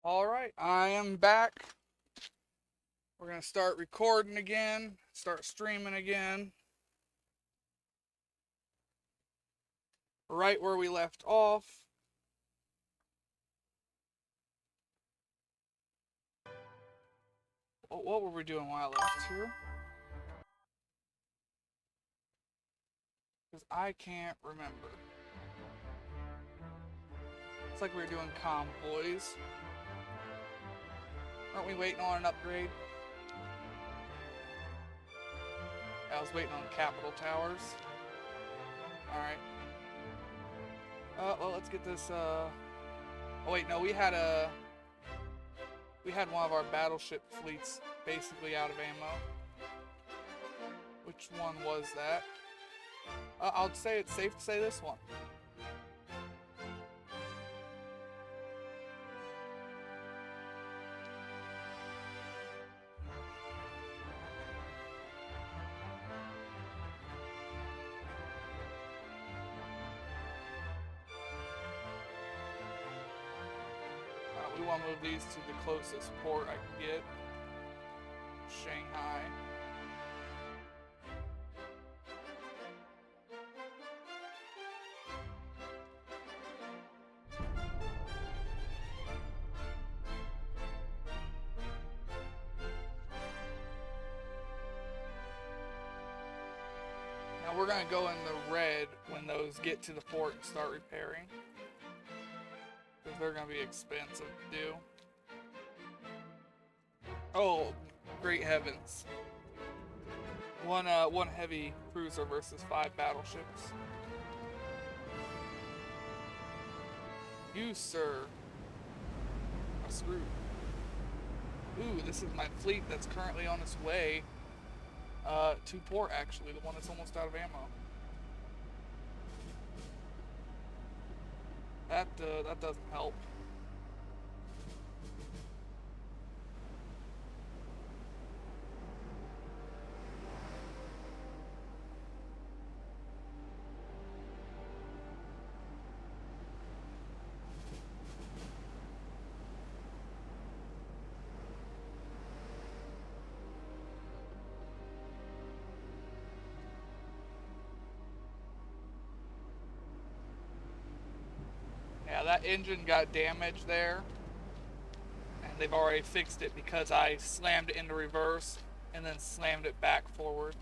Alright, I am back. We're going to start recording again, start streaming again. Right where we left off. What were we doing while I left here? Because I can't remember. It's like we were doing convoys. Aren't we waiting on an upgrade? I was waiting on capital towers. Alright. Well, let's get this, Oh wait, no, we had one of our battleship fleets basically out of ammo. Which one was that? I'll say it's safe to say this one. We want to move these to the closest port I can get. Shanghai. Now we're going to go in the red when those get to the port and start repairing. Because they're going to be expensive to do. Oh, great heavens. One heavy cruiser versus 5 battleships. You, sir, are screwed. Ooh, this is my fleet that's currently on its way to port, actually. The one that's almost out of ammo. That doesn't help. Yeah, that engine got damaged there, and they've already fixed it because I slammed it into reverse and then slammed it back forward.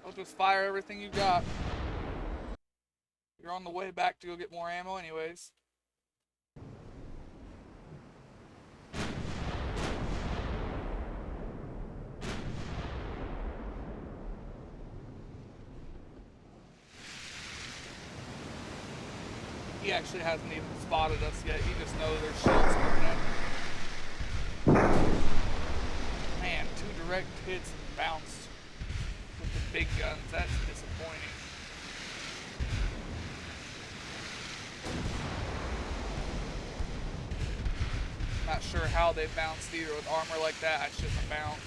I'll just fire everything you got. You're on the way back to go get more ammo anyways. He actually hasn't even spotted us yet. He just knows there's shields coming in. Man, 2 direct hits and bounced with the big guns. That's disappointing. Not sure how they bounced either. With armor like that, I shouldn't have bounced.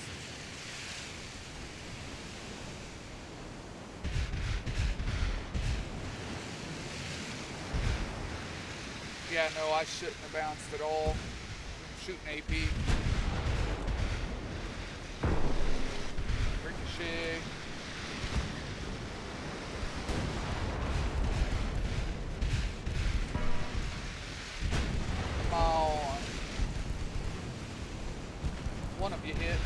Yeah, no, I shouldn't have bounced at all. I'm shooting AP. Ricochet. Come on. One of you hit.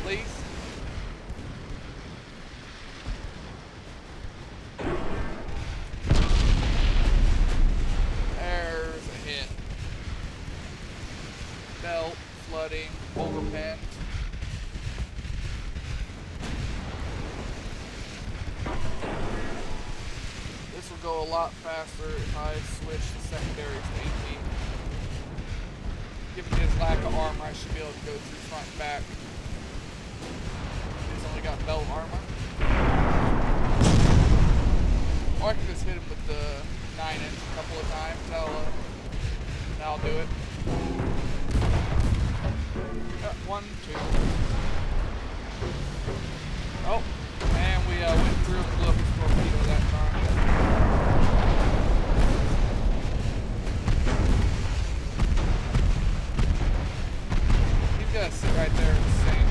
Please. Belt, flooding, overpent. This will go a lot faster if I switch the secondaries to AP. Given his lack of armor, I should be able to go through front and back. He's only got belt armor. Or I can just hit him with the 9-inch a couple of times. That'll do it. 1, 2. gotta sit right there and sing.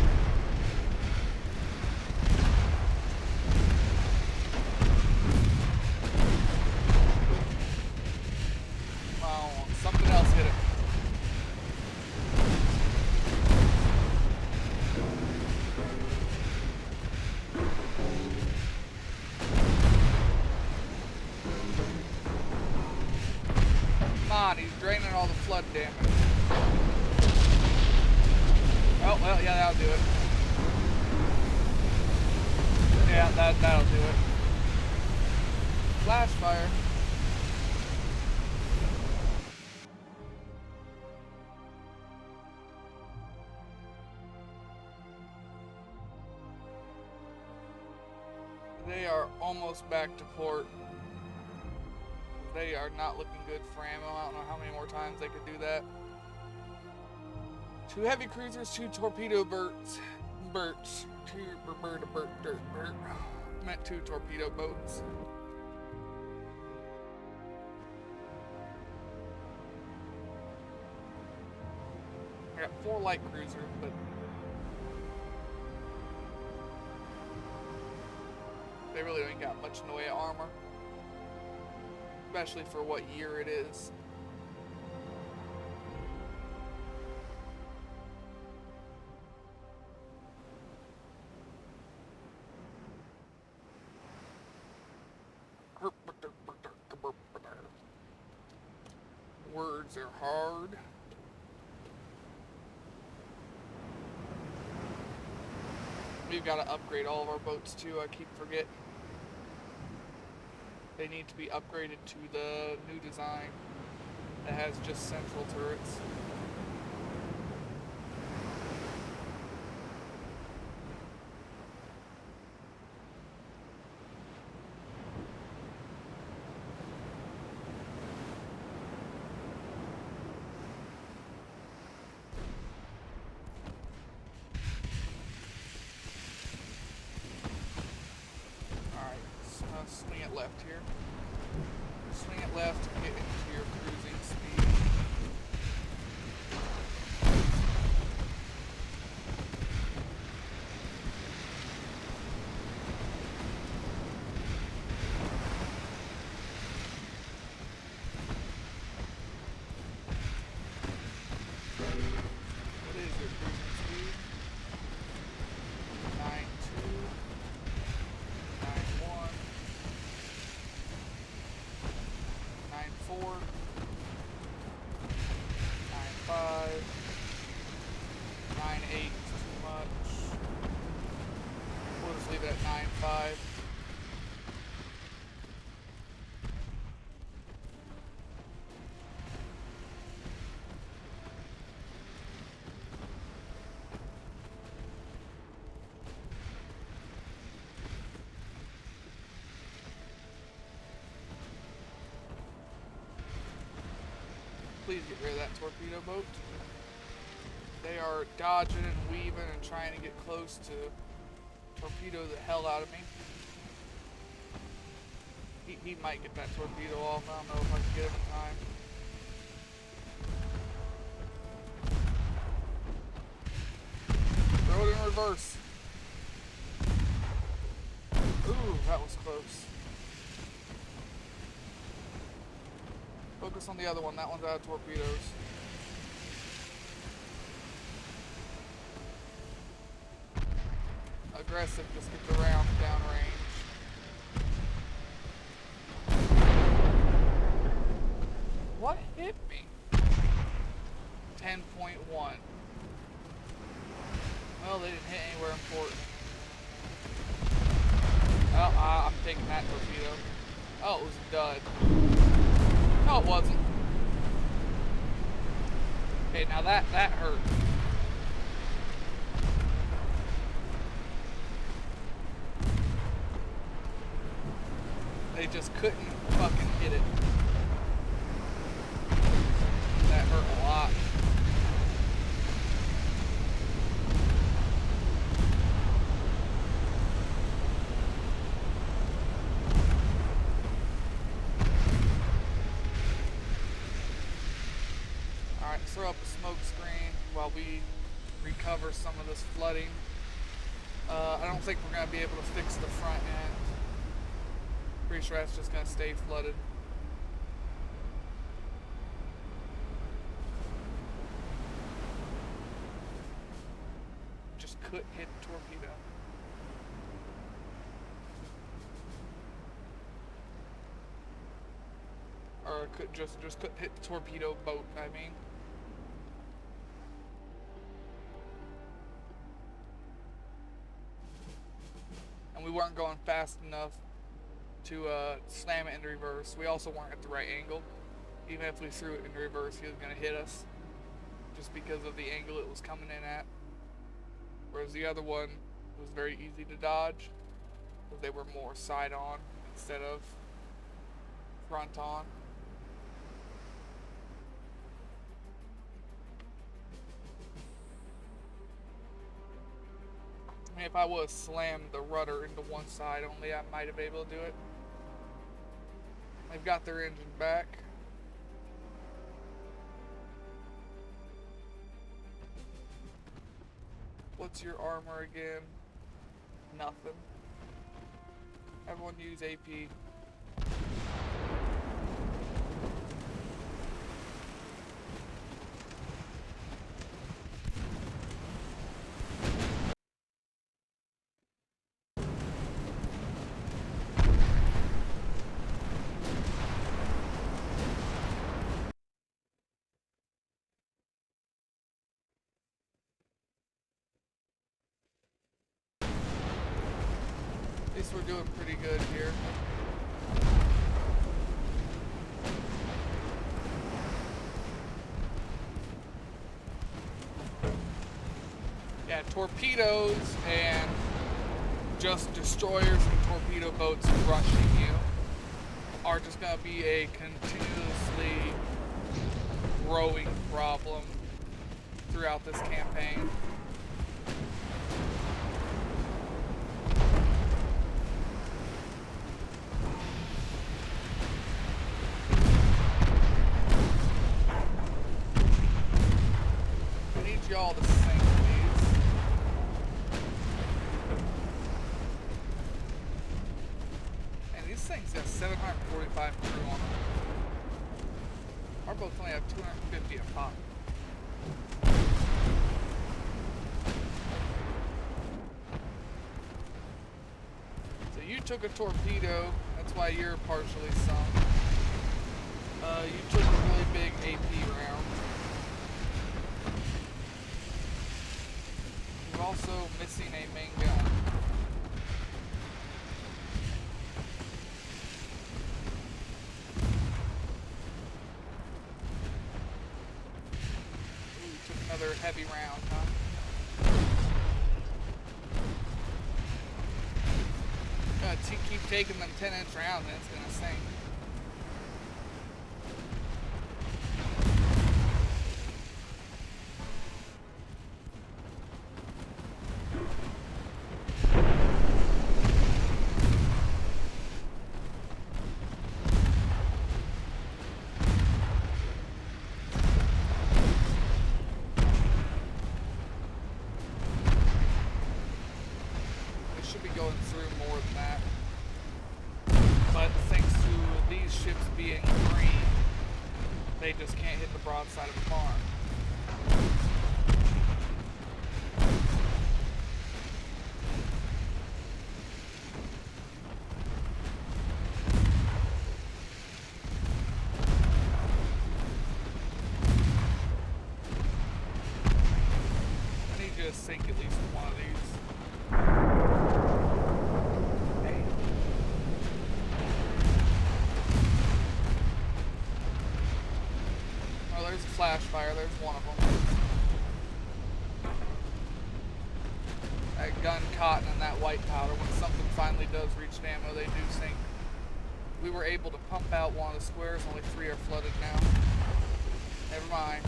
Oh, something else hit it. Come on, he's draining all the flood damage. Oh, well, yeah, that'll do it. Yeah, that'll do it. Flash fire. They are almost back to port. They are not looking good for ammo. I don't know how many more times they could do that. 2 heavy cruisers, 2 torpedo berts. Meant 2 torpedo boats. I got 4 light cruisers, but they really ain't got much in the way of armor. Especially for what year it is. Words are hard. We've got to upgrade all of our boats too, I keep forgetting. They need to be upgraded to the new design that has just central turrets. Swing it left here. Swing it left and get into your cruising speed. What is your cruising speed? 9.2. 9.1. 9.4. 9.5. 9.8 is too much. We'll just leave it at 9.5. Please get rid of that torpedo boat. They are dodging and weaving and trying to get close to torpedo the hell out of me. He might get that torpedo off. I don't know if I can get him in time. Throw it in reverse. Ooh, that was close. Focus on the other one. That one's out of torpedoes. Aggressive, just get the round downrange. What hit me? 10.1. Well, they didn't hit anywhere important. Well, I'm taking that torpedo. Oh, it was a dud. No, it wasn't. Okay, now that hurt. They just couldn't fucking hit it. That hurt a lot. Alright, throw up a smoke screen while we recover some of this flooding. I don't think we're going to be able to fix the front end. Pretty sure that's just going to stay flooded. Just couldn't hit the torpedo. Or just couldn't hit the torpedo boat, I mean. And we weren't going fast enough to slam it into reverse. We also weren't at the right angle. Even if we threw it in reverse, he was going to hit us just because of the angle it was coming in at. Whereas the other one was very easy to dodge because they were more side on instead of front on. I mean, if I would have slammed the rudder into one side only, I might have been able to do it. They've got their engine back. What's your armor again? Nothing. Everyone use AP. At least we're doing pretty good here. Yeah, torpedoes and just destroyers and torpedo boats rushing you are just going to be a continuously growing problem throughout this campaign. Y'all to sink these. And these things have 745 crew on them. Our boats only have 250 a pop. So you took a torpedo, that's why you're partially sunk. You took a really big AP round. Also missing a main gun. Ooh, took another heavy round, huh? Gonna keep taking them 10-inch rounds and it's gonna sink. They just can't hit the broadside of the farm. I need you to sink at least one of these. There's a flash fire, there's one of them. That gun cotton and that white powder, when something finally does reach ammo, they do sink. We were able to pump out one of the squares, only 3 are flooded now. Never mind.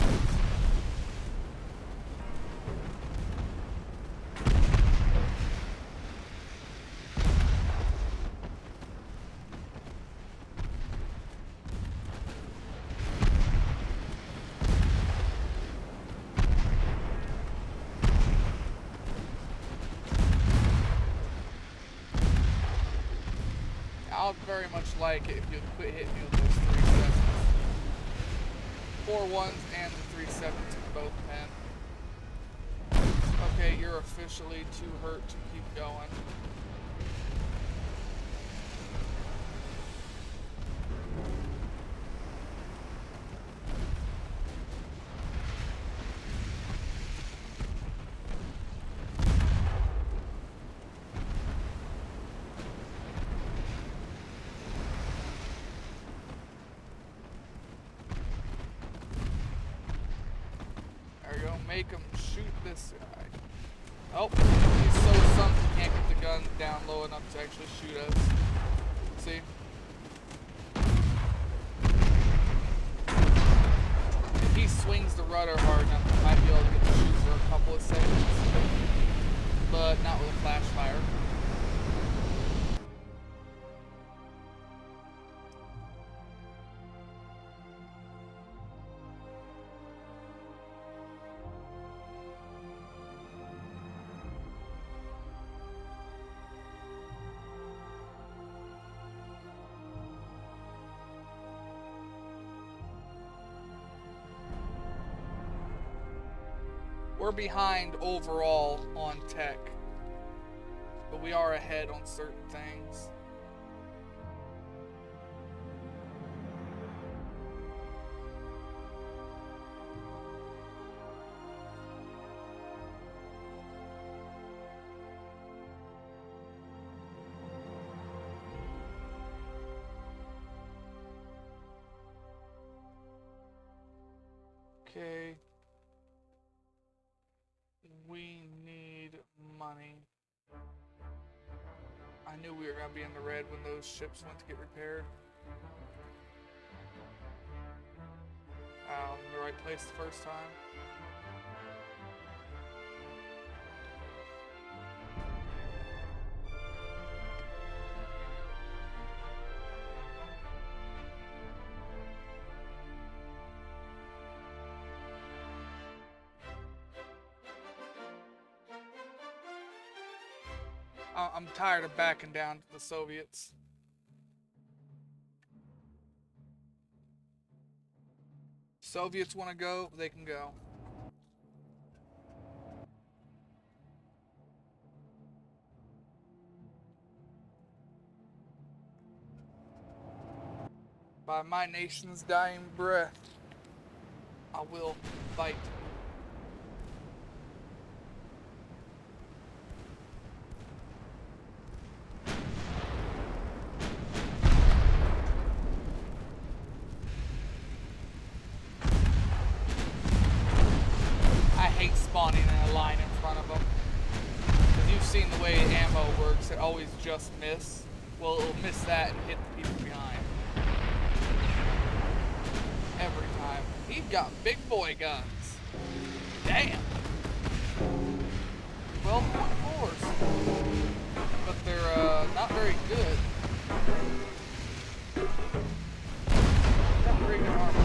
I would very much like it if you'd quit hitting me with those 3-7s. 4-1s and the 3-7s for both men. Okay, you're officially too hurt to keep going. Make him shoot this guy. Oh, he's so sunk he can't get the gun down low enough to actually shoot us. See? If he swings the rudder hard enough, he might be able to get the shoot for a couple of seconds. But not with a flash fire. We're behind overall on tech, but we are ahead on certain things. Okay. We need money. I knew we were going to be in the red when those ships went to get repaired. In the right place the first time. I'm tired of backing down to the Soviets. Soviets want to go, they can go. By my nation's dying breath, I will fight. Spawning in a line in front of them. Because you've seen the way ammo works, it always just miss. Well, it'll miss that and hit the people behind. Every time. He's got big boy guns. Damn. 12.4s. But they're not very good. Not very good armor.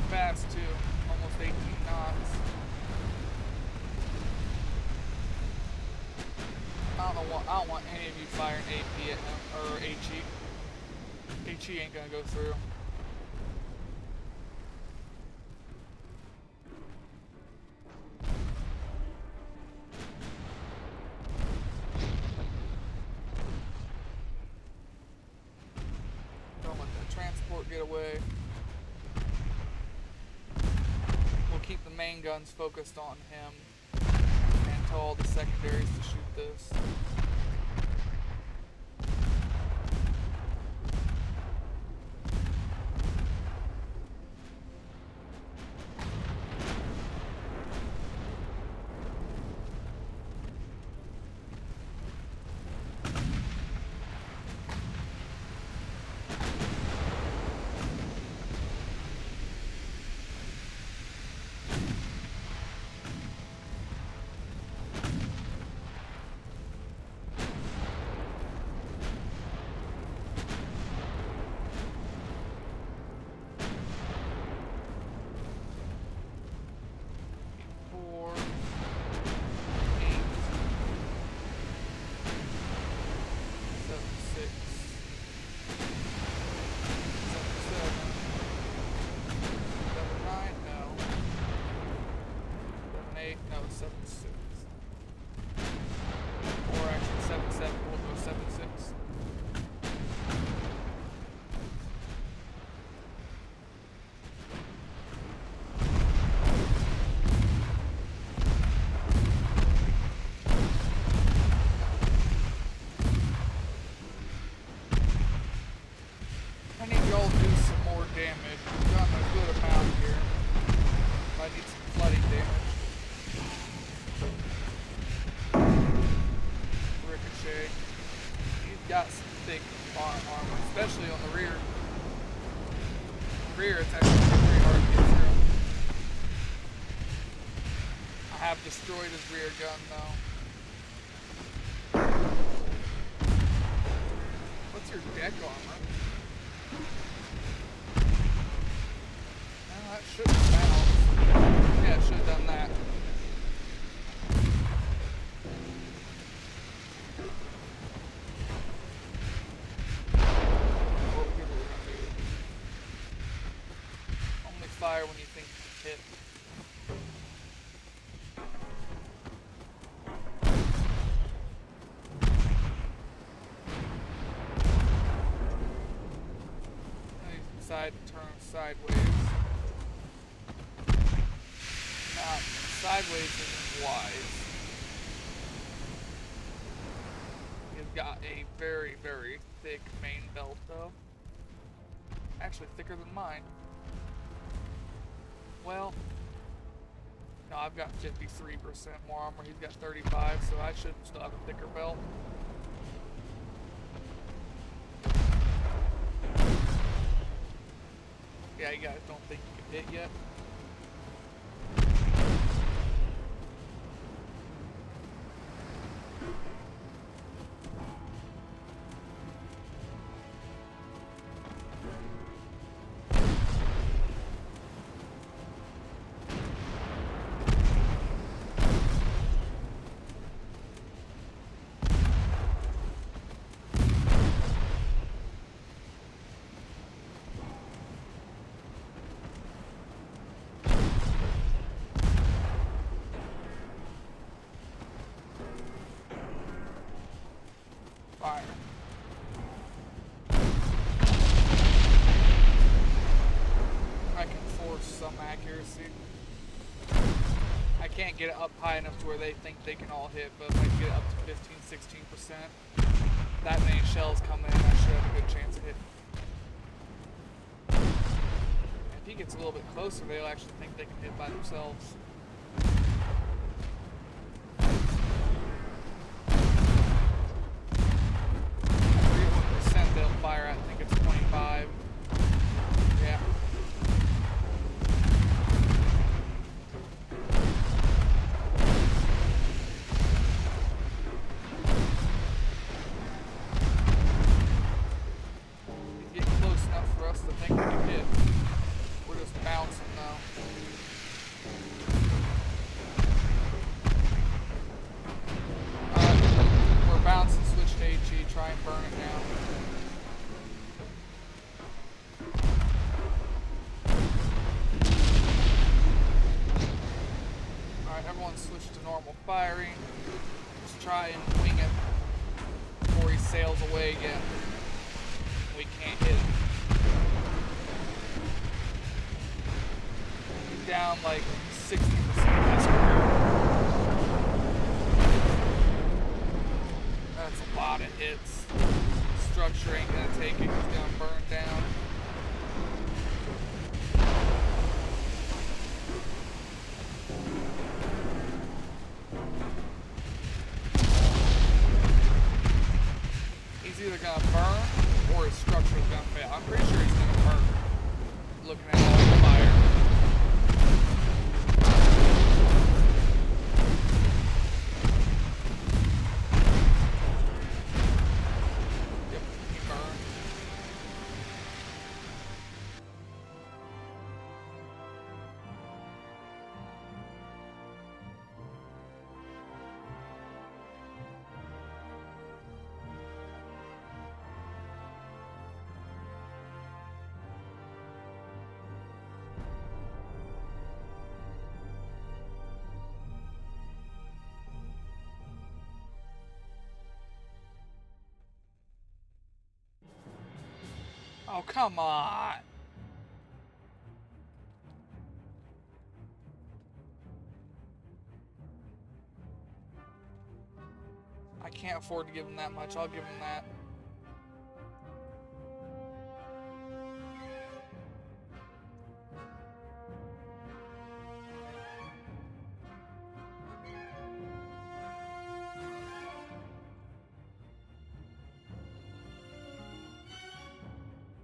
Fast too, almost 18 knots. I don't want any of you firing AP at him, or HE. HE ain't gonna go through. Don't let the transport get away. Keep the main guns focused on him and tell all the secondaries to shoot this. 7-6. Or actually 7-7, we'll go 7-6. I need y'all to do some more damage. We've gotten a good amount here. I need some flooding damage. Ricochet. He's got some thick armor, especially on the rear. Rear, it's actually pretty hard to get through. I have destroyed his rear gun though. What's your deck armor? Well, that should have bounced. Yeah, it should have done that. Fire when you think you can hit. And you decide to turn sideways. Now, sideways isn't wise. He's got a very, very thick main belt though. Actually thicker than mine. Well, no, I've got 53% more armor. He's got 35, so I should still have a thicker belt. Yeah, you guys don't think you can hit yet? Fire. I can force some accuracy. I can't get it up high enough to where they think they can all hit, but if I get it up to 15-16%, that many shells come in, I should have a good chance of hitting. If he gets a little bit closer, they'll actually think they can hit by themselves. 3% they'll fire at, I think it's 25. Yeah. Switch to normal firing. Just try and wing it before he sails away again. We can't hit him. He's down like 60% of his career. That's a lot of hits. Structure ain't gonna take it. He's gonna burn down. He's either gonna burn or his structure is gonna fail. I'm pretty sure he's gonna burn. Looking at all the fire. Yep, he burned. Oh, come on. I can't afford to give him that much. I'll give him that.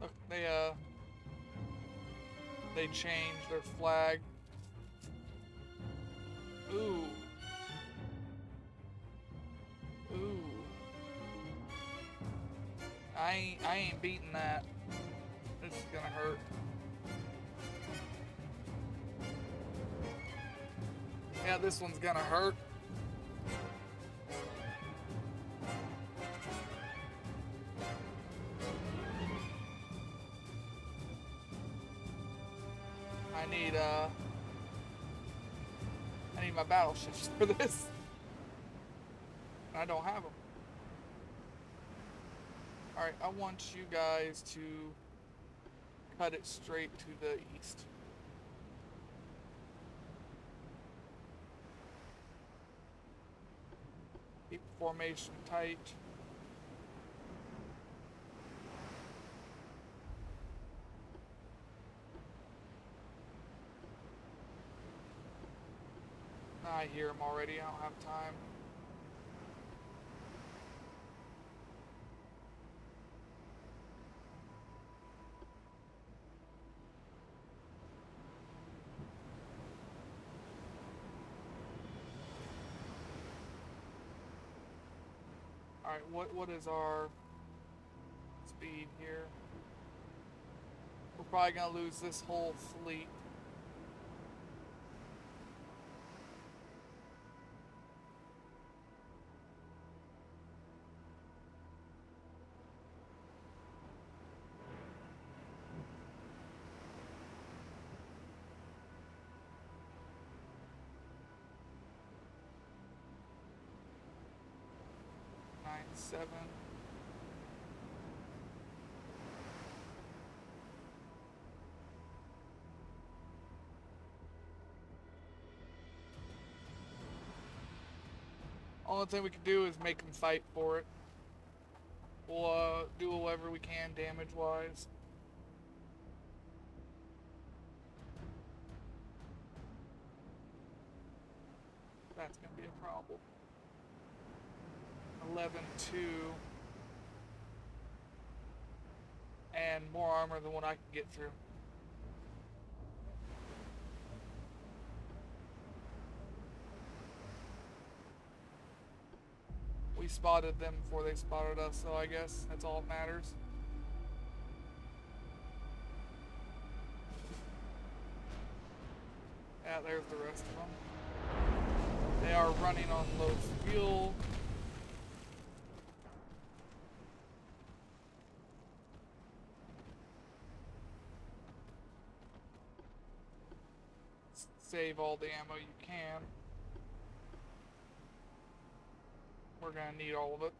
Look, they changed their flag. Ooh. Ooh. I ain't beating that. This is gonna hurt. Yeah, this one's gonna hurt. I need my battleships for this. And I don't have them. Alright, I want you guys to cut it straight to the east. Keep formation tight. I hear him already, I don't have time. Alright, what is our speed here? We're probably gonna lose this whole fleet. Seven. Only thing we can do is make them fight for it. We'll do whatever we can damage-wise. That's gonna be a problem. 11-2. And more armor than what I can get through. We spotted them before they spotted us, so I guess that's all that matters. Yeah, there's the rest of them. They are running on low fuel. Save all the ammo you can. We're gonna need all of it.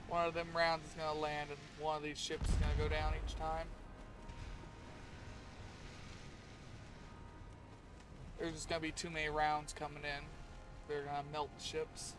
One of them rounds is gonna land and one of these ships is gonna go down each time. There's just gonna be too many rounds coming in. They're gonna melt the ships.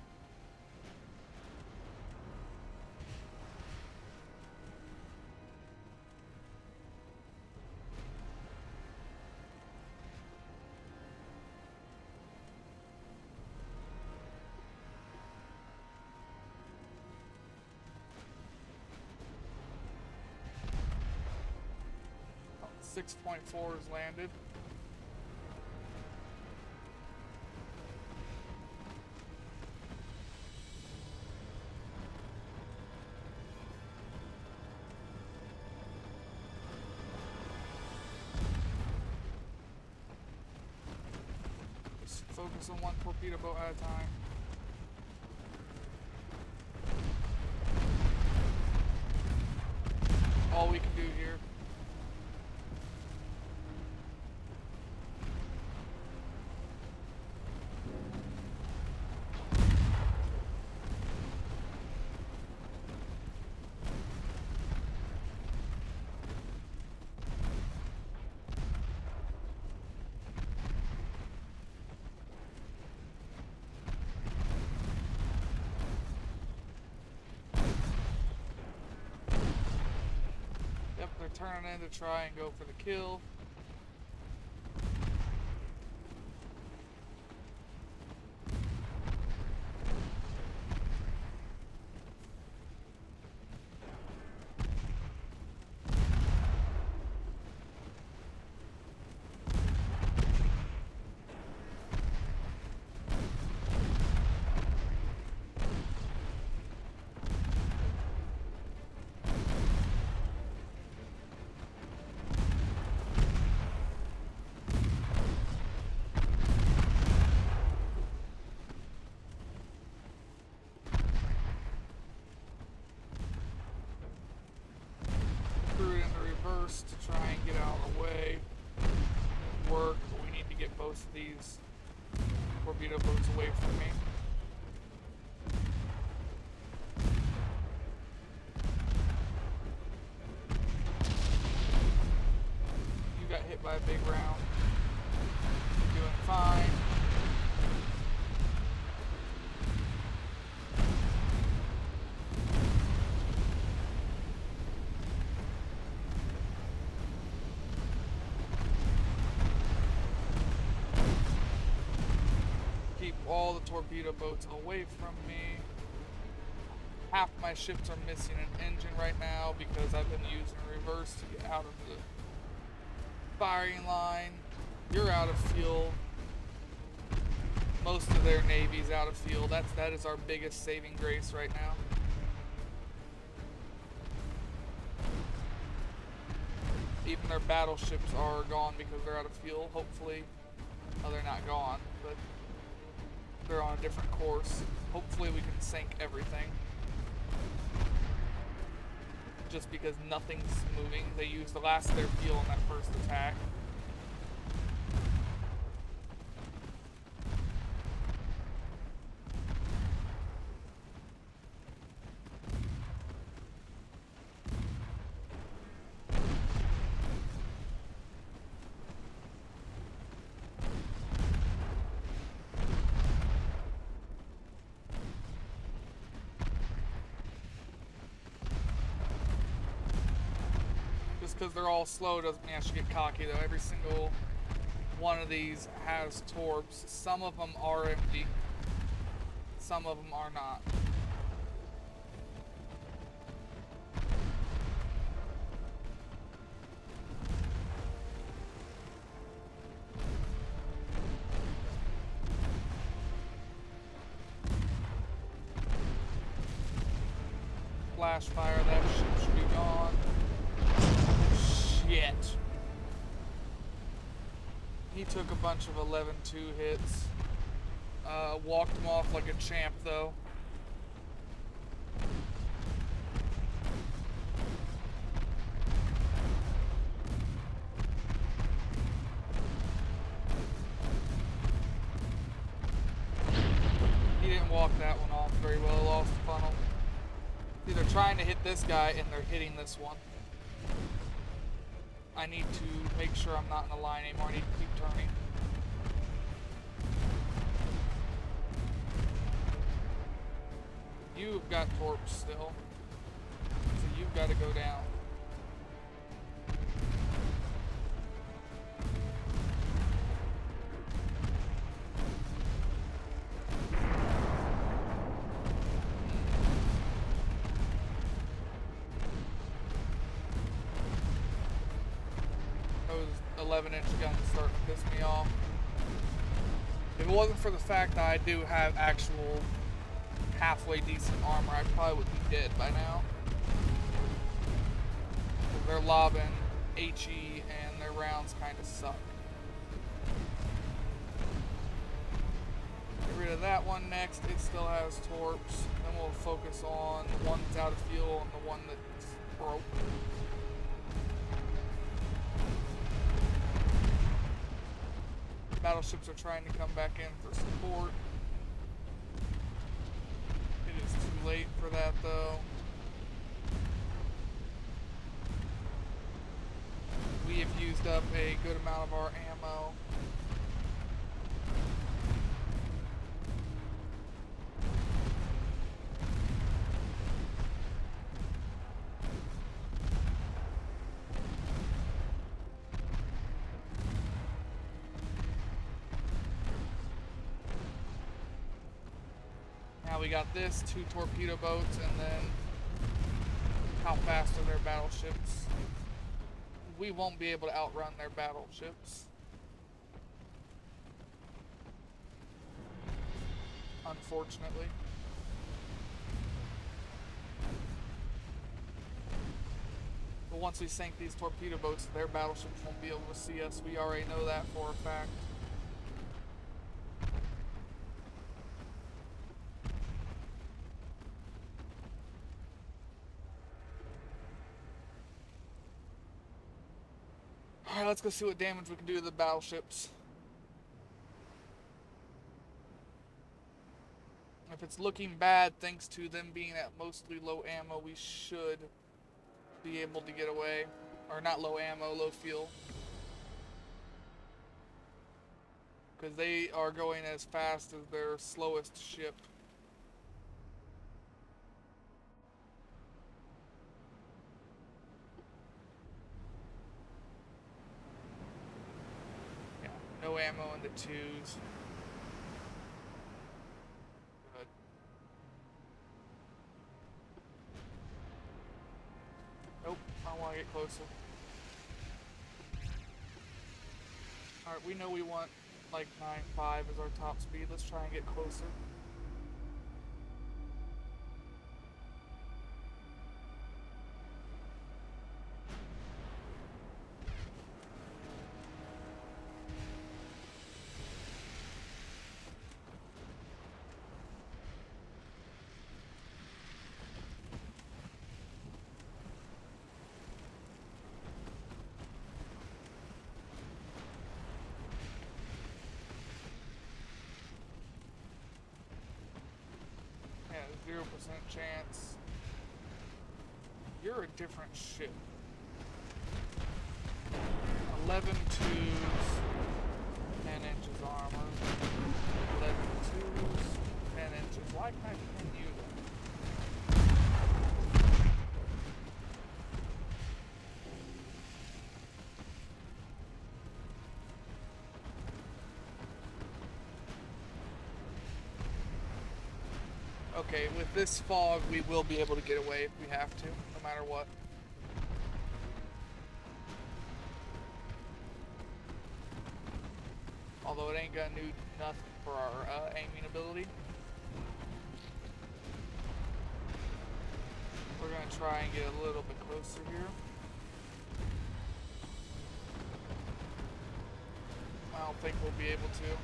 Oh, 6.4 has landed. Focus on one torpedo boat at a time. All we can do here. turning in to try and go for the kill. To try and get out of the way. Work, but we need to get both of these torpedo boats away from me. You got hit by a big round. You're doing fine. All the torpedo boats away from me. Half my ships are missing an engine right now because I've been using reverse to get out of the firing line. You're out of fuel. Most of their navy's out of fuel. That is our biggest saving grace right now. Even their battleships are gone because they're out of fuel. Hopefully, they're not gone, but they're on a different course. Hopefully we can sink everything. Just because nothing's moving. They used the last of their fuel in that first attack. Because they're all slow doesn't mean I should get cocky though. Every single one of these has torps. Some of them are empty. Some of them are not. Flash fire, that shit should be gone. Shit. He took a bunch of 11-2 hits. Walked him off like a champ though. He didn't walk that one off very well, lost the funnel. They're trying to hit this guy and they're hitting this one. I need to make sure I'm not in the line anymore. I need to keep turning. You've got torps still. So you've got to go down. Those 11-inch guns starting to piss me off. If it wasn't for the fact that I do have actual halfway decent armor, I probably would be dead by now. They're lobbing HE and their rounds kind of suck. Get rid of that one next. It still has torps. Then we'll focus on the one that's out of fuel and the one that's broke. Battleships are trying to come back in for support. It is too late for that though. We have used up a good amount of our ammo. we got this, 2 torpedo boats, and then how fast are their battleships? We won't be able to outrun their battleships. Unfortunately. But once we sink these torpedo boats, their battleships won't be able to see us. We already know that for a fact. Alright, let's go see what damage we can do to the battleships. If it's looking bad, thanks to them being at mostly low ammo, we should be able to get away. Or not low ammo, low fuel. Because they are going as fast as their slowest ship. Yeah, no ammo in the 2s. Good. Nope, I want to get closer. Alright, we know we want like 9.5 as our top speed. Let's try and get closer. Yeah, 0% chance. You're a different ship. 11 twos, 10 inches armor. 11 twos, 10 inches. Why can't I pin you then? Okay, with this fog, we will be able to get away if we have to, no matter what. Although it ain't gonna do nothing for our aiming ability. We're gonna try and get a little bit closer here. I don't think we'll be able to.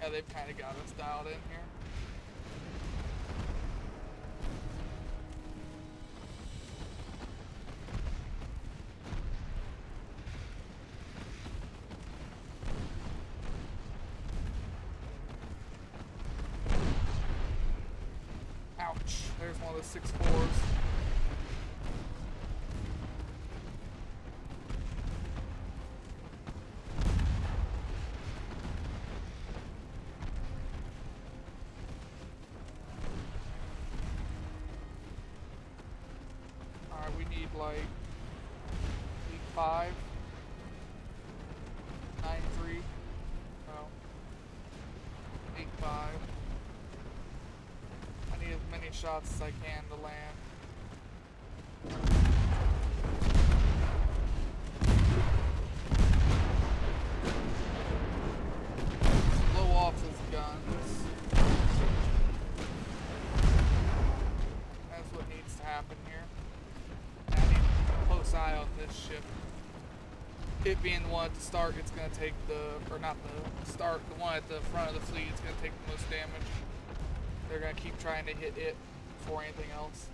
Yeah, they've kind of got us dialed in here. Ouch. There's one of the 6.4s. Like 8.5, 9.3, no, 8.5. I need as many shots as I can to land. Blow off his guns. That's what needs to happen here. Eye on this ship. It being the one at the start, it's going to take or not the start, the one at the front of the fleet, it's going to take the most damage. They're going to keep trying to hit it before anything else.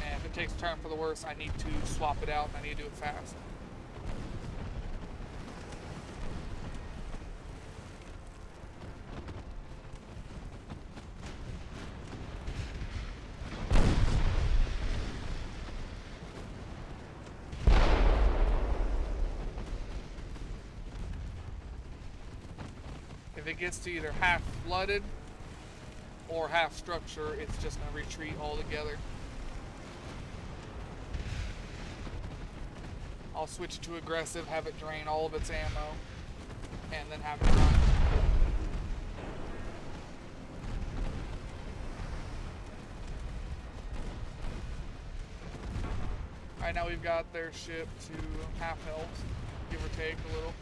And if it takes a turn for the worse, I need to swap it out and I need to do it fast. If it gets to either half flooded or half structure, it's just going to retreat altogether. I'll switch it to aggressive, have it drain all of its ammo, and then have it run. Alright, now we've got their ship to half health, give or take a little.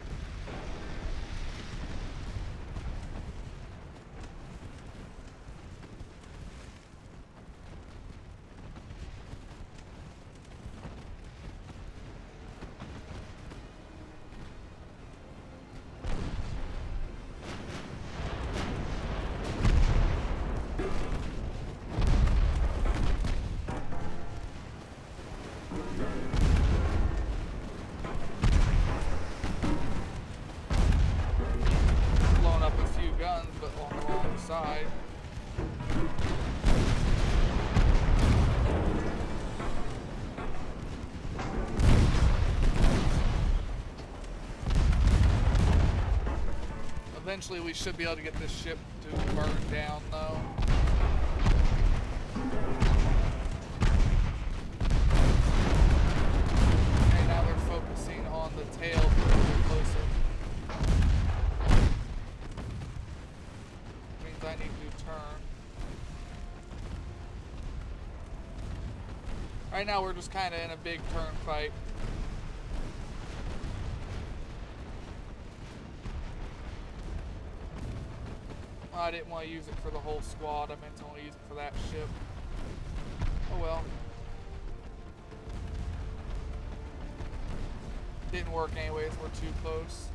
Eventually we should be able to get this ship to burn down though. Okay, now they're focusing on the tail to move closer. Means I need to turn. Right now we're just kind of in a big turn fight. I didn't want to use it for the whole squad. I meant to only use it for that ship. Oh well. Didn't work anyways. We're too close.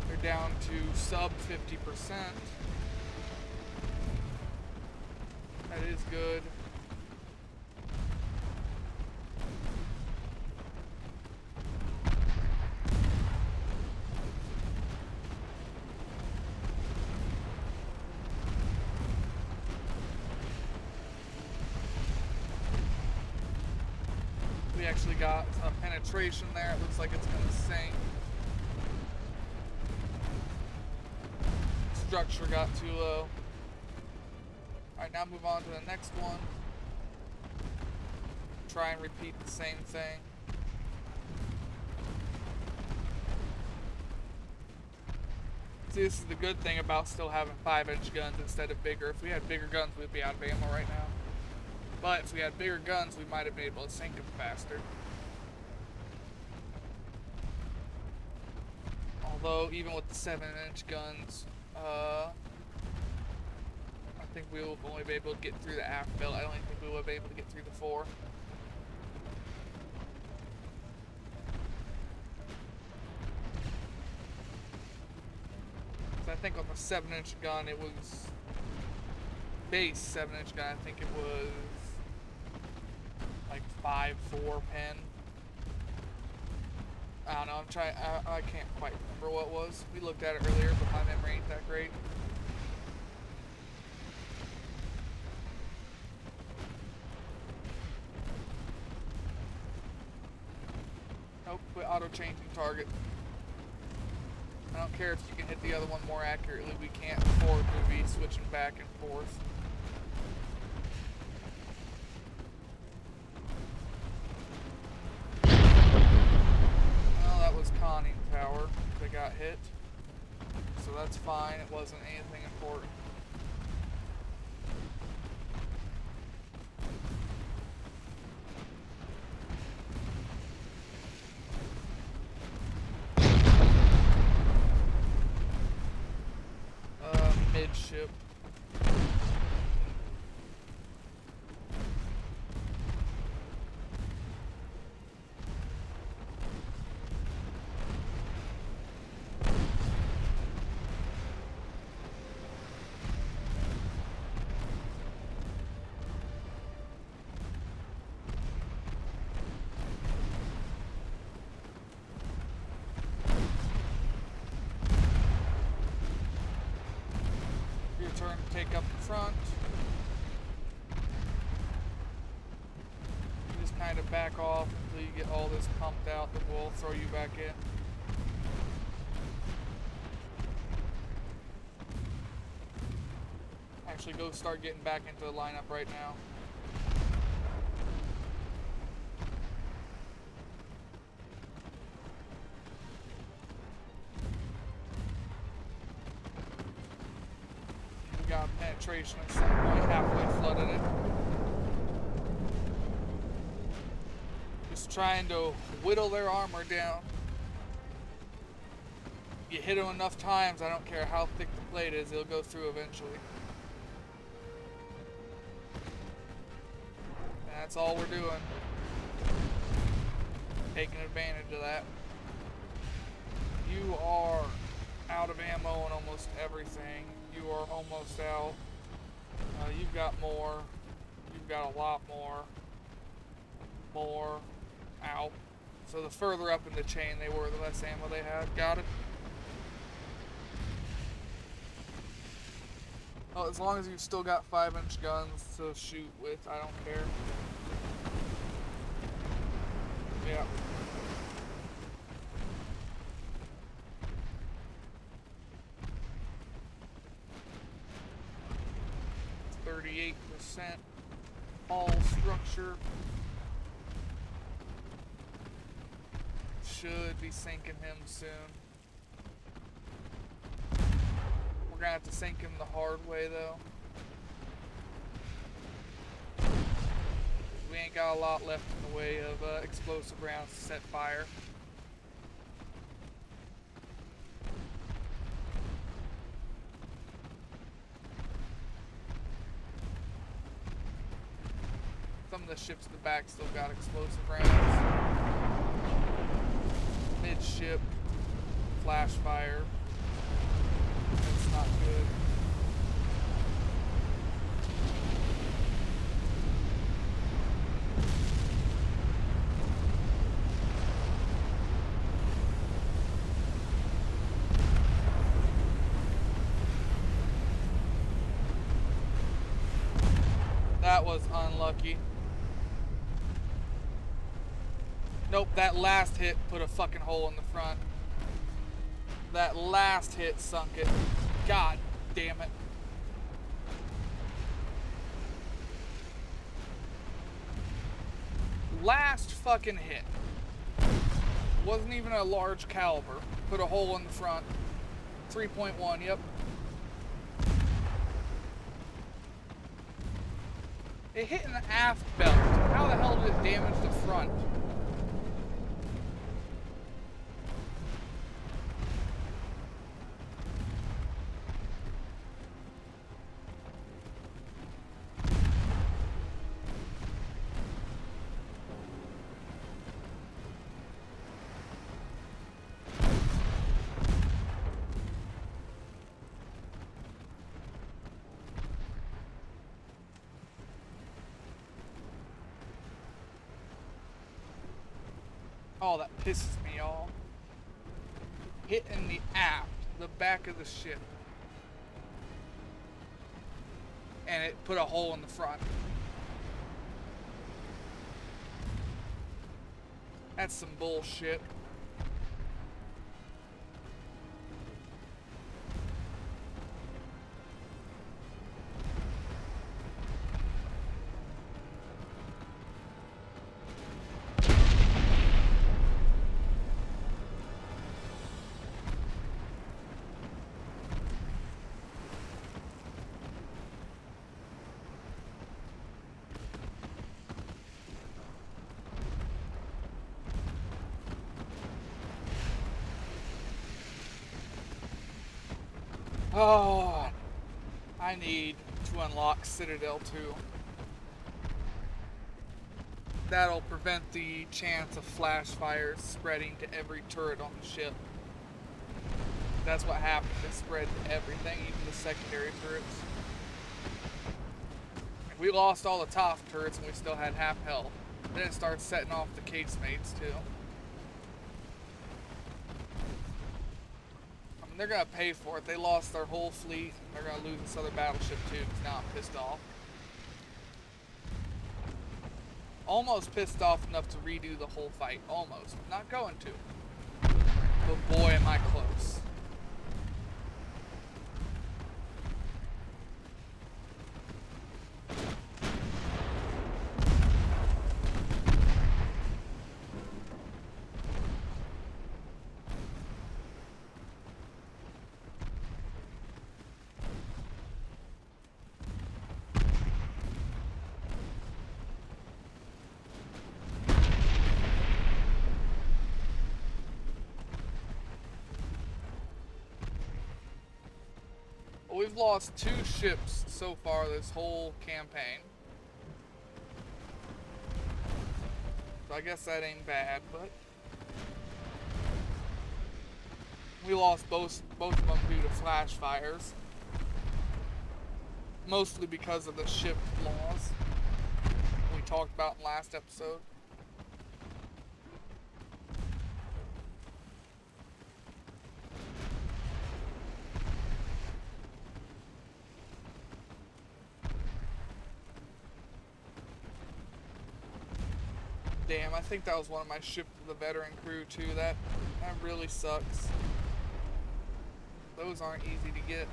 They're down to sub 50%. That is good. We actually got a penetration there. It looks like it's going to sink. Structure got too low. Alright, now move on to the next one. Try and repeat the same thing. See, this is the good thing about still having 5-inch guns instead of bigger. If we had bigger guns, we'd be out of ammo right now. But if we had bigger guns, we might have been able to sink them faster. Although, even with the 7-inch guns, I think we will only be able to get through the aft belt. I don't even think we will be able to get through the fore. So I think on the 7-inch gun, it was base 7-inch gun. I think it was like 5.4 pen. I don't know. I'm trying. I can't quite remember what it was. We looked at it earlier, but my memory ain't that great. Nope. Quit auto-changing target. I don't care if you can hit the other one more accurately. We can't afford to be switching back and forth. Conning tower that got hit, so that's fine. It wasn't anything important. Midship. Turn to take up the front. You just kind of back off until you get all this pumped out, then we'll throw you back in. Actually, go start getting back into the lineup right now. penetration at some point, halfway flooded it. Just trying to whittle their armor down. You hit them enough times, I don't care how thick the plate is, it'll go through eventually. And that's all we're doing. Taking advantage of that. You are out of ammo on almost everything. You are almost out. You've got more. You've got a lot more. More. Out. So the further up in the chain they were, the less ammo they had. Got it? Well, as long as you've still got 5-inch guns to shoot with, I don't care. Yeah. 38% all structure. Should be sinking him soon. We're gonna have to sink him the hard way though. We ain't got a lot left in the way of explosive rounds to set fire. Some of the ships in the back still got explosive rounds. Midship, flash fire. That's not good. That was unlucky. Nope, that last hit put a fucking hole in the front. That last hit sunk it. God damn it. Last fucking hit. Wasn't even a large caliber. Put a hole in the front. 3.1, yep. It hit in the aft belt. How the hell did it damage the front? Oh, that pisses me off. Hitting the aft, the back of the ship. And it put a hole in the front. That's some bullshit. Oh, I need to unlock Citadel 2. That'll prevent the chance of flash fires spreading to every turret on the ship. That's what happened. It spread to everything, even the secondary turrets. We lost all the top turrets and we still had half health. Then it starts setting off the casemates too. They're gonna pay for it. They lost their whole fleet. They're gonna lose this other battleship too, because now I'm pissed off. Almost pissed off enough to redo the whole fight. Almost. Not going to. But boy, am I close. we've lost 2 ships so far this whole campaign. So I guess that ain't bad, but we lost both of them due to flash fires. Mostly because of the ship flaws we talked about in last episode. Damn, I think that was one of my ships with the veteran crew too. That really sucks. Those aren't easy to get.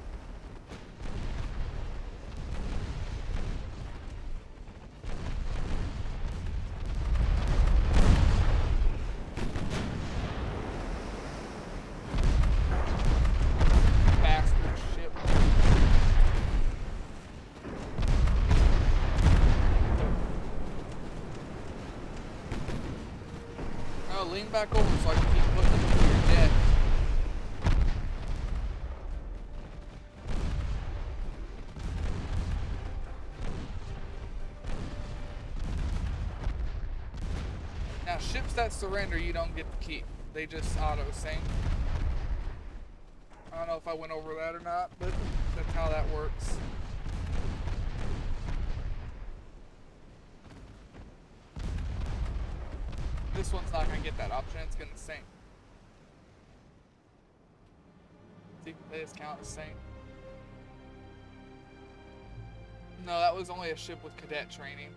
Lean back over so I can keep putting them over your deck. Now, ships that surrender, you don't get to keep. They just auto-sink. I don't know if I went over that or not, but that's how that works. This one's not going to get that option, it's going to sink. See, they just count as sink. No, that was only a ship with cadet training.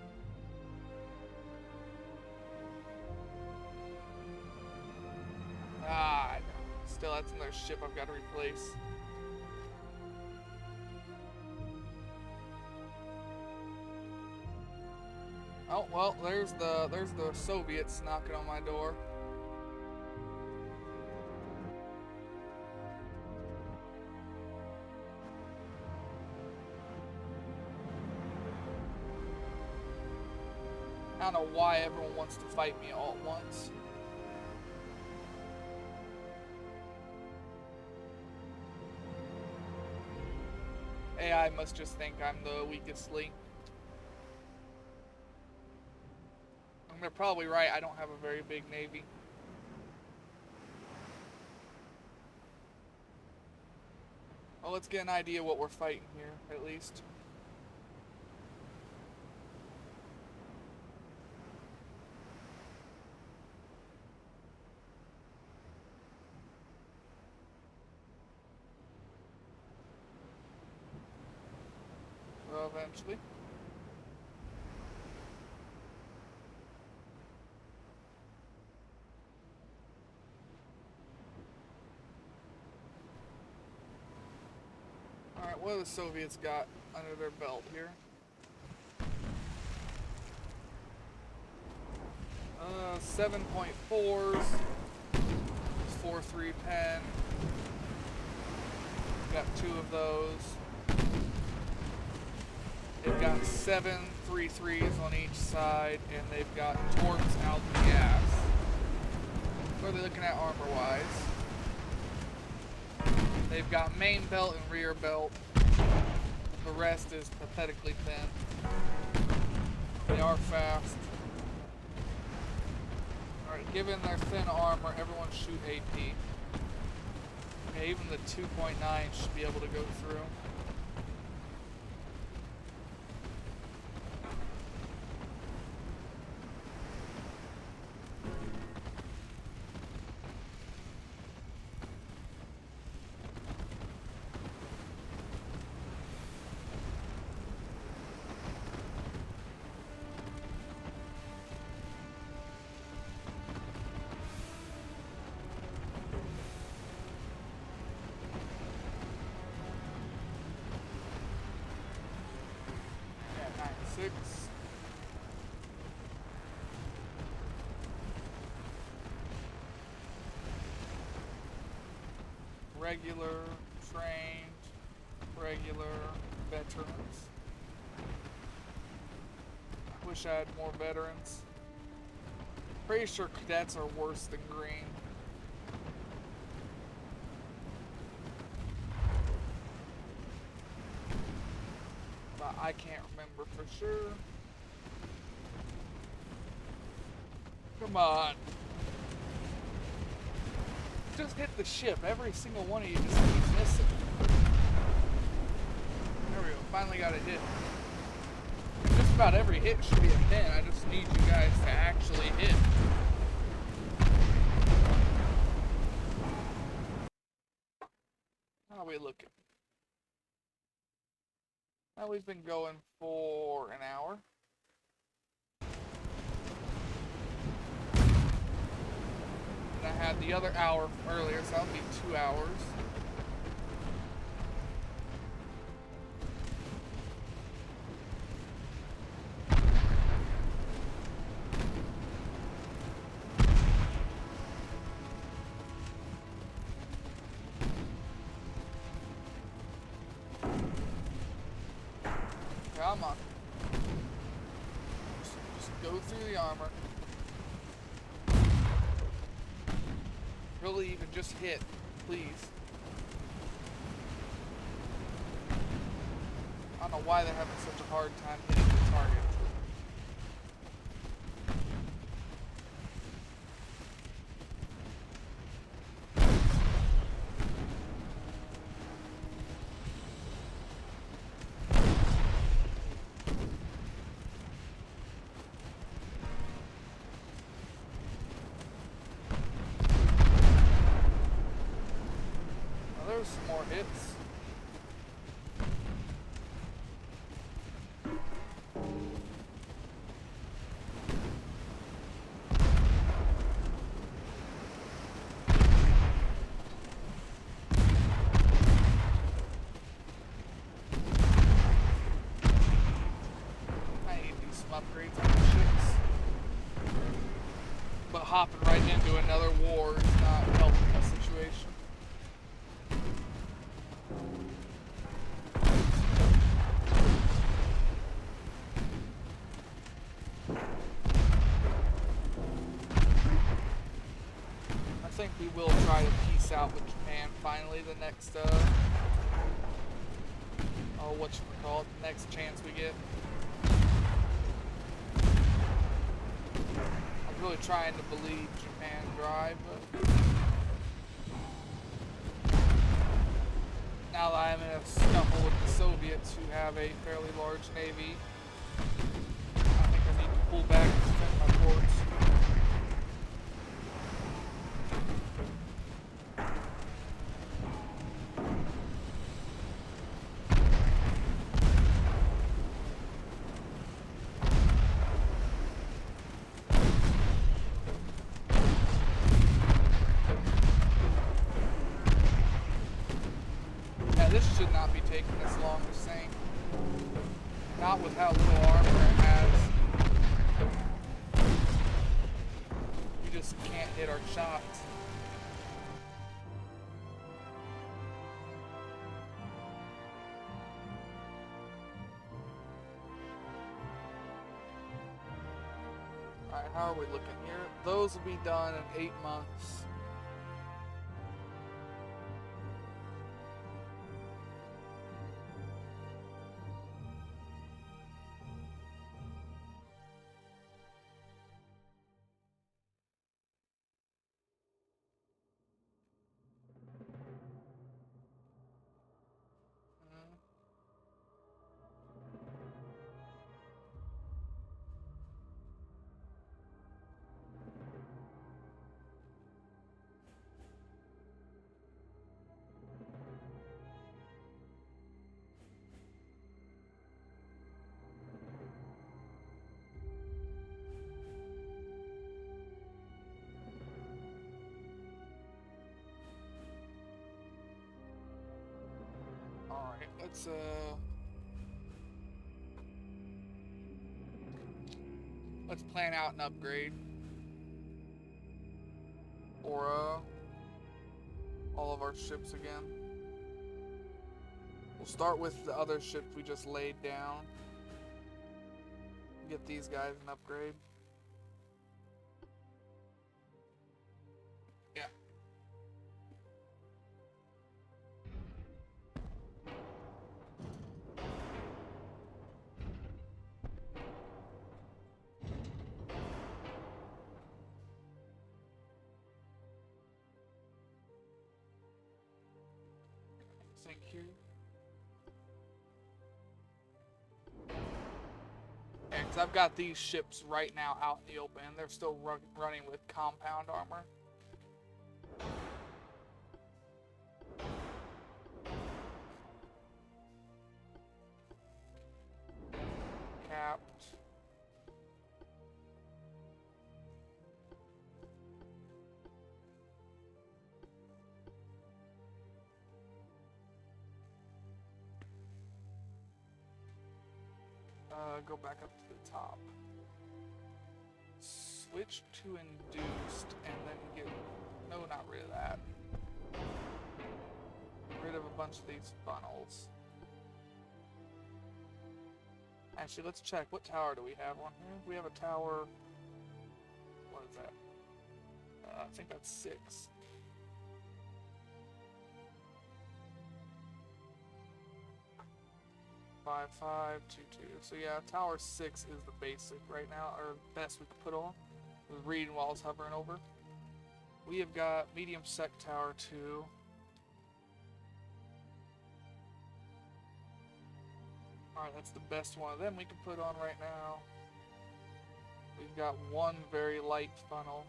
Ah, still that's another ship I've got to replace. Oh, well, there's the Soviets knocking on my door. I don't know why everyone wants to fight me all at once. AI must just think I'm the weakest link. They're probably right, I don't have a very big navy. Well, let's get an idea what we're fighting here, at least. Well, eventually. Alright, what have the Soviets got under their belt here? 7.4s, 4.3 pen. Got 2 of those. They've got 7 3.3s on each side, and they've got torps out the gas. What are they looking at armor-wise? They've got main belt and rear belt. The rest is pathetically thin. They are fast. Alright, given their thin armor, everyone shoot AP. Okay, even the 2.9 should be able to go through. Regular, trained, regular, veterans. Wish I had more veterans. Pretty sure cadets are worse than green. I can't remember for sure. Come on. Just hit the ship. Every single one of you just keep missing. There we go. Finally got a hit. Just about every hit should be a 10. I just need you guys to actually hit. How are we looking? Now we've been going for an hour. And I had the other hour earlier, so that'll be 2 hours. Come on. Just go through the armor. Really even just hit, please. I don't know why they're having such a hard time hitting the target. Some more hits. I need to do some upgrades on the ships. But hopping right into another war is not helping the situation. I think we will try to peace out with Japan finally the next, whatchamacallit, the next chance we get. I'm really trying to bleed Japan dry, but now that I'm in a scuffle with the Soviets, who have a fairly large navy, I think I need to pull back and defend my ports. This should not be taking this long to sink. Not with how little armor it has. We just can't hit our shots. Alright, how are we looking here? Those will be done in 8 months. Alright, let's plan out an upgrade for all of our ships again. We'll start with the other ship we just laid down. Get these guys an upgrade. Yeah. Thank you. Yeah, because I've got these ships right now out in the open. They're still running with compound armor. Capped. Go back up to the top. Switch to induced and then get... No, not rid of that. Rid of a bunch of these funnels. Actually, let's check. What tower do we have on here? We have a tower... What is that? I think that's 6. Five, 5, 2, 2. So yeah, tower 6 is the basic right now, or best we could put on. With reading while it's hovering over. We have got medium sec tower 2. Alright, that's the best one of them we can put on right now. We've got one very light funnel.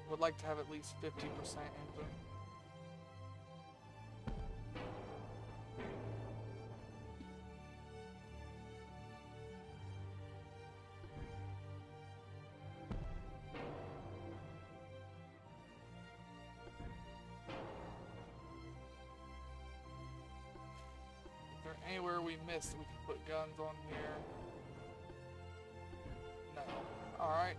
Would like to have at least 50% engine. Is there anywhere we missed that we can put guns on here? No. Alright,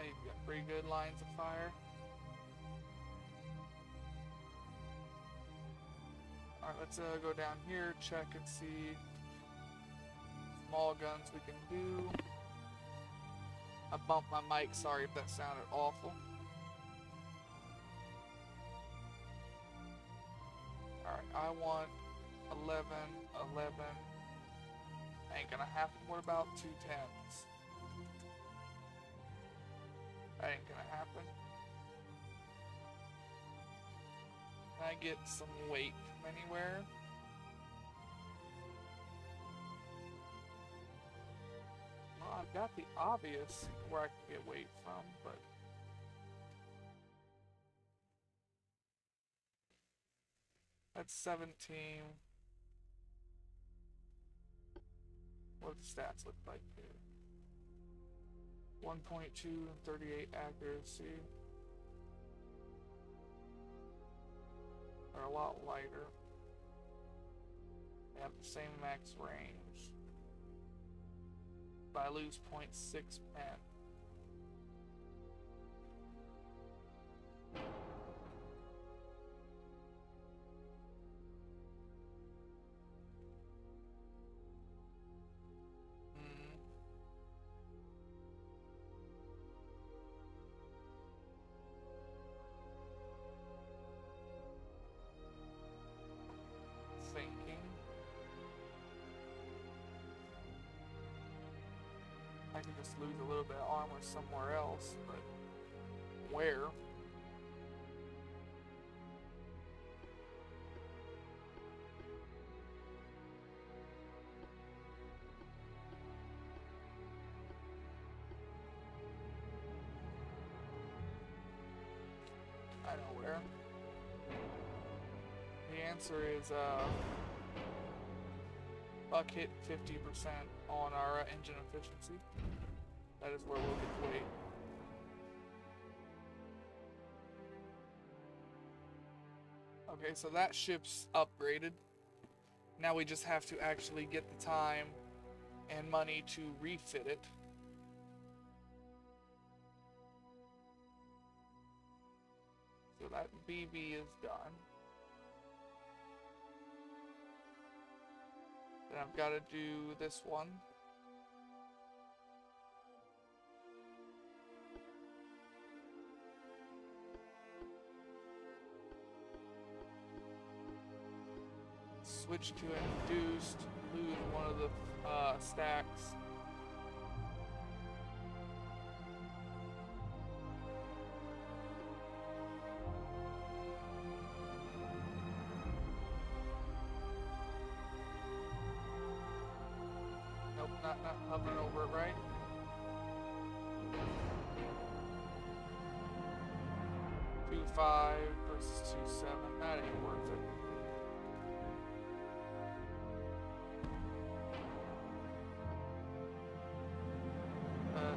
you've got pretty good lines of fire. Alright, let's go down here, check and see small guns we can do. I bumped my mic, sorry if that sounded awful. Alright, I want 11, 11. Ain't gonna happen. What about 2 10s? That ain't gonna happen. Can I get some weight from anywhere? Well, I've got the obvious where I can get weight from, but... That's 17. What does the stats look like here? 1.2 and 38 accuracy. They're a lot lighter. They have the same max range. But I lose 0.6 pen. Thinking. I could just lose a little bit of armor somewhere else, but where? I know where. The answer is buck hit 50% on our engine efficiency. That is where we'll get the weight. Okay, so that ship's upgraded. Now we just have to actually get the time and money to refit it. So that BB is done. Then I've got to do this one. Switch to induced, lose one of the stacks. Nope, not hovering over it, right? Two five versus 2-7. That ain't worth it.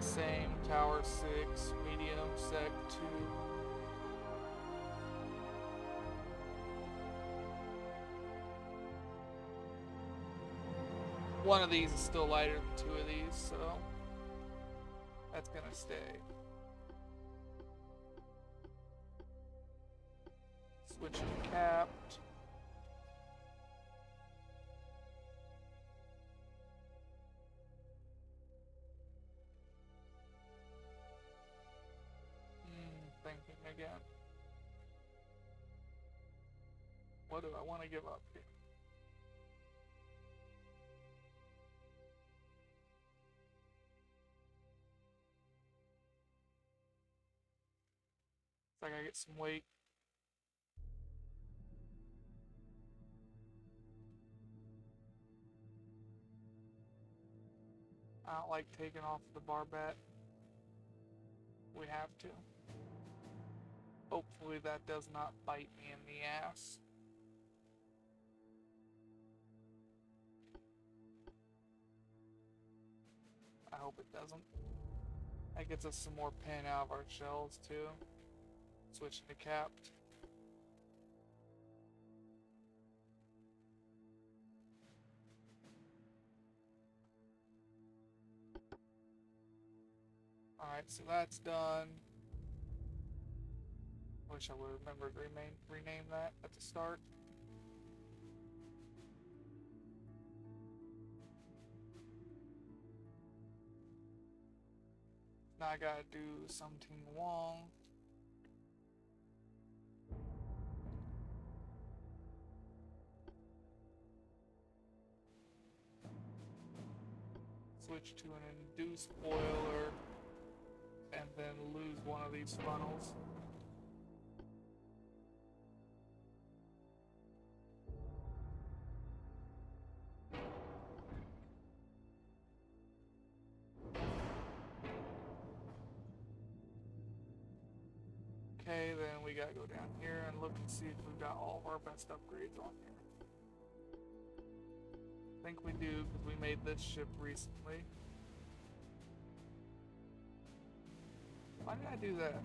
Same tower 6, medium sec 2. One of these is still lighter than two of these, so that's gonna stay. Switch to capped. Thinking again. What do I want to give up here? It's like I get some weight. I don't like taking off the barbette. We have to. Hopefully that does not bite me in the ass. I hope it doesn't. That gets us some more pin out of our shells too. Switching to capped. Alright, so that's done. Wish I would have remembered to rename that at the start. Now I gotta do something Wong. Switch to an induced boiler and then lose one of these funnels. Okay, then we gotta go down here and look and see if we've got all of our best upgrades on here. I think we do, because we made this ship recently. Why did I do that?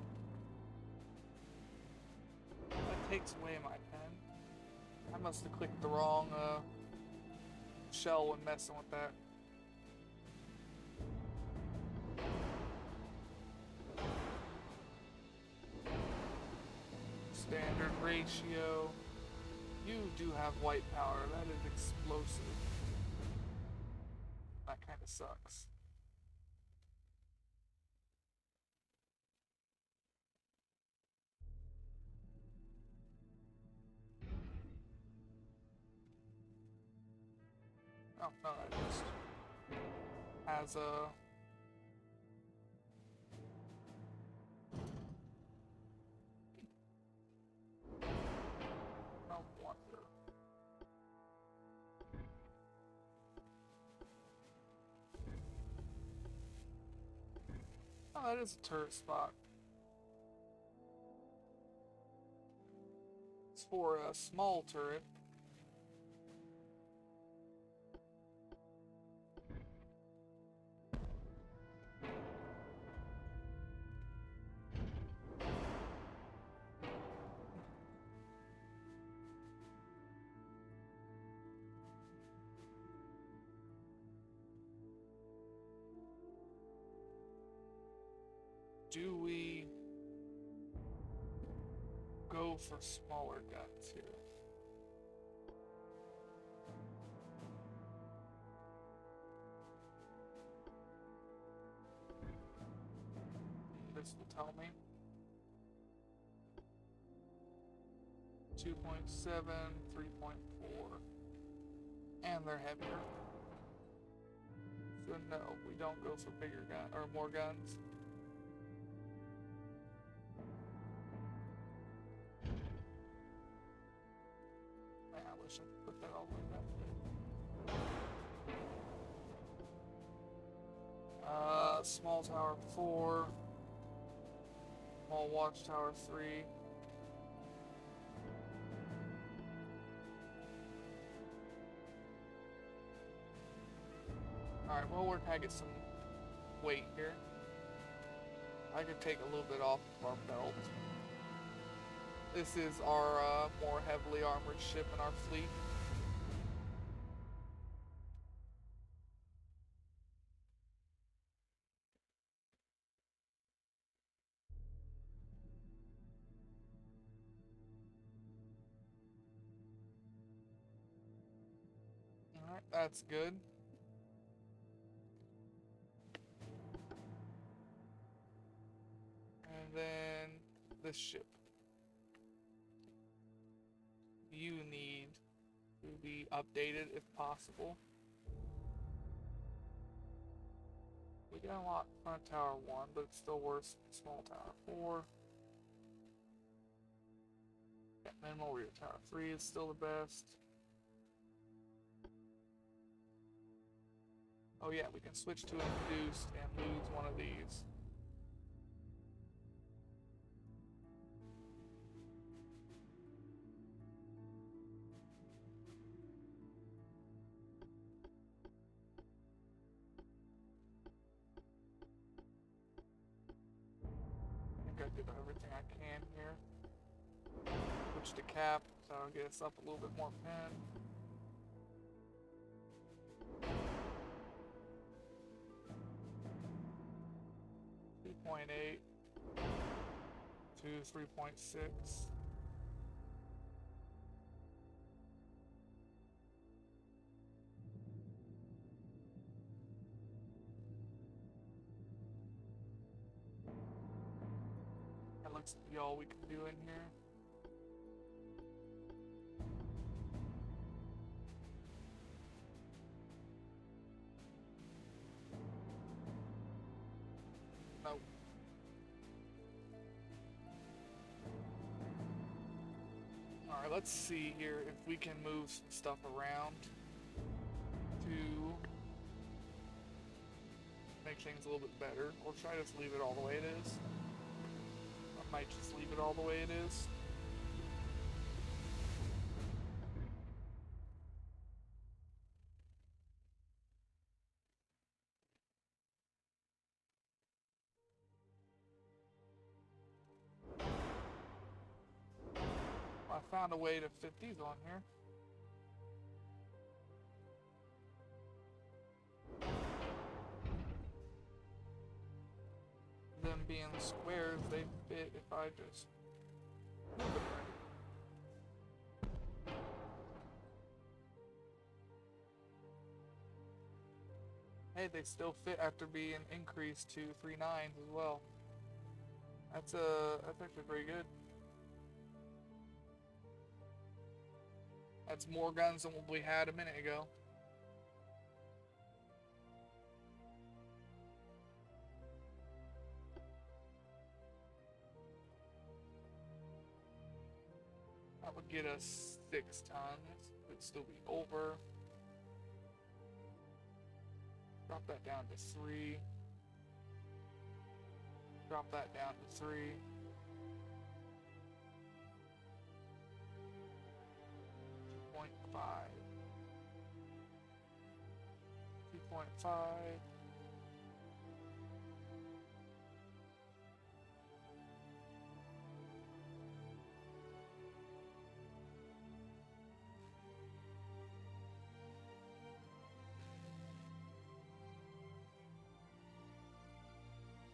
That takes away my pen. I must have clicked the wrong shell when messing with that. Standard ratio. You do have white power. That is explosive. That kind of sucks. Oh, no, that just has a... No wonder. Oh, that is a turret spot. It's for a small turret. Do we go for smaller guns here? This will tell me. 2.7, 3.4. And they're heavier. So no, we don't go for bigger gun or more guns. Man, I wish I could put that all the way back there. Small tower 4. Small watchtower 3. Alright, well, we're gonna get some weight here. I could take a little bit off of our belt. This is our more heavily armored ship in our fleet. Alright, that's good. And then this ship. You need to be updated if possible. We can unlock front tower 1, but it's still worse than small tower 4. Yeah, minimal rear tower 3 is still the best. Oh yeah, we can switch to induced and lose one of these. I think I did everything I can here. Switch to cap, so I'll get us up a little bit more pen. 3.8 to 3.6. That looks to be all we can do in here. Nope. Alright, let's see here if we can move some stuff around to make things a little bit better, or should I just leave it all the way it is? I might just leave it all the way it is. I found a way to fit these on here. Them being squares, they fit if I just move it right. Hey, they still fit after being increased to 3 nines as well. That's actually pretty good. That's more guns than what we had a minute ago. That would get us 6 tons. It'd still be over. Drop that down to 3. Drop that down to 3. 2.5. 2.5.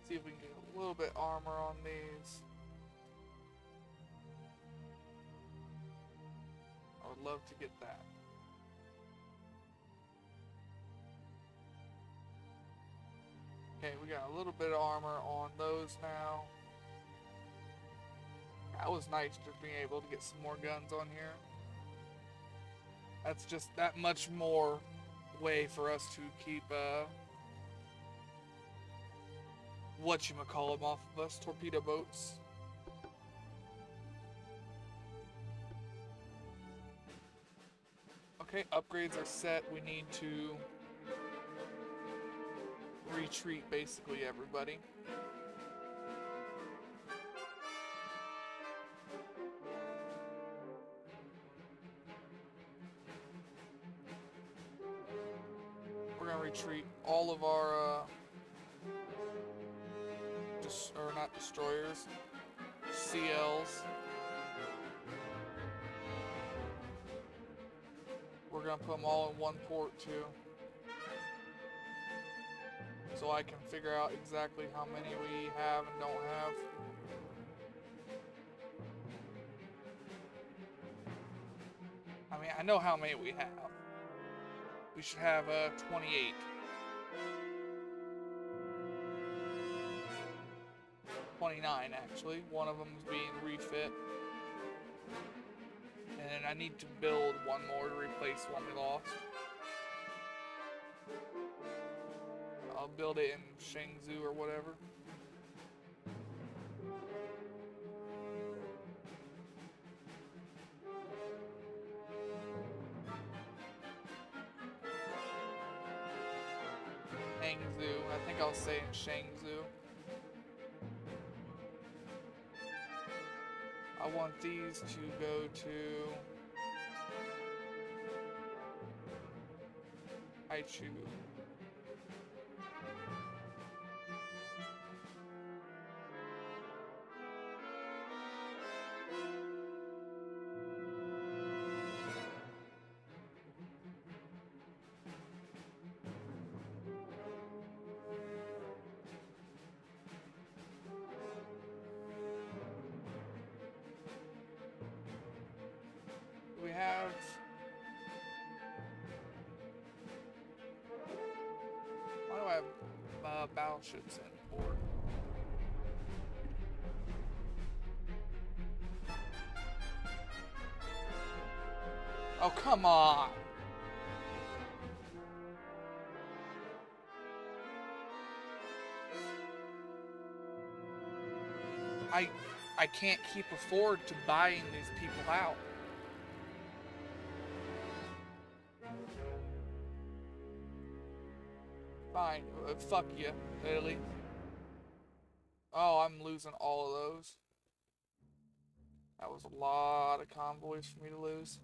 See if we can get a little bit armor on these. I would love to get that. Okay, we got a little bit of armor on those now. That was nice just being able to get some more guns on here. That's just that much more way for us to keep whatchamacallem off of us, torpedo boats. Okay, upgrades are set. We need to retreat basically everybody. We're gonna retreat all of our or not destroyers, CLs. We're gonna put them all in one port too, so I can figure out exactly how many we have and don't have. I mean, I know how many we have. We should have 28. 29 actually. One of them is being refit. And I need to build one more to replace one we lost. I'll build it in Shangzhou or whatever. Hangzhou. I think I'll say in Shangzhou. I want these to go to Haichu. We have why do I have battleships in port? Oh, come on. I can't keep afford to buying these people out. Fine. Fuck you, Italy. Oh, I'm losing all of those. That was a lot of convoys for me to lose.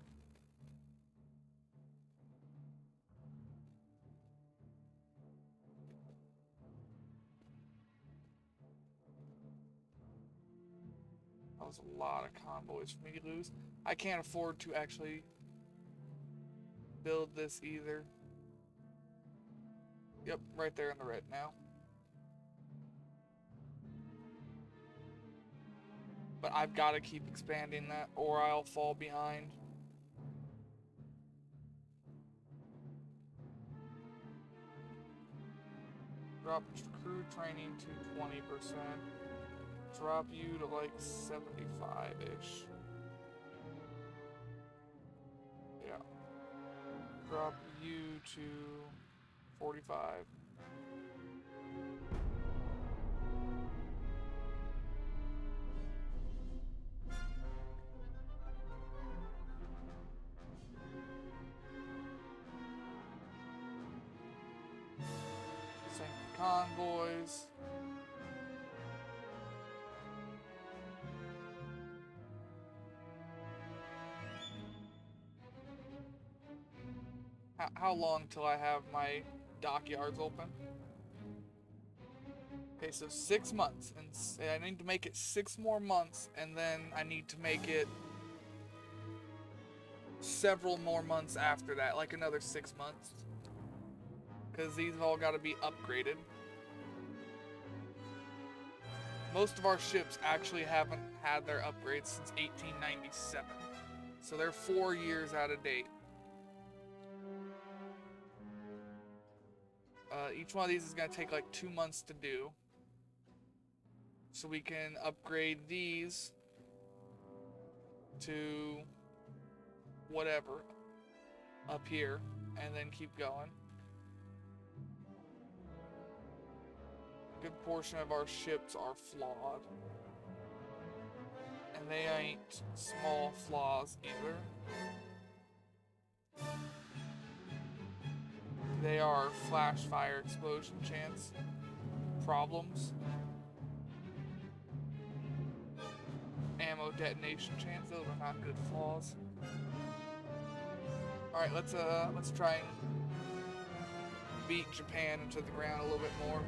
That was a lot of convoys for me to lose. I can't afford to actually build this either. Yep, right there in the red now. But I've got to keep expanding that or I'll fall behind. Drop crew training to 20%. Drop you to like 75-ish. Yeah. Drop you to 45. Same convoys. How long till I have my dockyards open? Okay, so 6 months, and I need to make it 6 more months, and then I need to make it several more months after that, like another 6 months, because these have all got to be upgraded. Most of our ships actually haven't had their upgrades since 1897, so they're 4 years out of date. Each one of these is going to take like 2 months to do. So we can upgrade these to whatever. up here and then keep going. A good portion of our ships are flawed. And they ain't small flaws either. They are flash fire explosion chance problems. Ammo detonation chance, those are not good flaws. Alright, let's try and beat Japan into the ground a little bit more.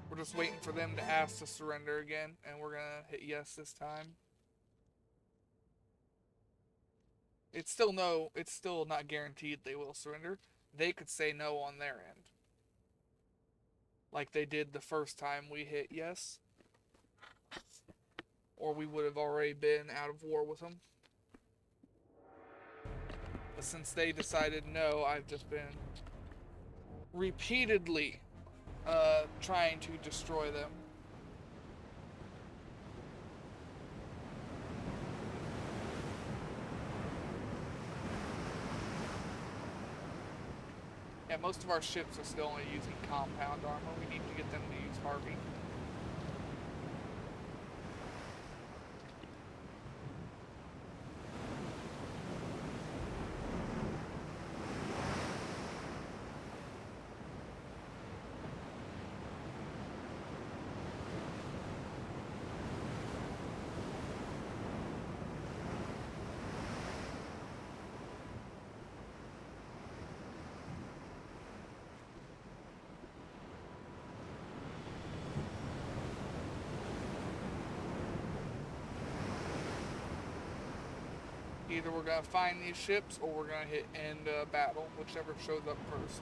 We're just waiting for them to ask to surrender again, and we're gonna hit yes this time. It's still not guaranteed they will surrender. They could say no on their end. Like they did the first time we hit yes. Or we would have already been out of war with them. But since they decided no, I've just been repeatedly trying to destroy them. Yeah, most of our ships are still only using compound armor. We need to get them to use Harvey. Either we're going to find these ships or we're going to hit end battle, whichever shows up first.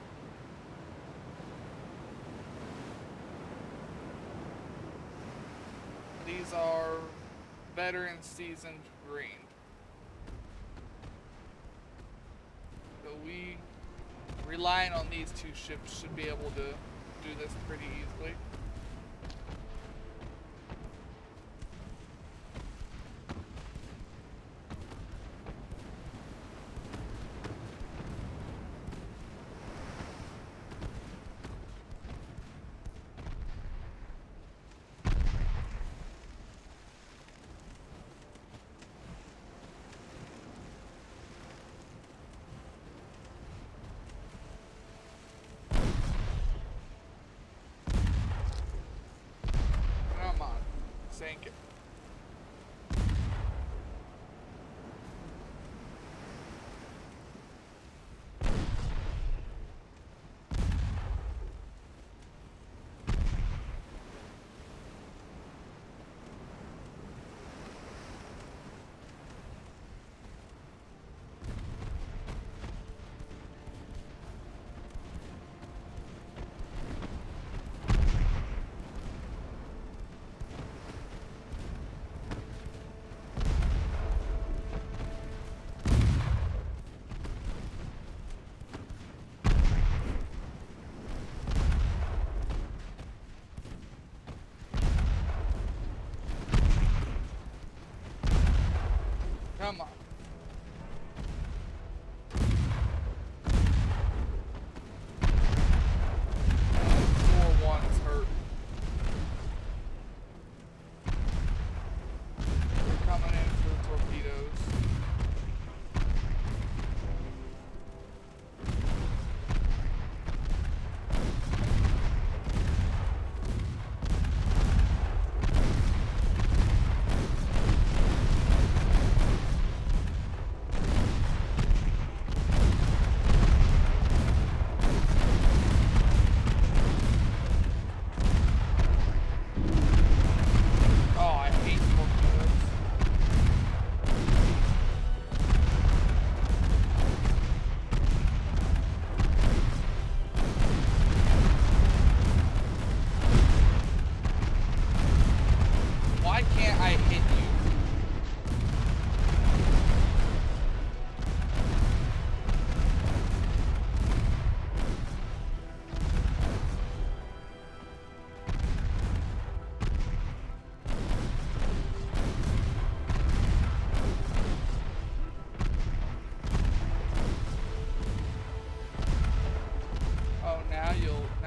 These are veteran seasoned green. So we, relying on these two ships, should be able to do this pretty easily. Sink it. Come on. 4-1 is hurt. They're coming in for the torpedoes.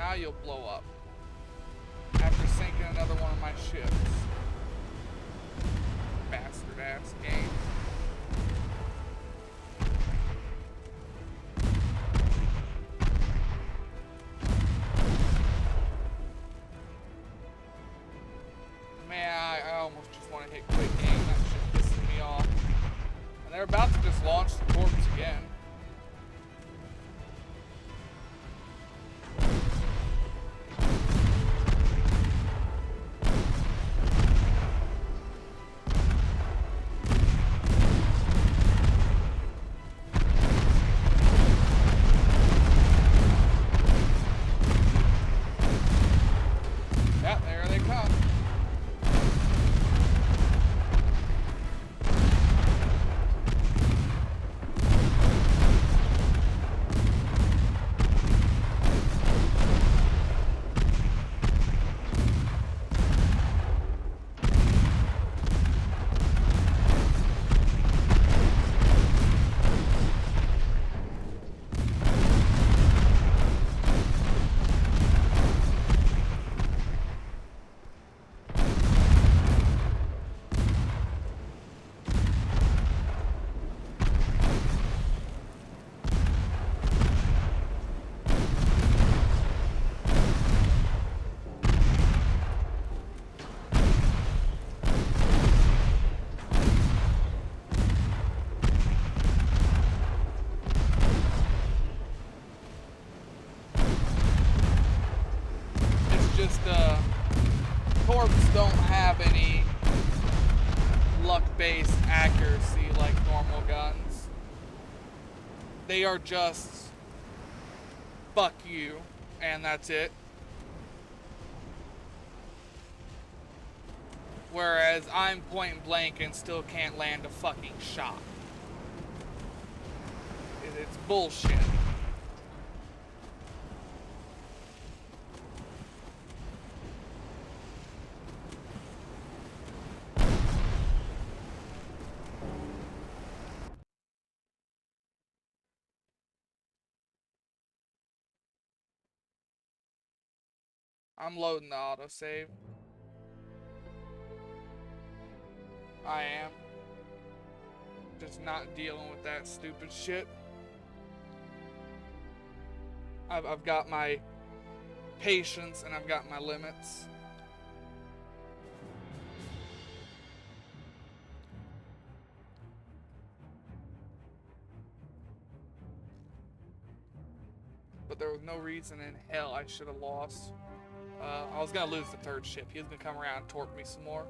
Now you'll blow up. After sinking another one of my ships. Bastard ass game. Man, I almost just want to hit quick game. That shit pissing me off. And they're about to just launch the torps again. Torps don't have any luck-based accuracy like normal guns. They are just fuck you, and that's it. Whereas I'm point blank and still can't land a fucking shot. It's bullshit. I'm loading the autosave. I am. Just not dealing with that stupid shit. I've got my patience and I've got my limits. But there was no reason in hell I should have lost. I was gonna lose the third ship. He was gonna come around and torp me some more.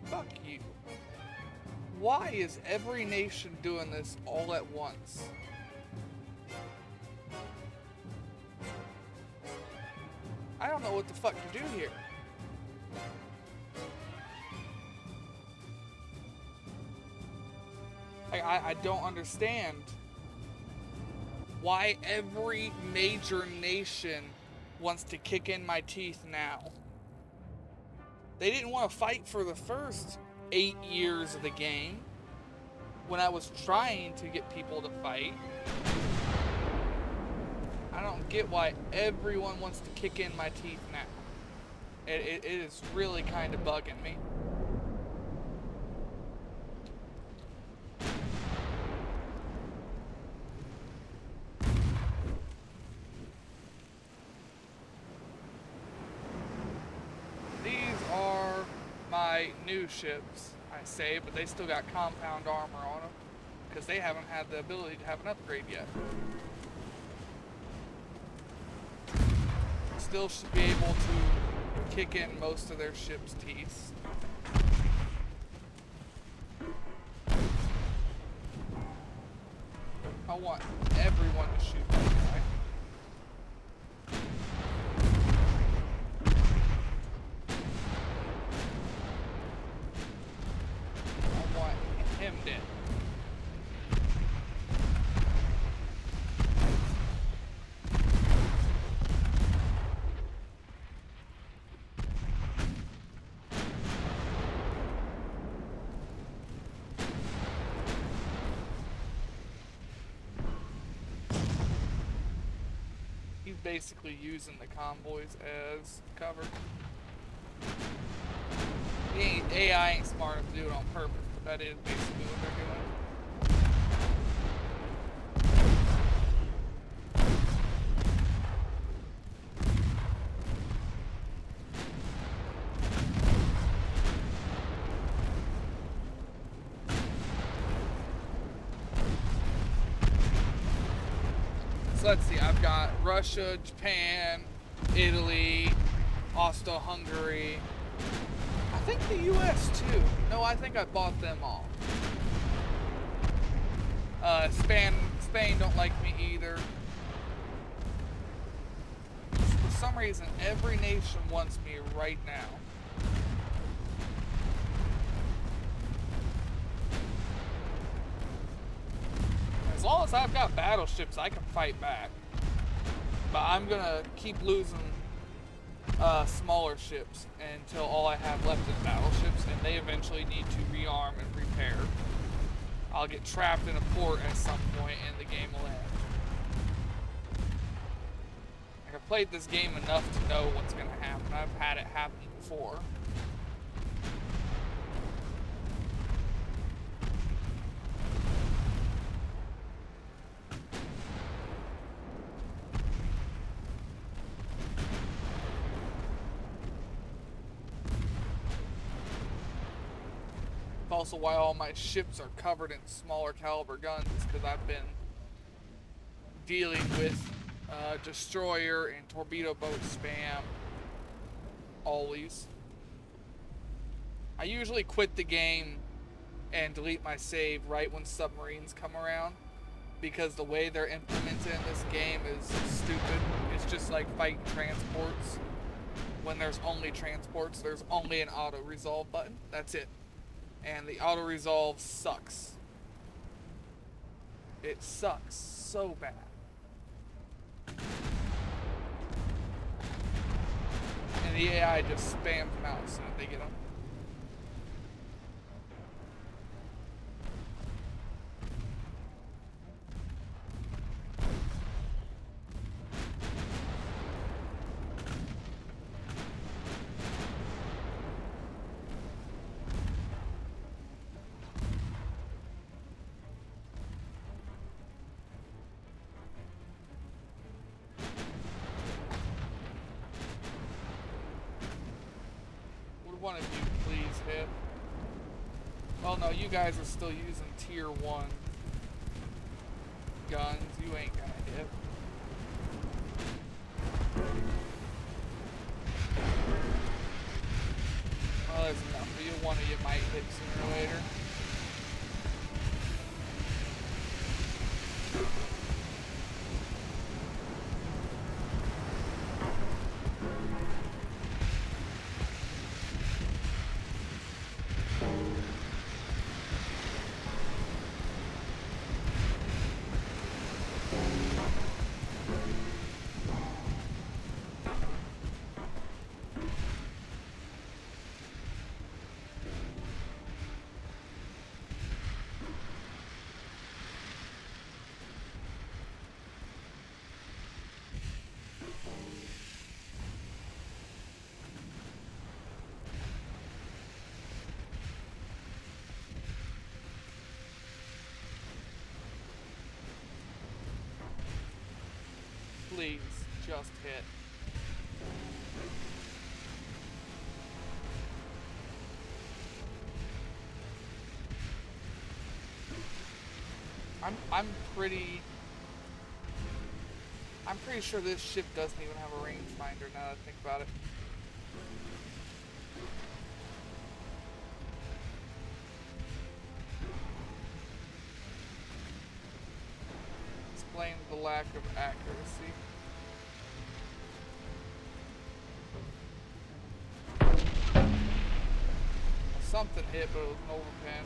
Fuck you. Why is every nation doing this all at once? I don't know what the fuck to do here. I don't understand why every major nation wants to kick in my teeth now. They didn't want to fight for the first 8 years of the game when I was trying to get people to fight. I don't get why everyone wants to kick in my teeth now. It is really kind of bugging me. New ships, I say, but they still got compound armor on them because they haven't had the ability to have an upgrade yet. Still should be able to kick in most of their ships' teeth. I want everyone to shoot that guy. basically using the convoys as cover. The AI ain't smart enough to do it on purpose, but that is basically what they're doing. So let's see, I've got Russia, Japan, Italy, Austro-Hungary. I think the US too. No, I think I bought them all. Spain don't like me either. For some reason, every nation wants me right now. As long as I've got battleships, I can fight back. But I'm gonna keep losing smaller ships until all I have left is battleships, and they eventually need to rearm and repair. I'll get trapped in a port at some point and the game will end. I've played this game enough to know what's going to happen. I've had it happen before. Also why all my ships are covered in smaller caliber guns, because I've been dealing with destroyer and torpedo boat spam always. I usually quit the game and delete my save right when submarines come around, because the way they're implemented in this game is stupid. It's just like fighting transports. When there's only transports, there's only an auto resolve button. That's it. And the auto resolve sucks. It sucks so bad. And the AI just spams them out as soon as they get them. One of you please hit. Well, no, you guys are still using tier 1 guns. You ain't gonna hit. Well, there's enough for you. One of you might hit sooner or later. Please, just hit. I'm pretty sure this ship doesn't even have a rangefinder now that I think about it. Explain the lack of accuracy. Something hit, but it was an overpin.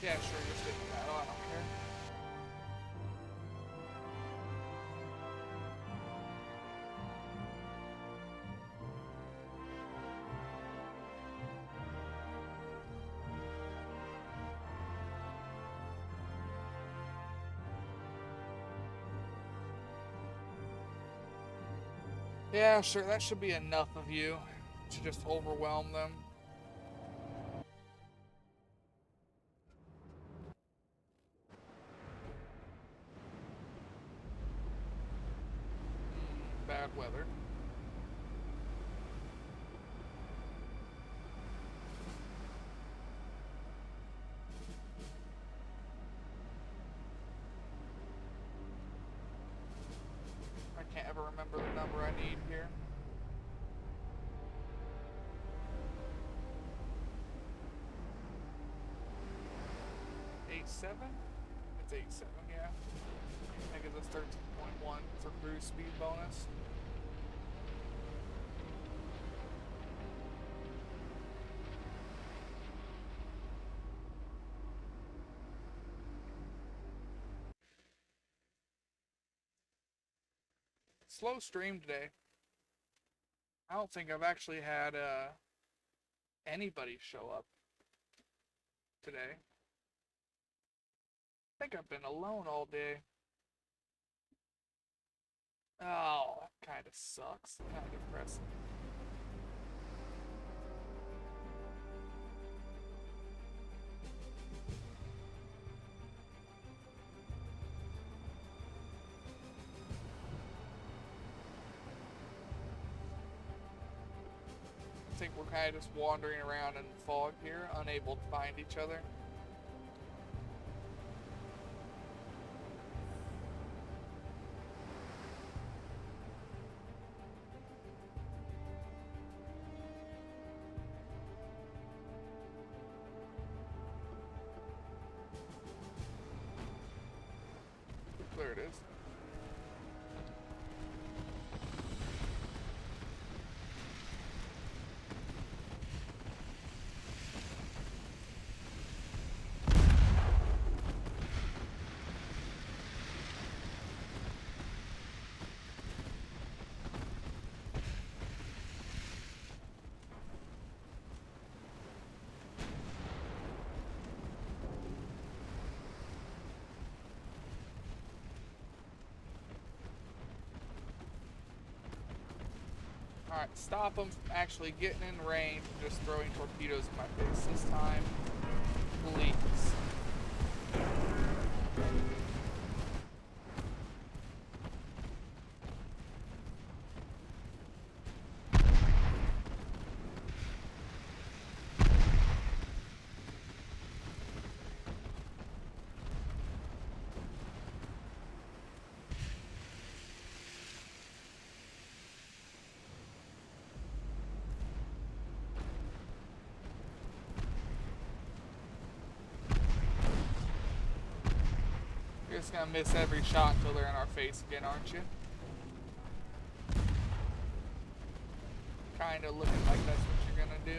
Yeah, sure, just hit the battle, I don't care. Yeah, sure, that should be enough of you to just overwhelm them. Bad weather. I can't ever remember the number I need here. Seven? It's 8-7, yeah. That gives us 13.1 for cruise speed bonus. Slow stream today. I don't think I've actually had anybody show up today. I think I've been alone all day. Oh, that kind of sucks. Kind of depressing. I think we're kind of just wandering around in the fog here, unable to find each other. There it is. Alright, stop them from actually getting in range and just throwing torpedoes in my face this time. Please. You're just gonna miss every shot until they're in our face again, aren't you? Kinda looking like that's what you're gonna do.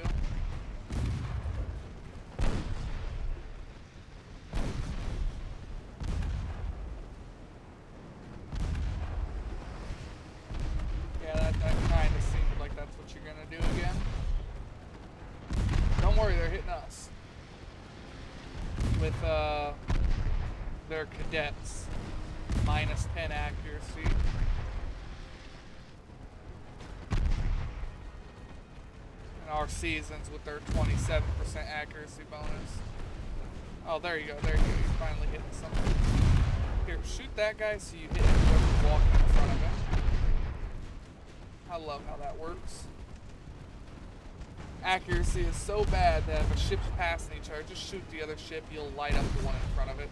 Yeah, that kinda seemed like that's what you're gonna do again. Don't worry, they're hitting us. With, their cadets. Minus 10 accuracy. And our seasons with their 27% accuracy bonus. Oh, there you go, there you go. You're finally hitting something. Here, shoot that guy so you hit whoever's walking in front of him. I love how that works. Accuracy is so bad that if a ship's passing each other, just shoot the other ship, you'll light up the one in front of it.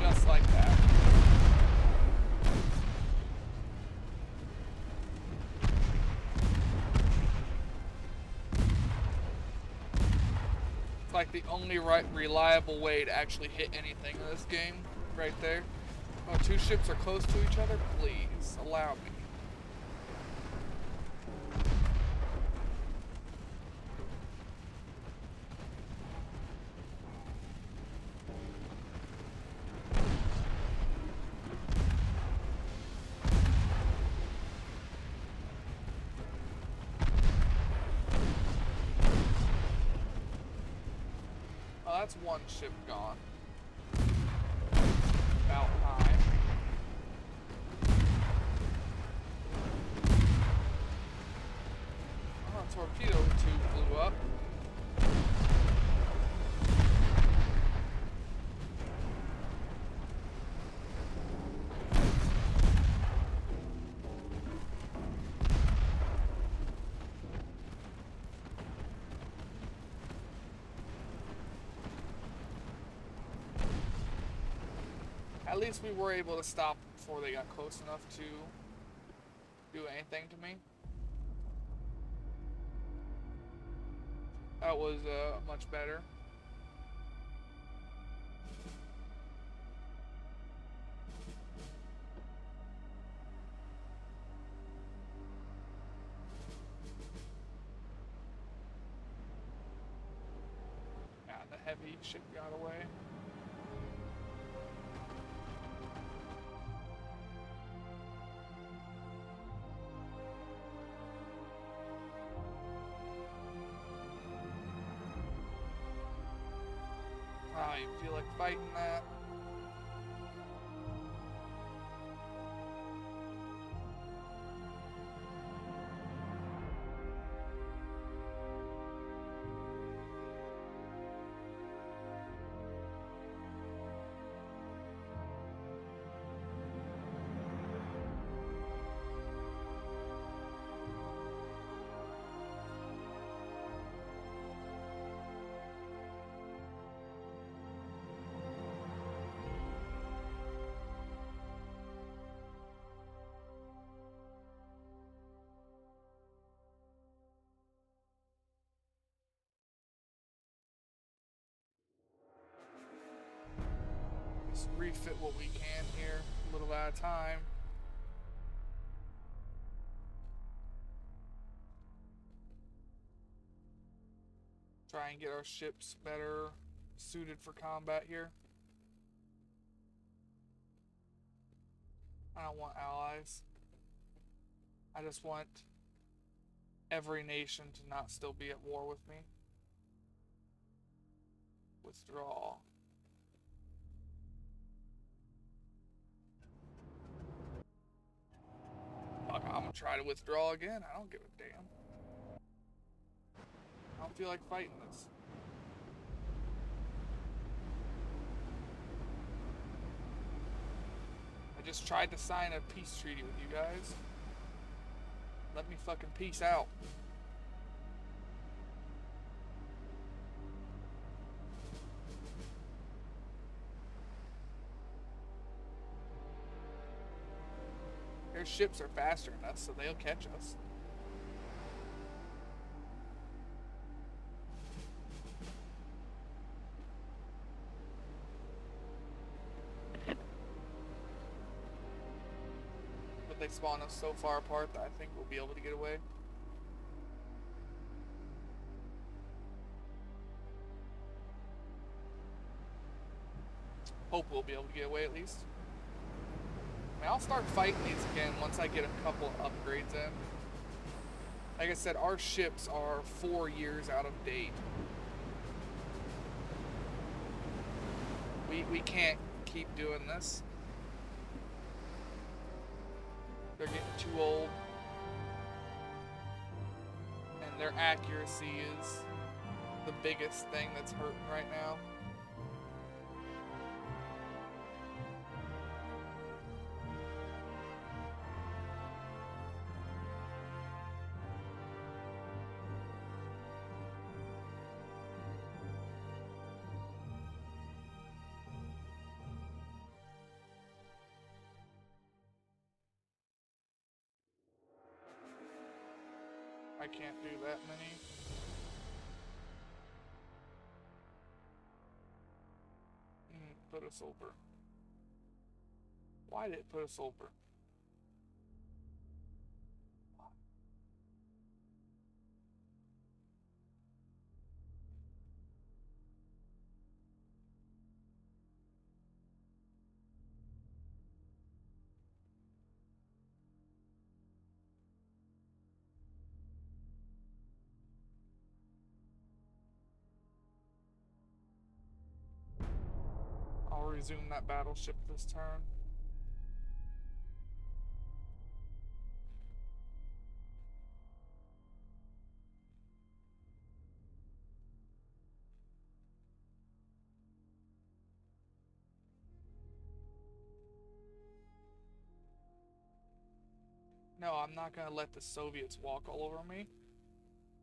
Just like that. It's like the only reliable way to actually hit anything in this game, right there. Oh, two ships are close to each other? Please, allow me. That's one ship gone. About time. least we were able to stop before they got close enough to do anything to me. That was much better. Yeah, the heavy ship got away. Ah, you feel like fighting that? Just refit what we can here, a little at a time. Try and get our ships better suited for combat here. I don't want allies. I just want every nation to not still be at war with me. Withdraw. Fuck, I'm gonna try to withdraw again. I don't give a damn. I don't feel like fighting this. I just tried to sign a peace treaty with you guys. Let me fucking peace out. Their ships are faster than us, so they'll catch us. But they spawn us so far apart that I think we'll be able to get away. Hope we'll be able to get away at least. I mean, I'll start fighting these again once I get a couple upgrades in. Like I said, our ships are 4 years out of date. We can't keep doing this. They're getting too old. And their accuracy is the biggest thing that's hurting right now. I can't do that many. Put us over. Why did it put us over? I'll resume that battleship this turn. No, I'm not gonna let the Soviets walk all over me.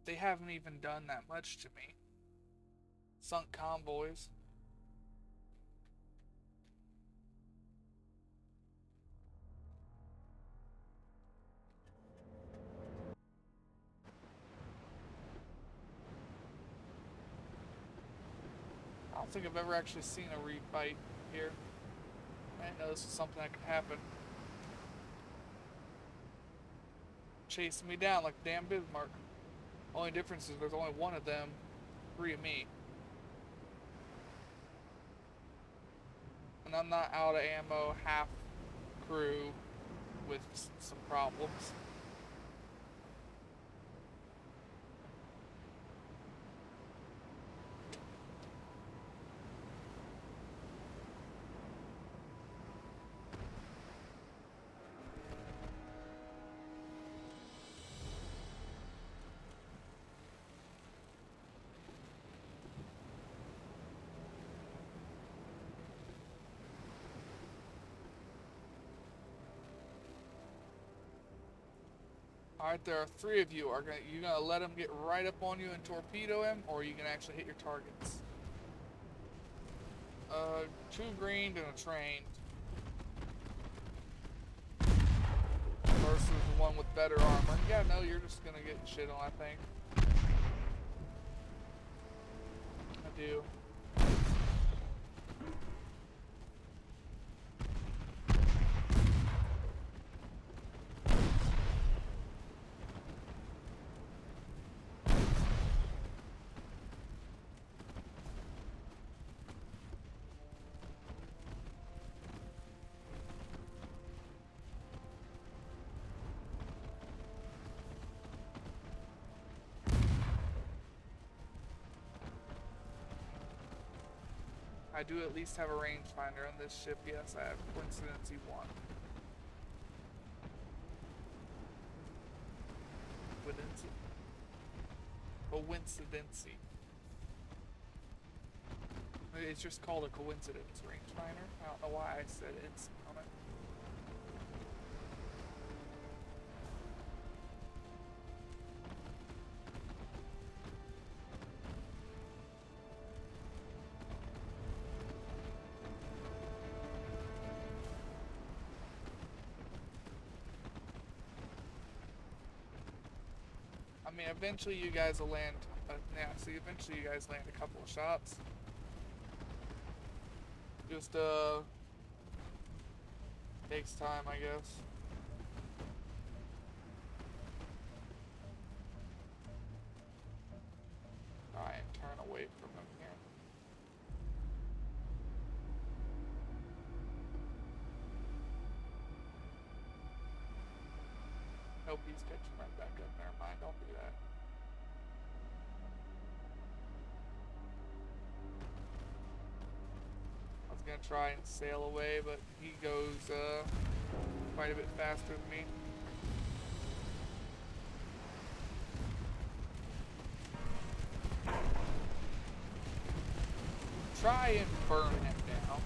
They haven't even done that much to me. Sunk convoys. don't think I've ever actually seen a refight here. I didn't know this was something that could happen. Chasing me down like damn Bismarck. Only difference is there's only one of them, 3 of me. And I'm not out of ammo, half crew with some problems. Alright, there are 3 of you. You gonna let him get right up on you and torpedo him, or are you gonna actually hit your targets? 2 greened and a trained. Versus the one with better armor. Yeah, no, you're just gonna get shit on, I think. I do. I do at least have a rangefinder on this ship. Yes, I have coincidency 1. Coincidency. It's just called a coincidence rangefinder. I don't know why I said it's on it. I mean, eventually you guys will land. Yeah, see, eventually you guys land a couple of shots. Just, takes time, I guess. Try and turn away from them here. Nope, he's catching right back up. Never mind, don't do that. I was gonna try and sail away, but he goes quite a bit faster than me. Try and burn him down.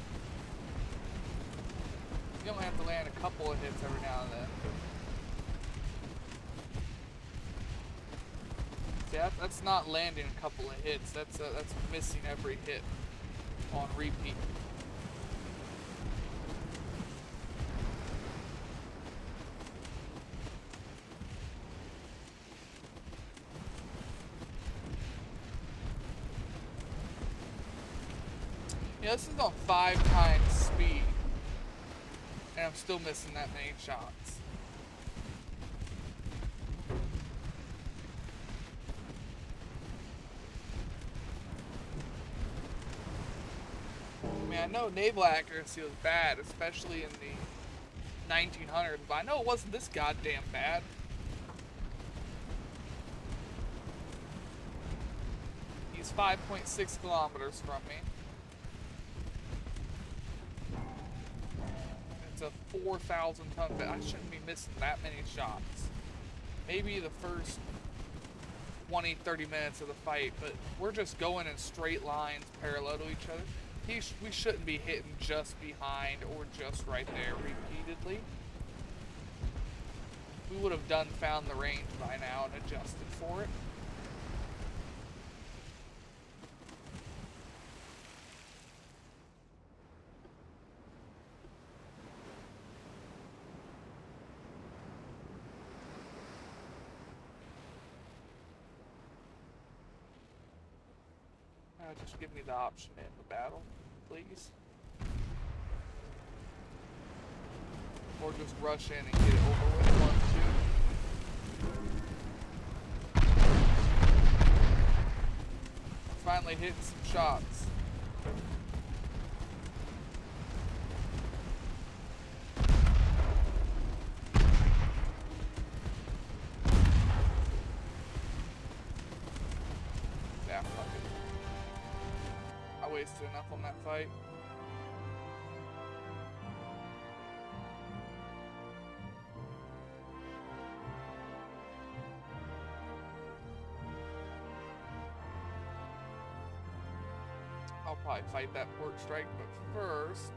You only have to land a couple of hits every now and then. See, that's not landing a couple of hits. That's missing every hit on repeat. Yeah, this is on 5 times speed, and I'm still missing that many shots. I mean, I know naval accuracy was bad, especially in the 1900s, but I know it wasn't this goddamn bad. He's 5.6 kilometers from me. It's a 4,000 ton bet. I shouldn't be missing that many shots. Maybe the first 20, 30 minutes of the fight, but we're just going in straight lines parallel to each other. We shouldn't be hitting just behind or just right there repeatedly. We would have found the range by now and adjusted for it. Just give me the option in the battle, please. Or just rush in and get it over with one, two. Finally hitting some shots. Yeah, fuck it. I wasted enough on that fight. I'll probably fight that port strike, but first...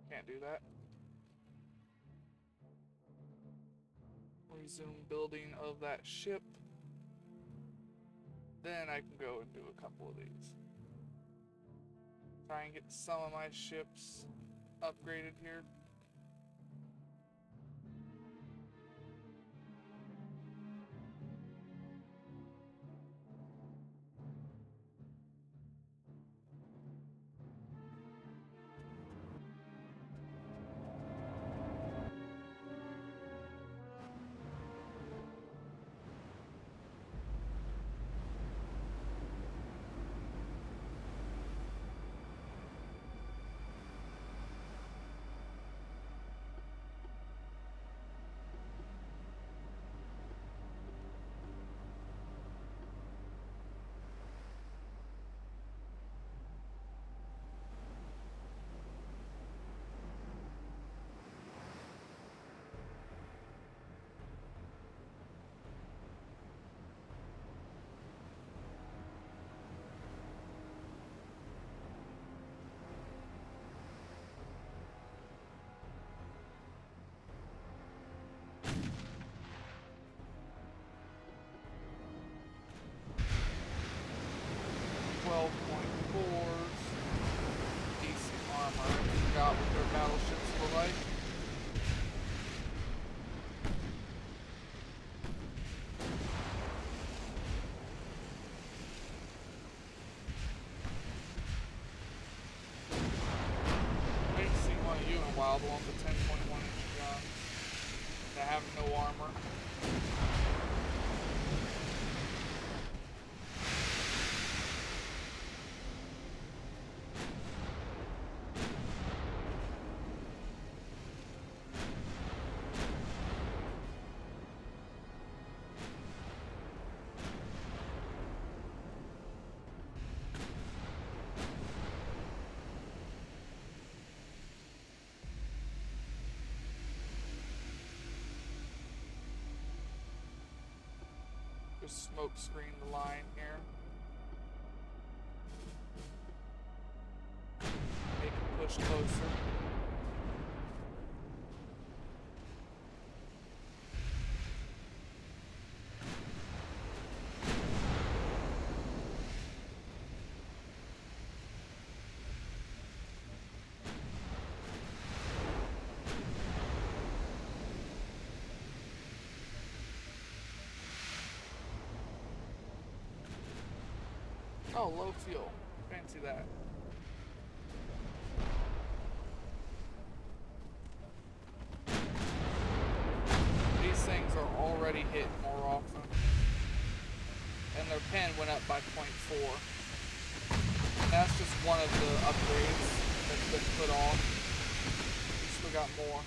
Can't do that. Resume building of that ship. Then I can go and do a couple of these. Try and get some of my ships upgraded here. Decent armor. I forgot what their battleships were like. I didn't see one of you in a while, the one with 10.1-inch guns that have no armor. Just smoke screen the line here. Make it push closer. Oh, low fuel. Fancy that. These things are already hit more often. And their pen went up by 0.4. And that's just one of the upgrades that's been put on. We still got more.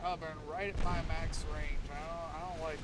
Hovering right at my max range. I don't like it.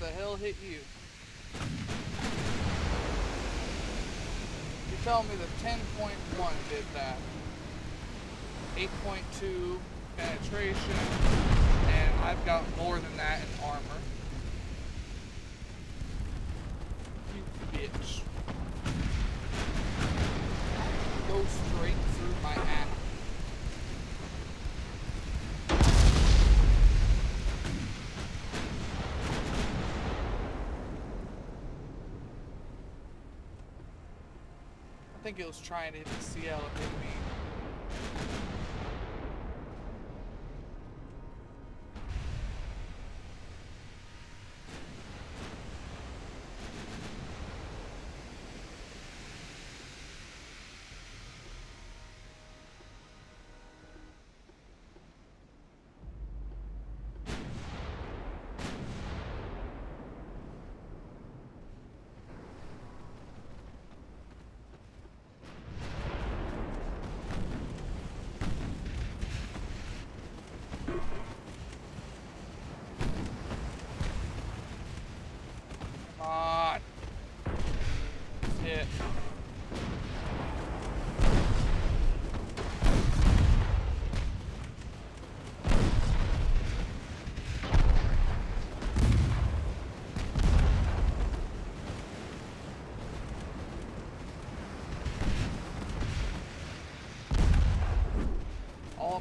the hell hit you? You tell me the 10.1 did that. 8.2 penetration, and I've got more than that in armor. You bitch. Go straight through my ass. I think it was trying to hit the CL and hit me.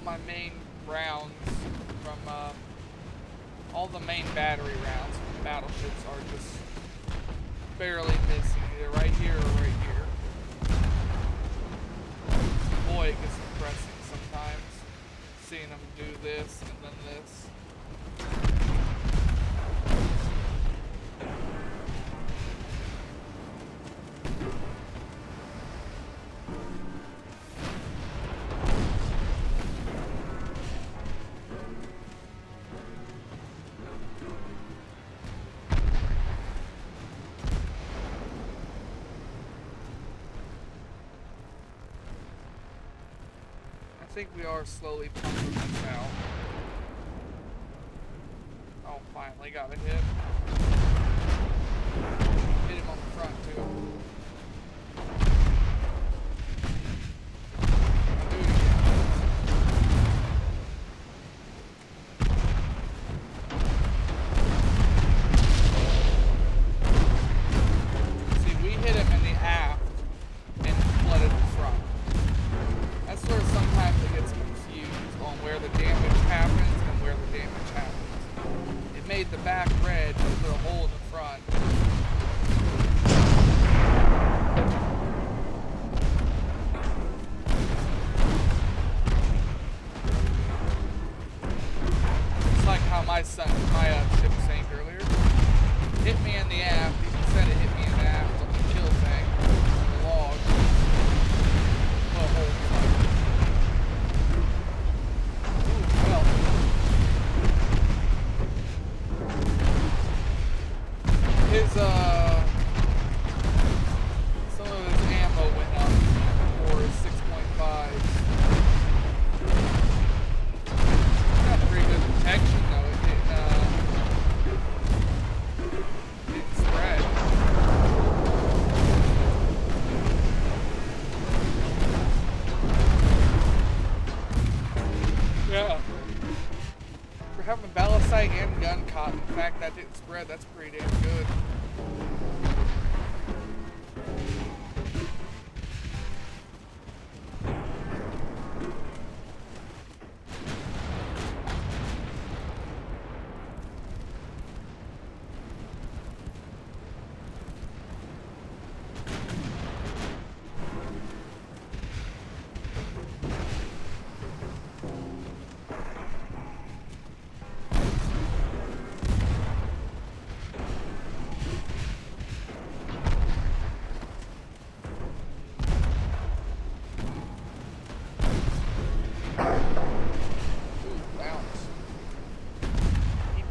My main rounds from all the main battery rounds from the battleships are just barely missing, either right here or right here. Boy, it gets depressing sometimes seeing them do this and then this. I think we are slowly pumping this out. Oh, finally got a hit. Hit him on the front too. I'll do it again. See, we hit him in the aft and flooded the front. That's where sometimes it gets confused on where the damage happens and where the damage happens. It made the back red, but put a hole in the front. It's like how my ship sank earlier. Hit me in the aft. Even said it hit me in the aft on the kill tank on the log. Put a hole in the front. His, some of his ammo went up for 6.5. Got pretty good protection though, it didn't spread. Yeah. For having ballistite and gun cotton, the fact that didn't spread, that's pretty damn good.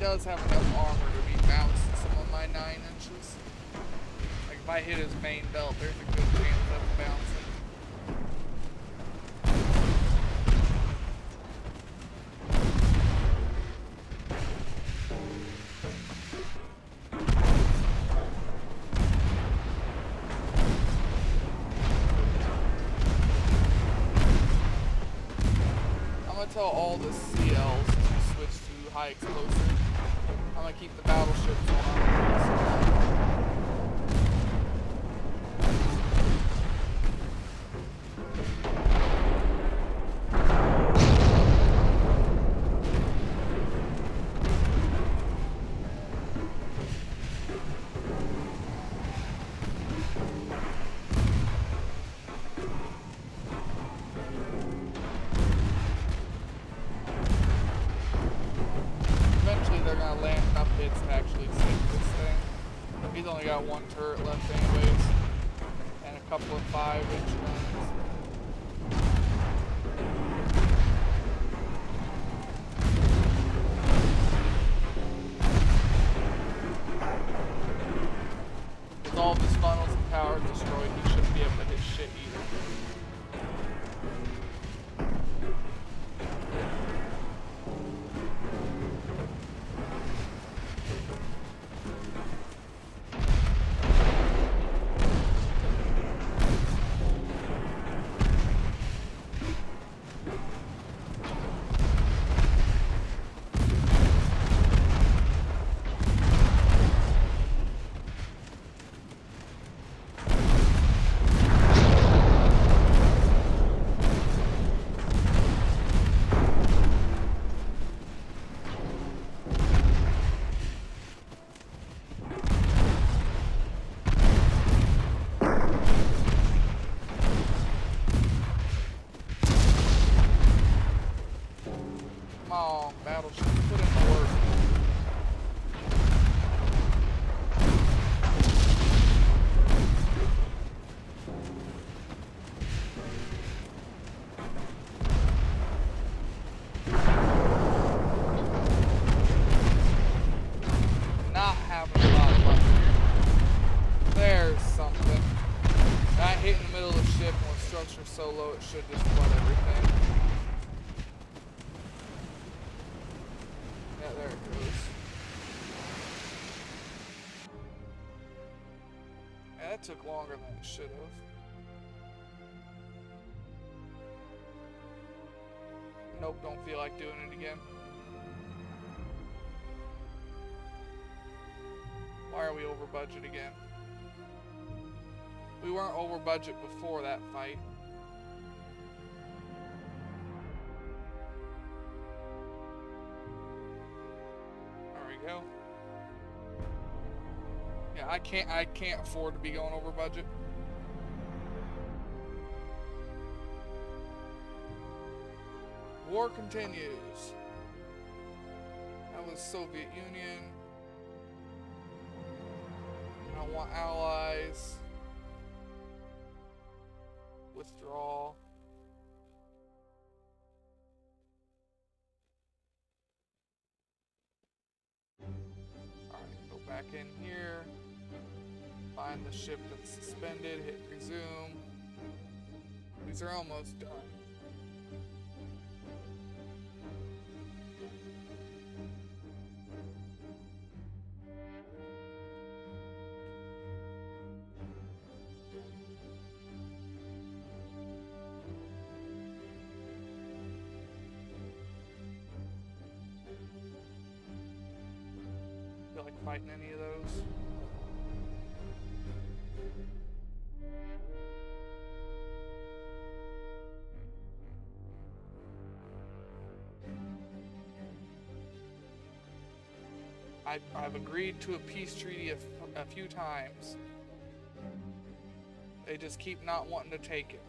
Does have enough armor to be bounced in some of my 9 inches. Like if I hit his main belt, there's a good chance of bouncing. tell all the CLs to switch to high explosive. I'm gonna keep the battleships on. He's only got one turret left anyways, and a couple of 5-inch guns. With all of his funnels and towers destroyed, he shouldn't be able to hit shit either. Battleship, put in the work. Not having a lot of luck here. There's something. That hit in the middle of the ship, and with structure so low, it should just flood everything. There it goes. Yeah, that took longer than it should have. Nope, don't feel like doing it again. Why are we over budget again? We weren't over budget before that fight. Go. Yeah, I can't afford to be going over budget. War continues. That was Soviet Union. I want allies. Withdraw. Back in here, find the ship that's suspended, hit resume. These are almost done. Feel like fighting any of those? I've agreed to a peace treaty a few times. They just keep not wanting to take it.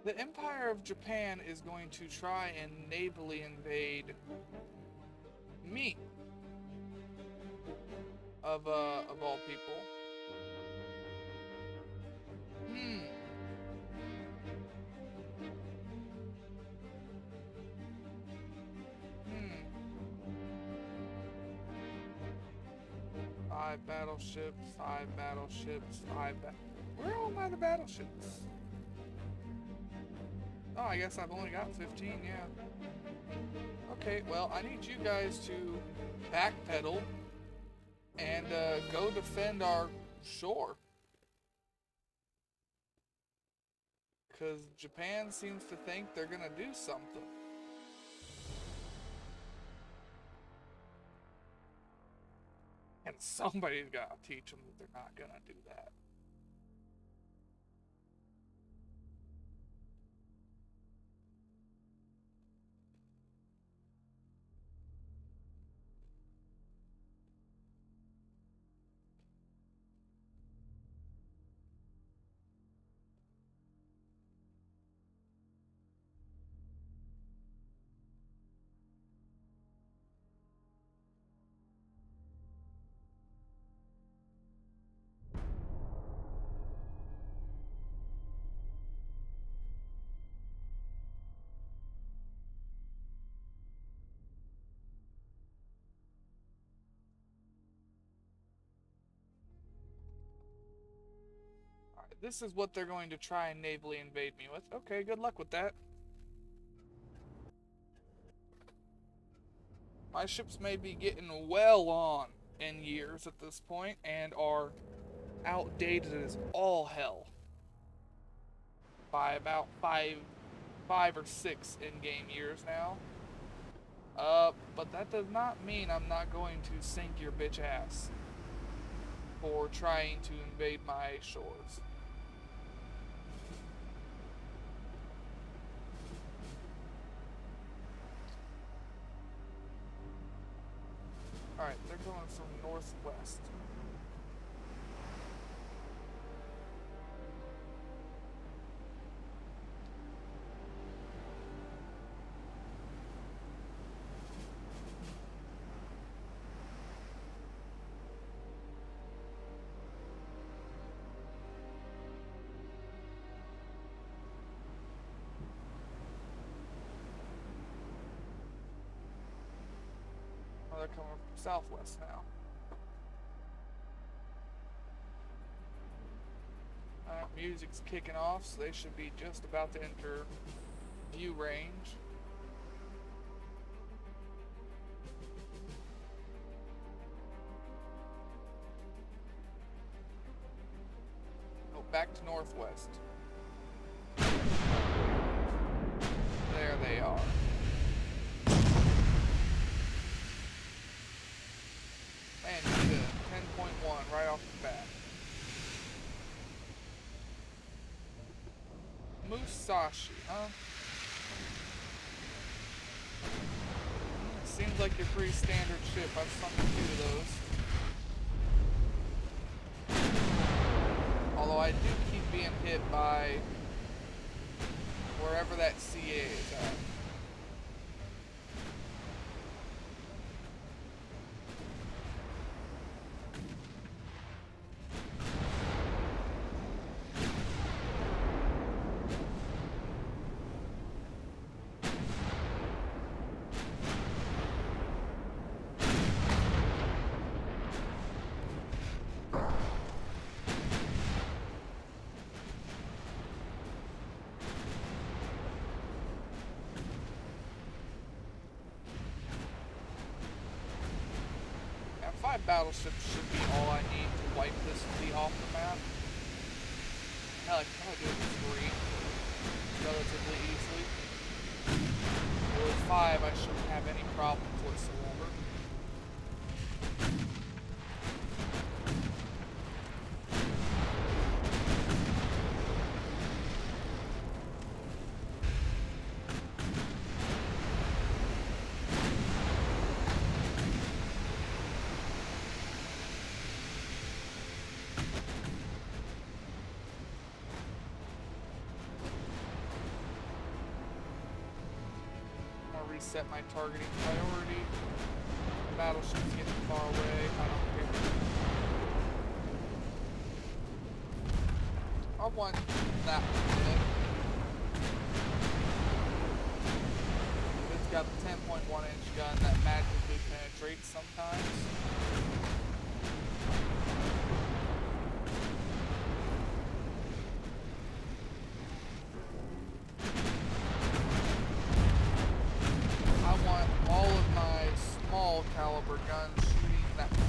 The Empire of Japan is going to try and navally invade me, of all people. Hmm. Hmm. 5 battleships, 5 battleships, 5 Where are all my other battleships? Oh, I guess I've only got 15, yeah. Okay, well, I need you guys to backpedal and go defend our shore. Because Japan seems to think they're gonna do something. And somebody's gotta teach them that they're not gonna do that. Alright, this is what they're going to try and navally invade me with. Okay, good luck with that. My ships may be getting well on in years at this point and are outdated as all hell by about five or six in-game years now. But that does not mean I'm not going to sink your bitch ass for trying to invade my shores. Alright, they're going from northwest. Oh, they're coming from southwest now. Music's kicking off, so they should be just about to enter view range. Oh, back to northwest. There they are. Man, you did a 10.1 right off the bat. Musashi, huh? Seems like your pretty standard ship. I've sunk a few of those. Although I do keep being hit by wherever that CA is at. Five battleships should be all I need to wipe this fleet off the map. Hell, I can probably do it with 3 relatively easily. With 5, I shouldn't have any problems whatsoever. reset my targeting priority. Battleship's getting far away. I don't care. I want that one dead. It's got a 10.1-inch gun that magically penetrates sometimes. I want all of my small caliber guns shooting that mag.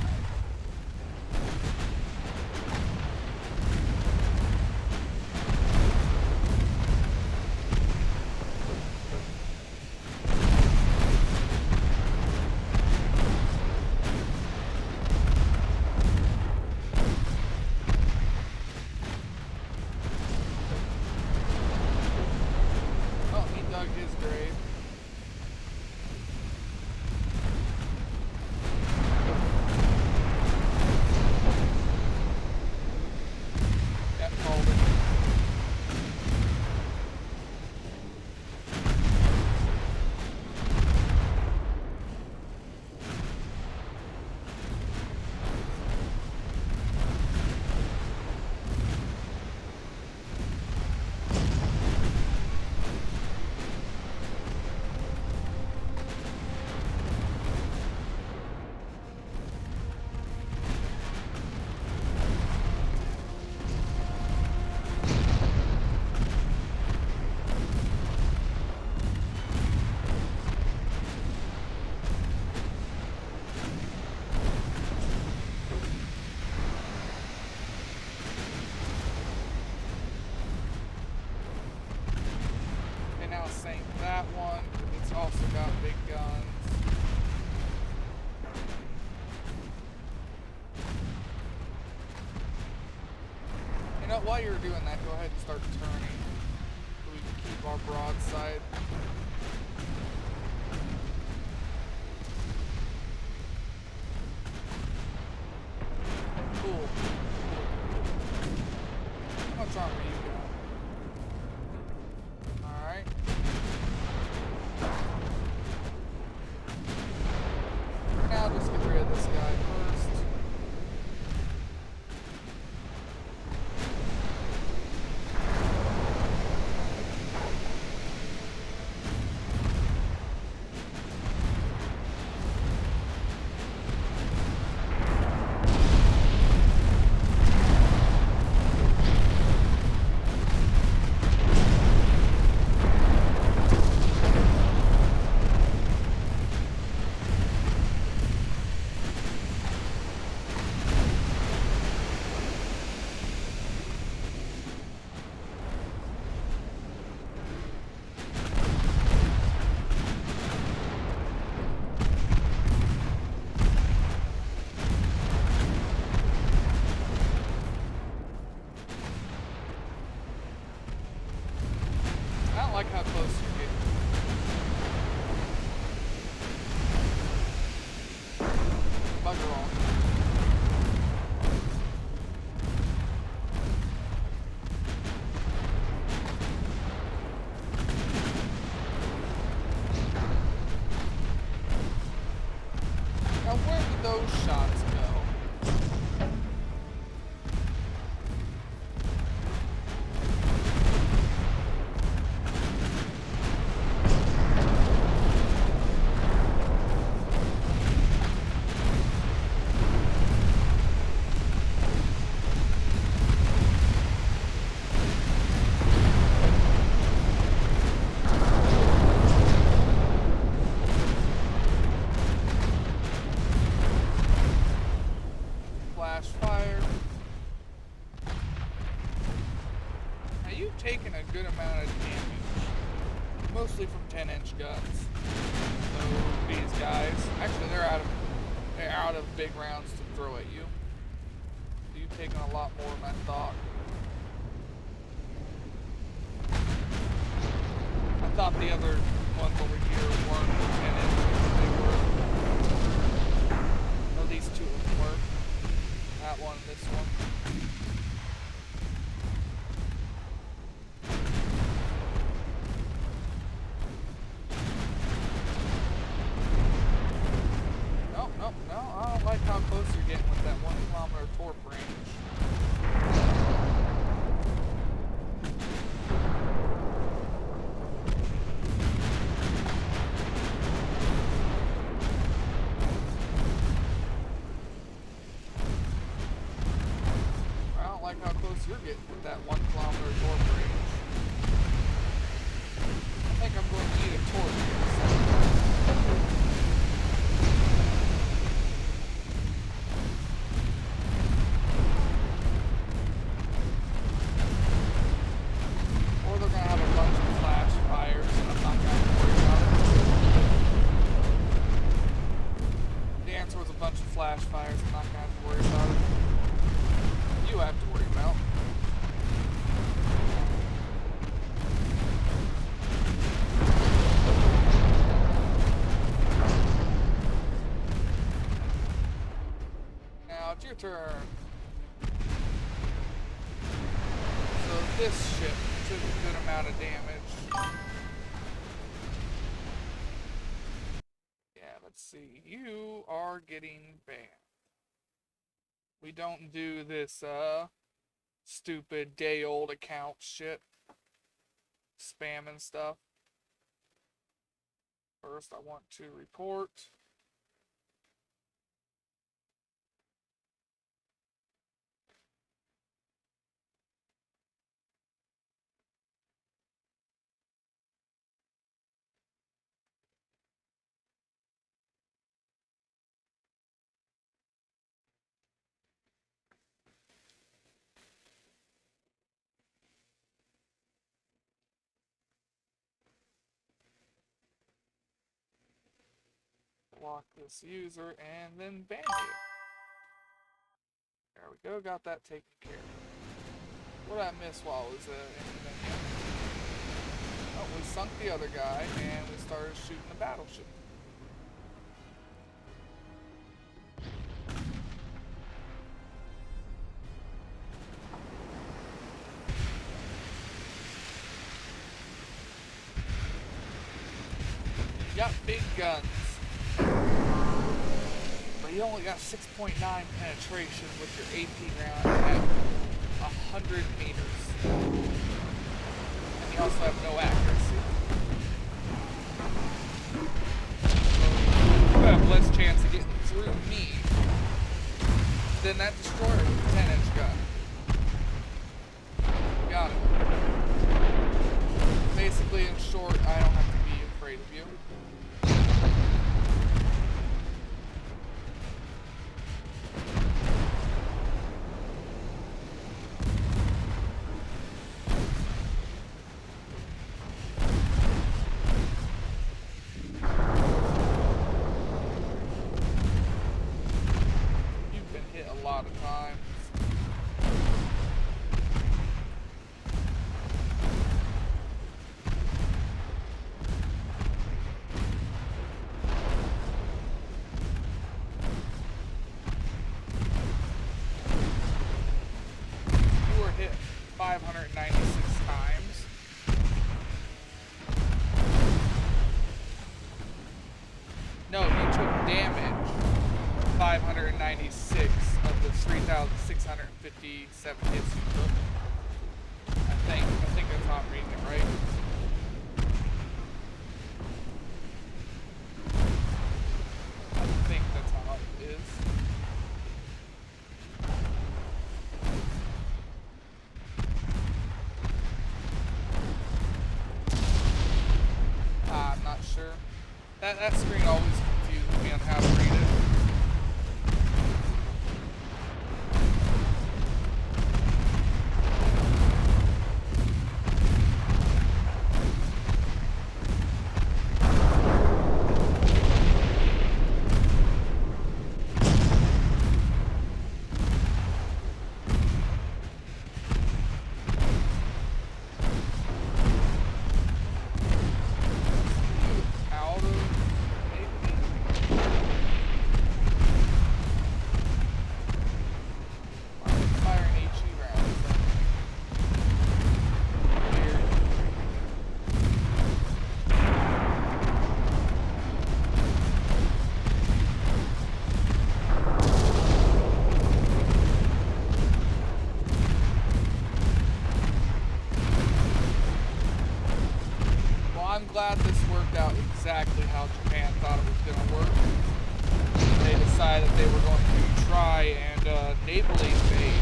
That one, it's also got big guns. You know, while you're doing that, go ahead and start turning so we can keep our broadside. Cool. How much armor you got? Alright. Now just get rid of this guy first. I like how close you're getting. Bugger off. Now where did those shots go? Fire. Now you've taken a good amount of damage, mostly from 10-inch guns. So these guys, actually they're out of big rounds to throw at you. So you've taken a lot more than I thought. I thought the other ones over here weren't 10 inches, they were. Or these two of them were. That one, this one. torp range. I don't like how close you're getting with that 1 kilometer torp range. I think I'm going to need a torp here in a second. Or they're going to have a bunch of flash fires and I'm not going to worry about it. The answer was a bunch of flash fires. I'm not going to have to worry about it. You have to worry about. Now it's your turn. So this ship took a good amount of damage. Yeah, let's see. You are getting banned. We don't do this, stupid day-old account shit. Spam and stuff. First, I want to report. Block this user and then ban you. There we go, got that taken care of. What did I miss while I was in the menu? Oh, we sunk the other guy and we started shooting the battleship. You got big guns. But you only got 6.9 penetration with your AP round at 100 meters. And you also have no accuracy. So you have less chance of getting through me than that destroyer with a 10-inch gun. Got it. Basically, in short, I don't have to be afraid of you. No, you took damage 596 of the 3,657 hits you took. I think that's how I'm reading it right. I think that's how it is. I'm not sure. That screen always confuses me on how to read it. decide that they were going to try and navally invade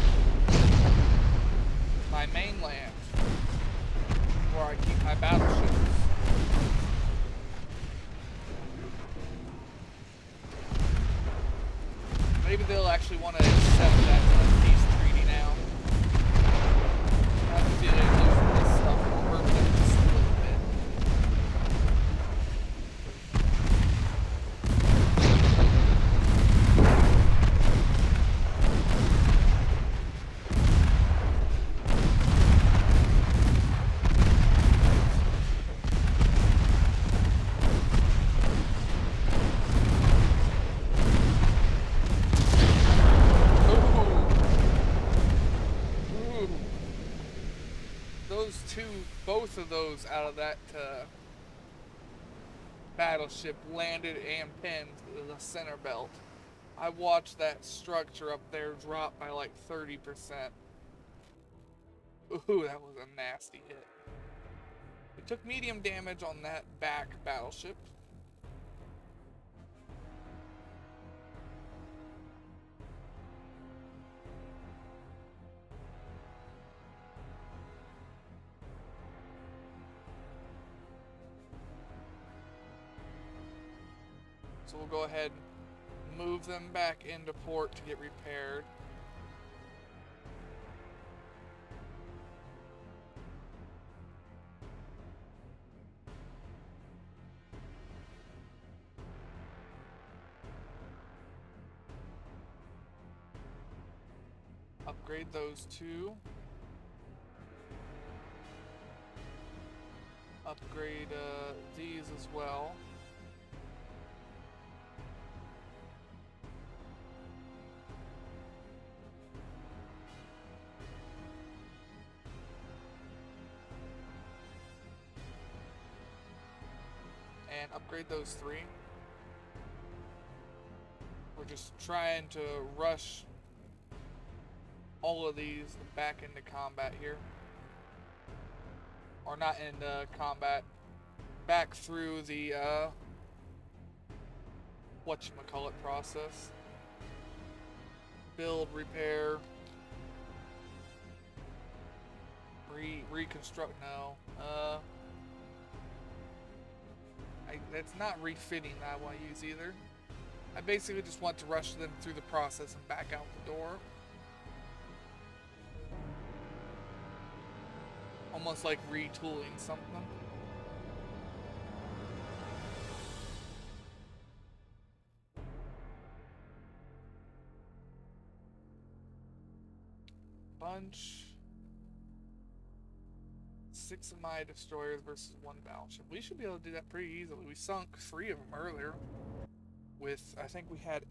my mainland, where I keep my battleships. Maybe they'll actually want to accept that peace treaty now. I have a feeling losing this stuff will hurt them just a little bit. Both of those out of that battleship landed and pinned the center belt. I watched that structure up there drop by like 30%. Ooh, that was a nasty hit. We took medium damage on that back battleship. So we'll go ahead and move them back into port to get repaired. Upgrade those two. Upgrade these as well. And upgrade those three. We're just trying to rush all of these back into combat here. Or not into combat. Back through the whatchamacallit process. Build, repair, reconstruct, no. That's not refitting that I want to use either. I basically just want to rush them through the process and back out the door. Almost like retooling something. Bunch. 6 of my destroyers versus 1 battleship. We should be able to do that pretty easily. We sunk 3 of them earlier. With, I think we had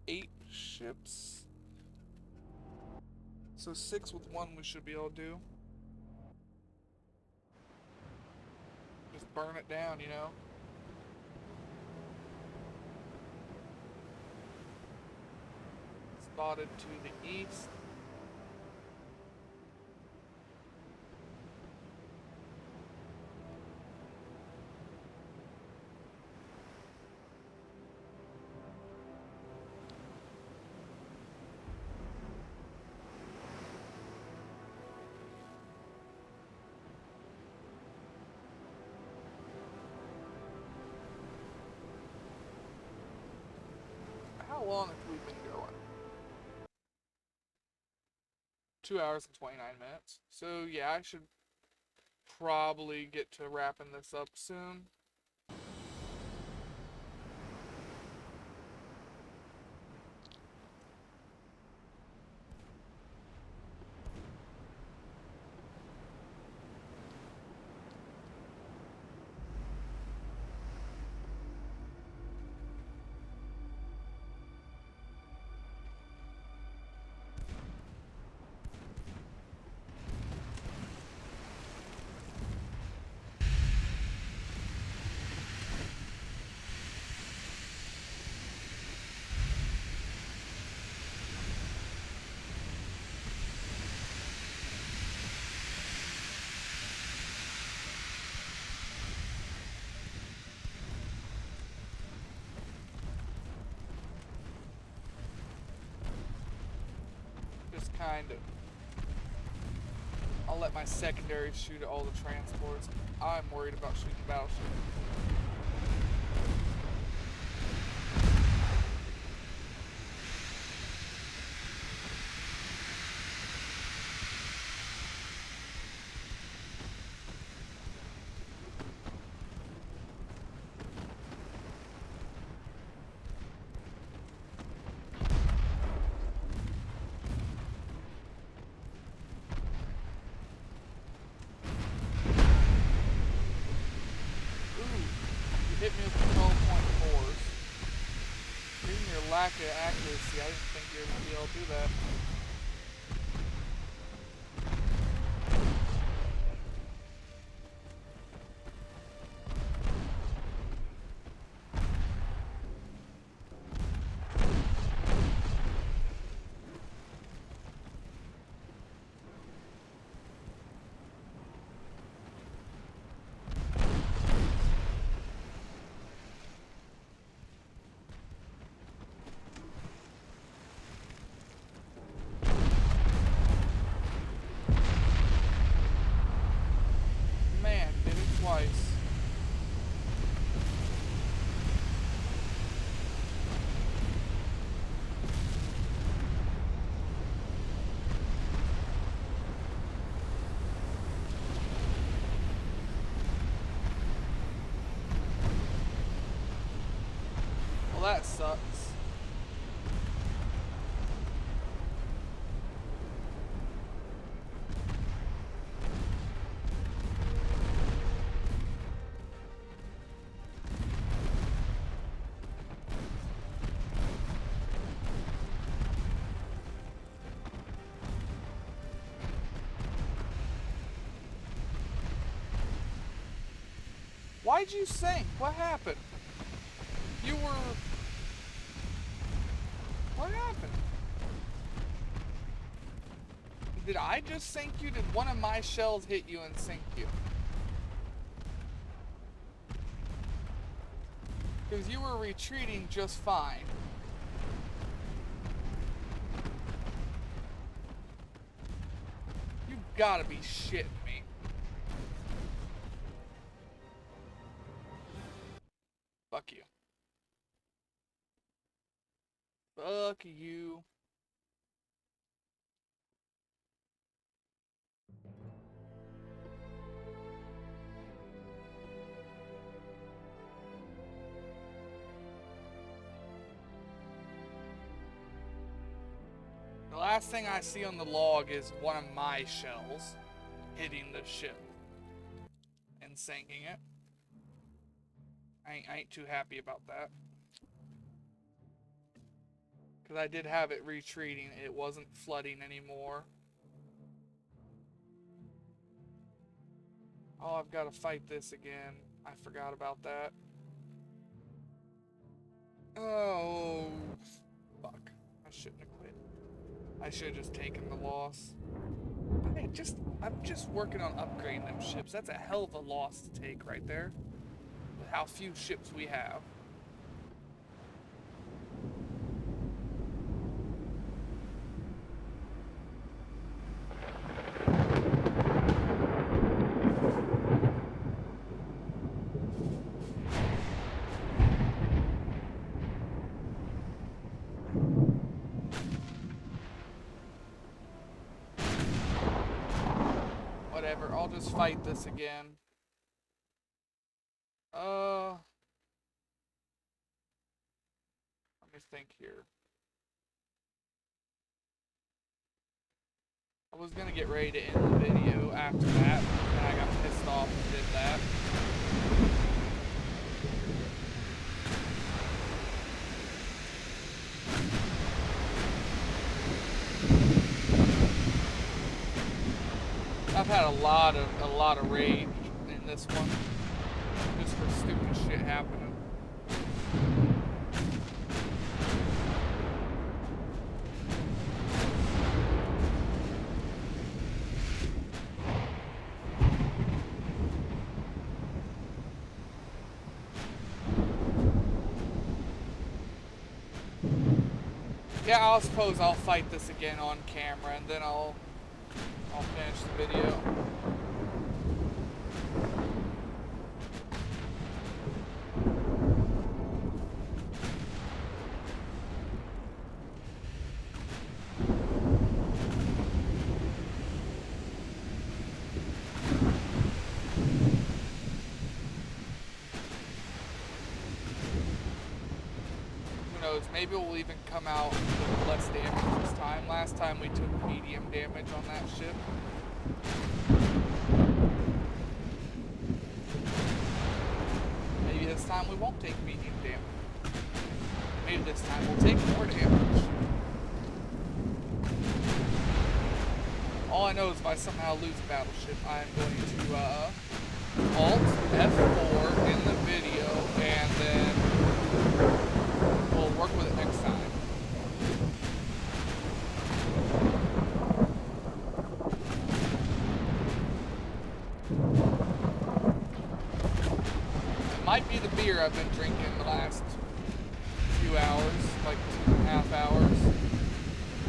8 ships. So 6 with 1 we should be able to do. Just burn it down, you know? Spotted to the east. How long have we been going? 2 hours and 29 minutes. So yeah, I should probably get to wrapping this up soon. kind of. I'll let my secondaries shoot at all the transports. I'm worried about shooting battleships. Hit me with 12.4s. Given your lack of accuracy, I didn't think you were going to be able to do that. Well, that sucks. Why'd you sink? What happened? You were... What happened? Did I just sink you? Did one of my shells hit you and sink you? Because you were retreating just fine. You gotta be shitting me. Fuck you. Fuck you. The last thing I see on the log is one of my shells hitting the ship and sinking it. I ain't too happy about that. Because I did have it retreating. It wasn't flooding anymore. Oh, I've got to fight this again. I forgot about that. Oh, fuck. I shouldn't have quit. I should have just taken the loss. I'm just working on upgrading them ships. That's a hell of a loss to take right there. With how few ships we have. Whatever, I'll just fight this again. Let me think here. I was gonna get ready to end the video after that, and I got pissed off and did that. I've had a lot of rage in this one, just for stupid shit happening. Yeah, I'll suppose I'll fight this again on camera, and then I'll finish the video. Maybe we'll even come out with less damage this time. Last time we took medium damage on that ship. Maybe this time we won't take medium damage. Maybe this time we'll take more damage. All I know is if I somehow lose a battleship, I'm going to Alt F4 in the video, and then we'll work with it next time. It might be the beer I've been drinking the last few hours, like 2.5 hours,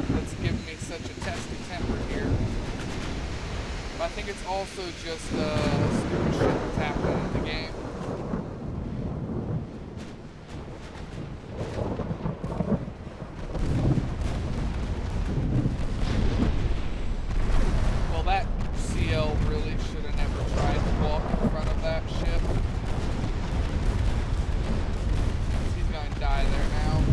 that's giving me such a testy temper here. But I think it's also just stupid shit that's happening in the game. Well, that CL really should have never tried to walk in front of that ship. He's going to die there now.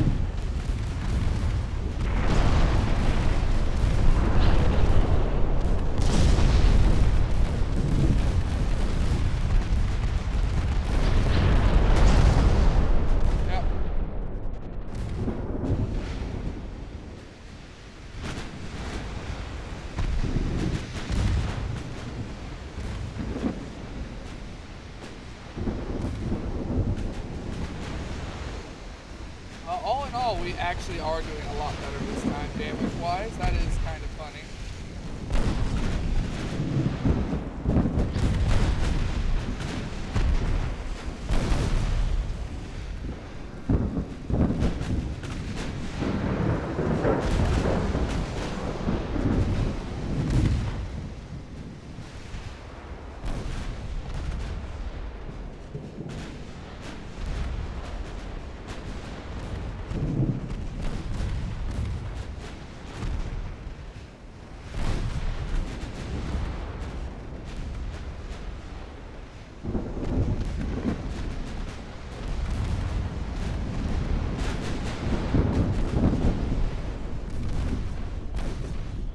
We actually are doing a lot better this time, damage-wise. That is kind of funny.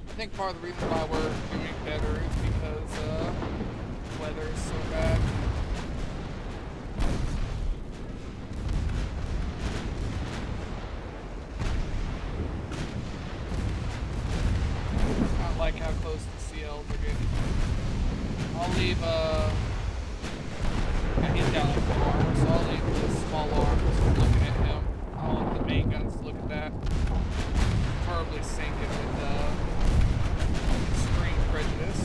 I think part of the reason why we're doing better is because the weather is so bad. I don't like how close the CLs are getting. I'll leave yeah, he's got like full armor, so I'll leave the small arms looking at him. I don't want the main guns to look at that. Preferably sink it with prejudice.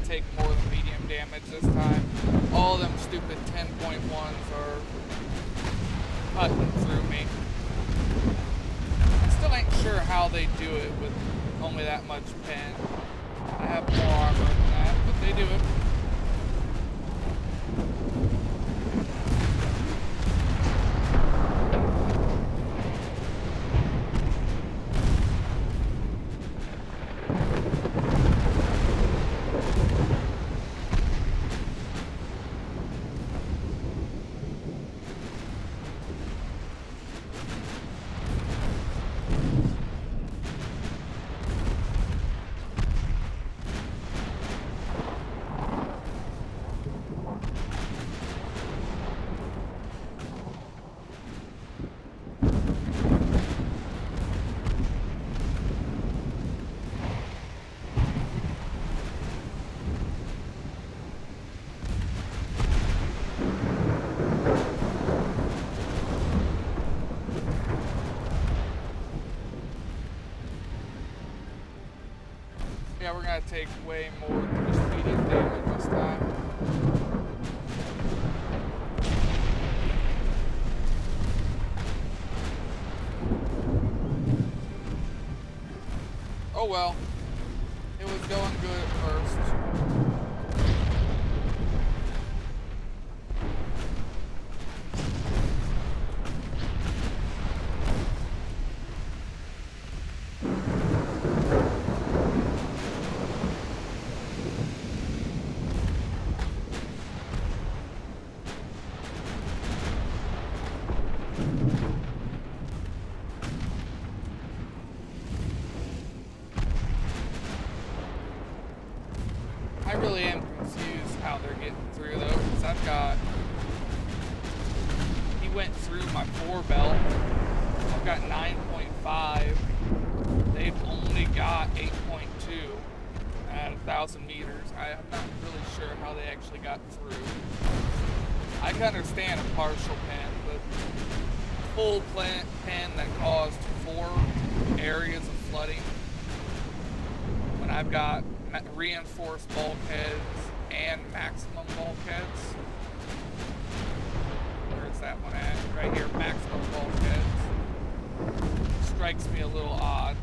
Take more than medium damage this time. All them stupid 10.1s are cutting through me. I still ain't sure how they do it with only that much pen. I have more armor than that, but they do it. Yeah, we're gonna take way more than just medium damage this time. Oh well. It was going good at first. I really am confused how they're getting through though, because I've got, he went through my 4 belt, I've got 9.5, they've only got 8.2 at 1,000 meters. I'm not really sure how they actually got through. I can understand a partial pen, but full pen that caused 4 areas of flooding, when I've got reinforced bulkheads and maximum bulkheads. Where's that one at? Right here, maximum bulkheads. Strikes me a little odd.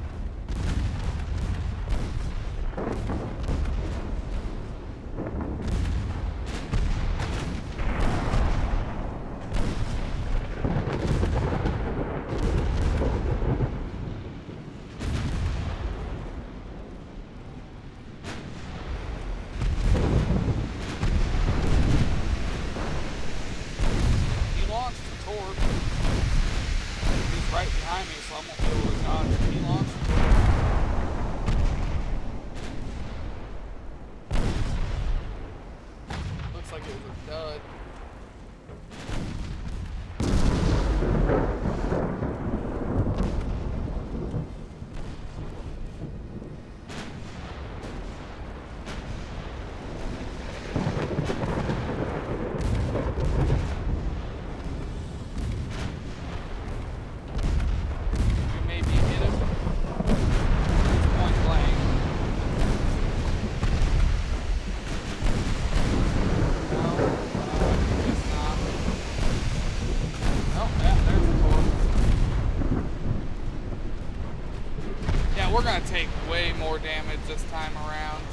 We're gonna take way more damage this time around.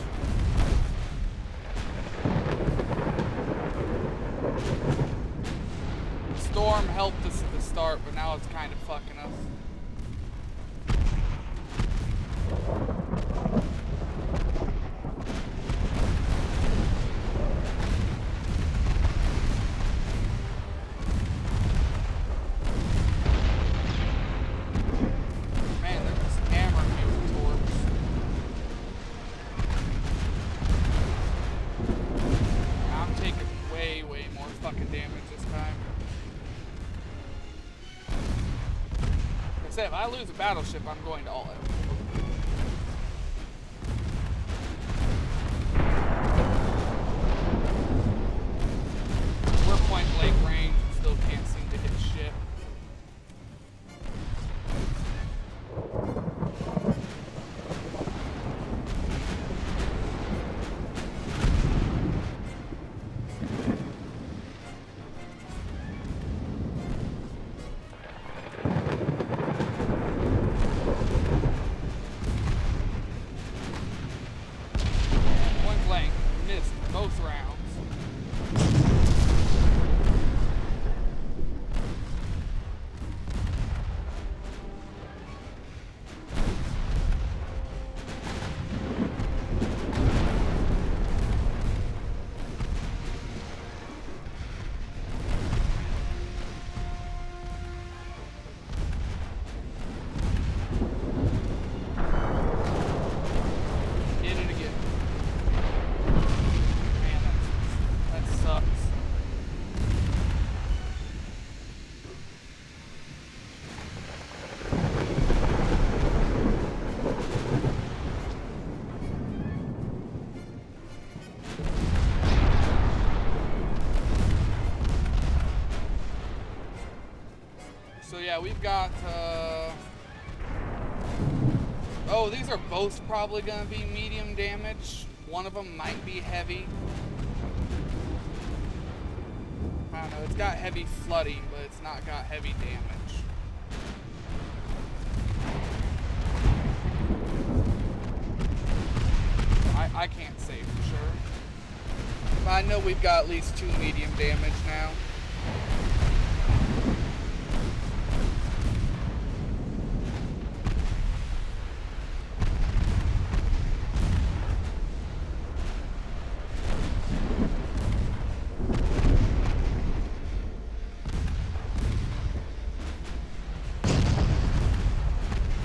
The storm helped us at the start, but now it's kind of fucking us. If I lose a battleship, I'm going to all out. We're point blank range and still can't seem to hit shit. So yeah, we've got, Oh, these are both probably going to be medium damage. One of them might be heavy. I don't know. It's got heavy flooding, but it's not got heavy damage. I can't say for sure. But I know we've got at least 2 medium damage now.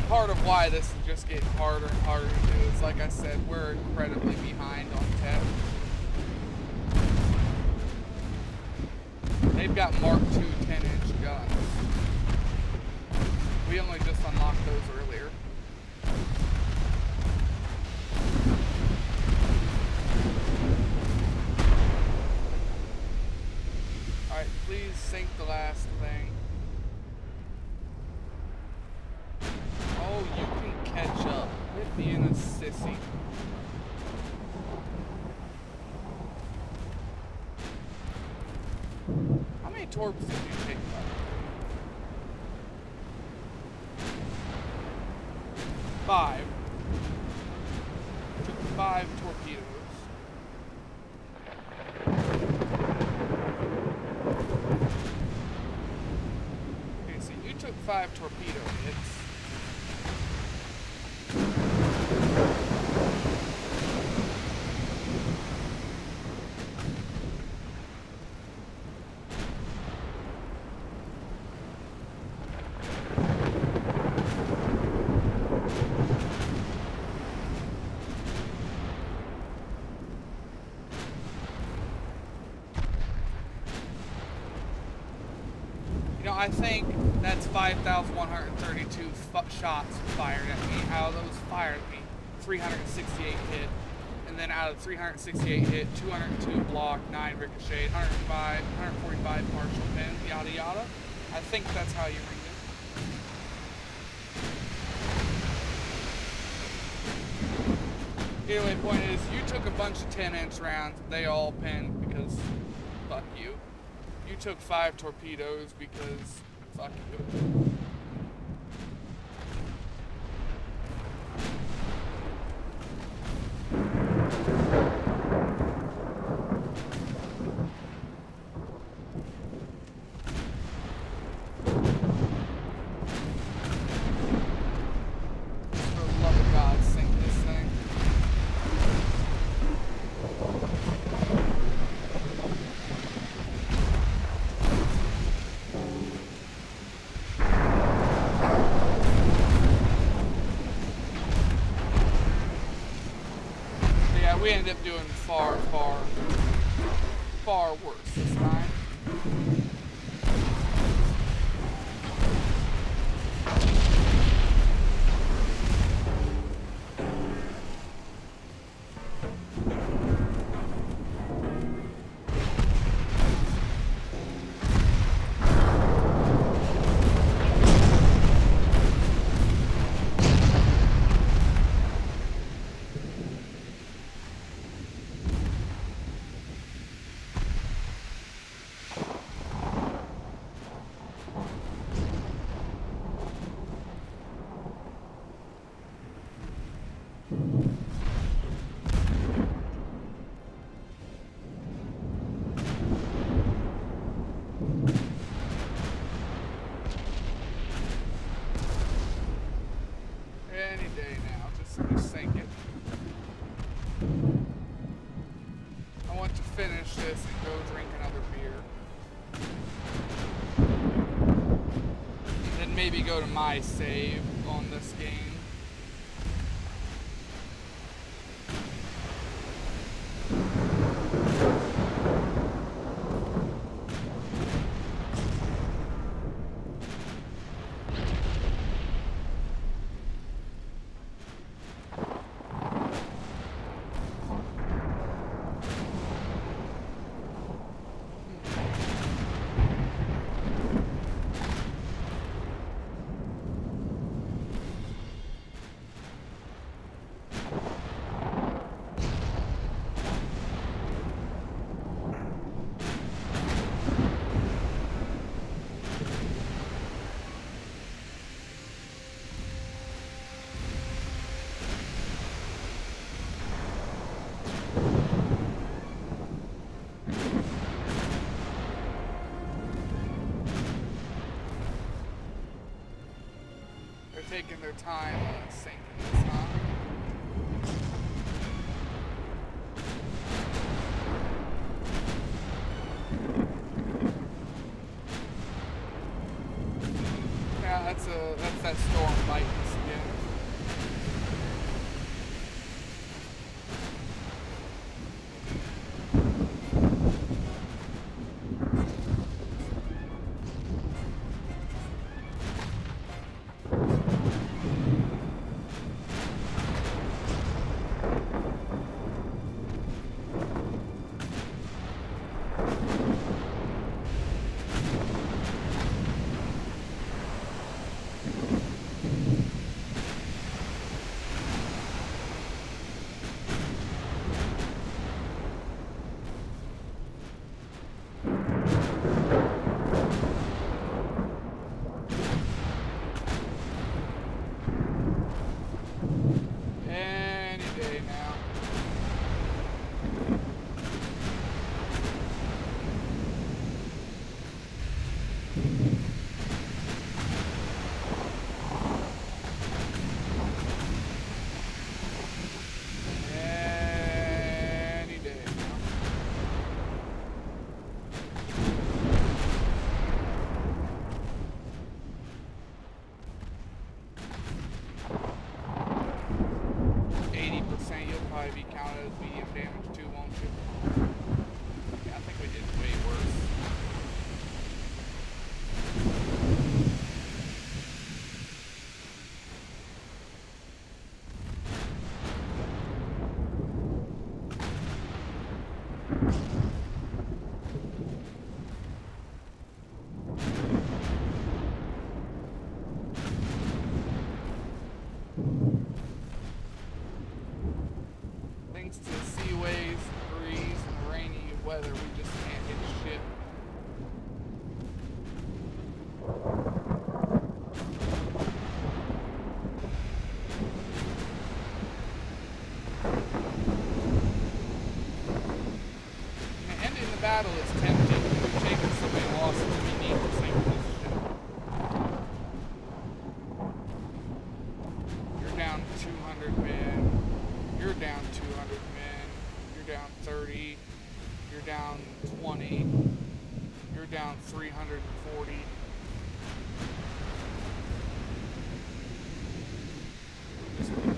Part of why this is just getting harder and harder to do is, like I said, we're incredibly behind on tech. They've got Mark II 10-inch guns. We only just unlocked those earlier. Alright, please sink the last thing. Oh, you can catch up. Quit being a sissy. How many torps did you take out? 5. Took 5 torpedoes. Okay, so you took 5 torpedo hits. I think that's 5,132 shots fired at me. Out of those fired at me, 368 hit. And then out of 368 hit, 202 block, 9 ricochet, 145 partial pin, yada yada. I think that's how you ring it. Anyway, point is, you took a bunch of 10-inch rounds. They all pinned because fuck you. You took 5 torpedoes because fuck you. For the love of God, sink this thing. We ended up doing far worse this time. Any day now, just sink it. I want to finish this and go drink another beer. And then maybe go to my save on this game. taking their time sinking this, huh? Yeah, that's that storm biting us again. Any day now. Any day now. You'll probably be counted as medium damage too, won't you? Yeah, I think we did way worse. Thanks to the sea waves, the breeze, and the rainy weather, we just can't hit shit. And ending the battle is tempting. We've taken so many losses, we need to sink this ship. You're down 200 men. You're down 200 men. You're down 30. You're down 20. You're down 340.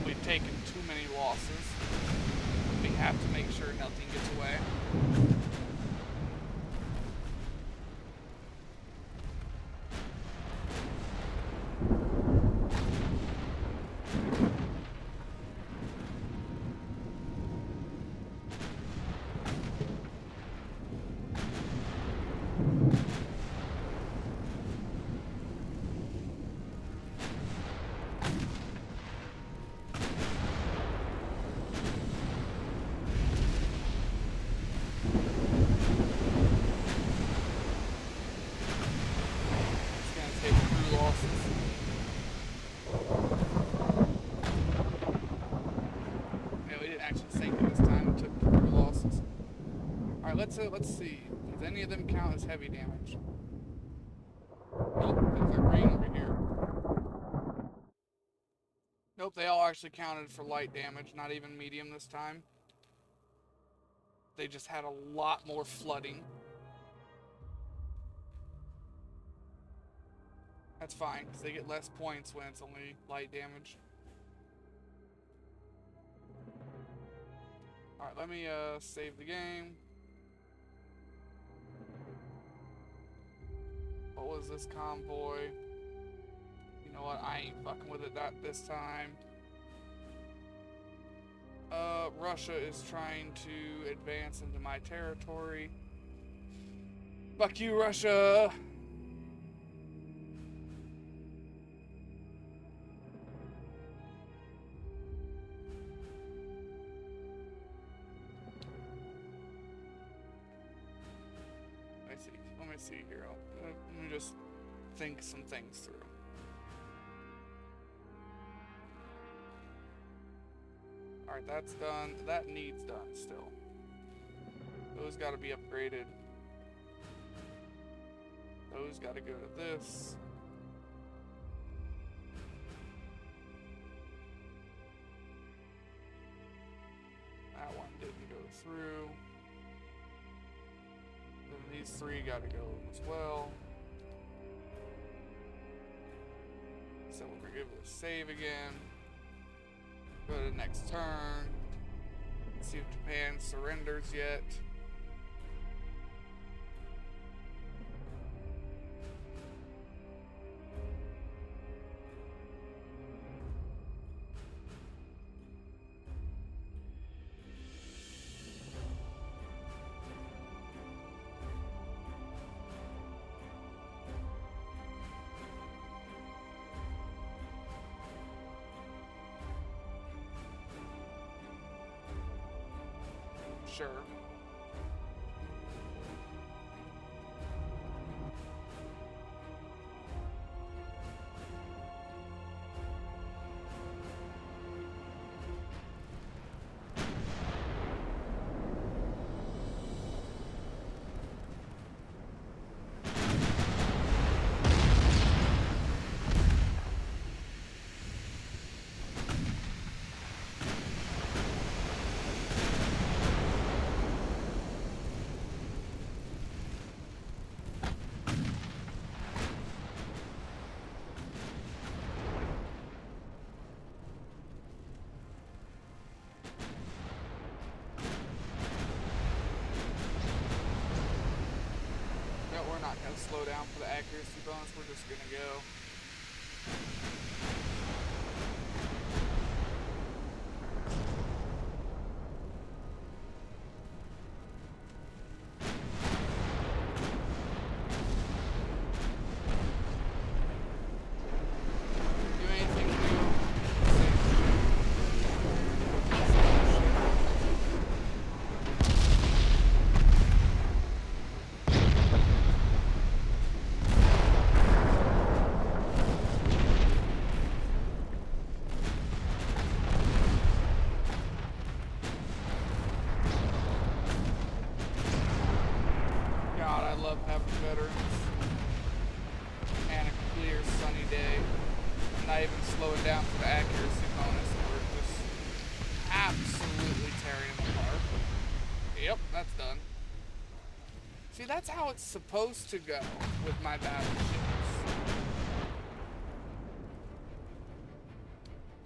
We've taken too many losses. We have to make sure nothing gets away. Let's see. Does any of them count as heavy damage? Nope, there's a green over here. Nope, they all actually counted for light damage, not even medium this time. They just had a lot more flooding. That's fine, because they get less points when it's only light damage. Alright, let me save the game. What was this convoy? You know what? I ain't fucking with it this time. Russia is trying to advance into my territory. Fuck you, Russia! Let me see here. Let me just think some things through. Alright, that's done. That needs done still. Those gotta be upgraded. Those gotta go to this. through. Then these three gotta go as well. So we're gonna give it a save again. Go to the next turn. See if Japan surrenders yet. Sure. Not going to slow down for the accuracy bonus, we're just going to go. Slowing down for the accuracy bonus, and we're just absolutely tearing them apart. Yep, that's done. See, that's how it's supposed to go with my battleships.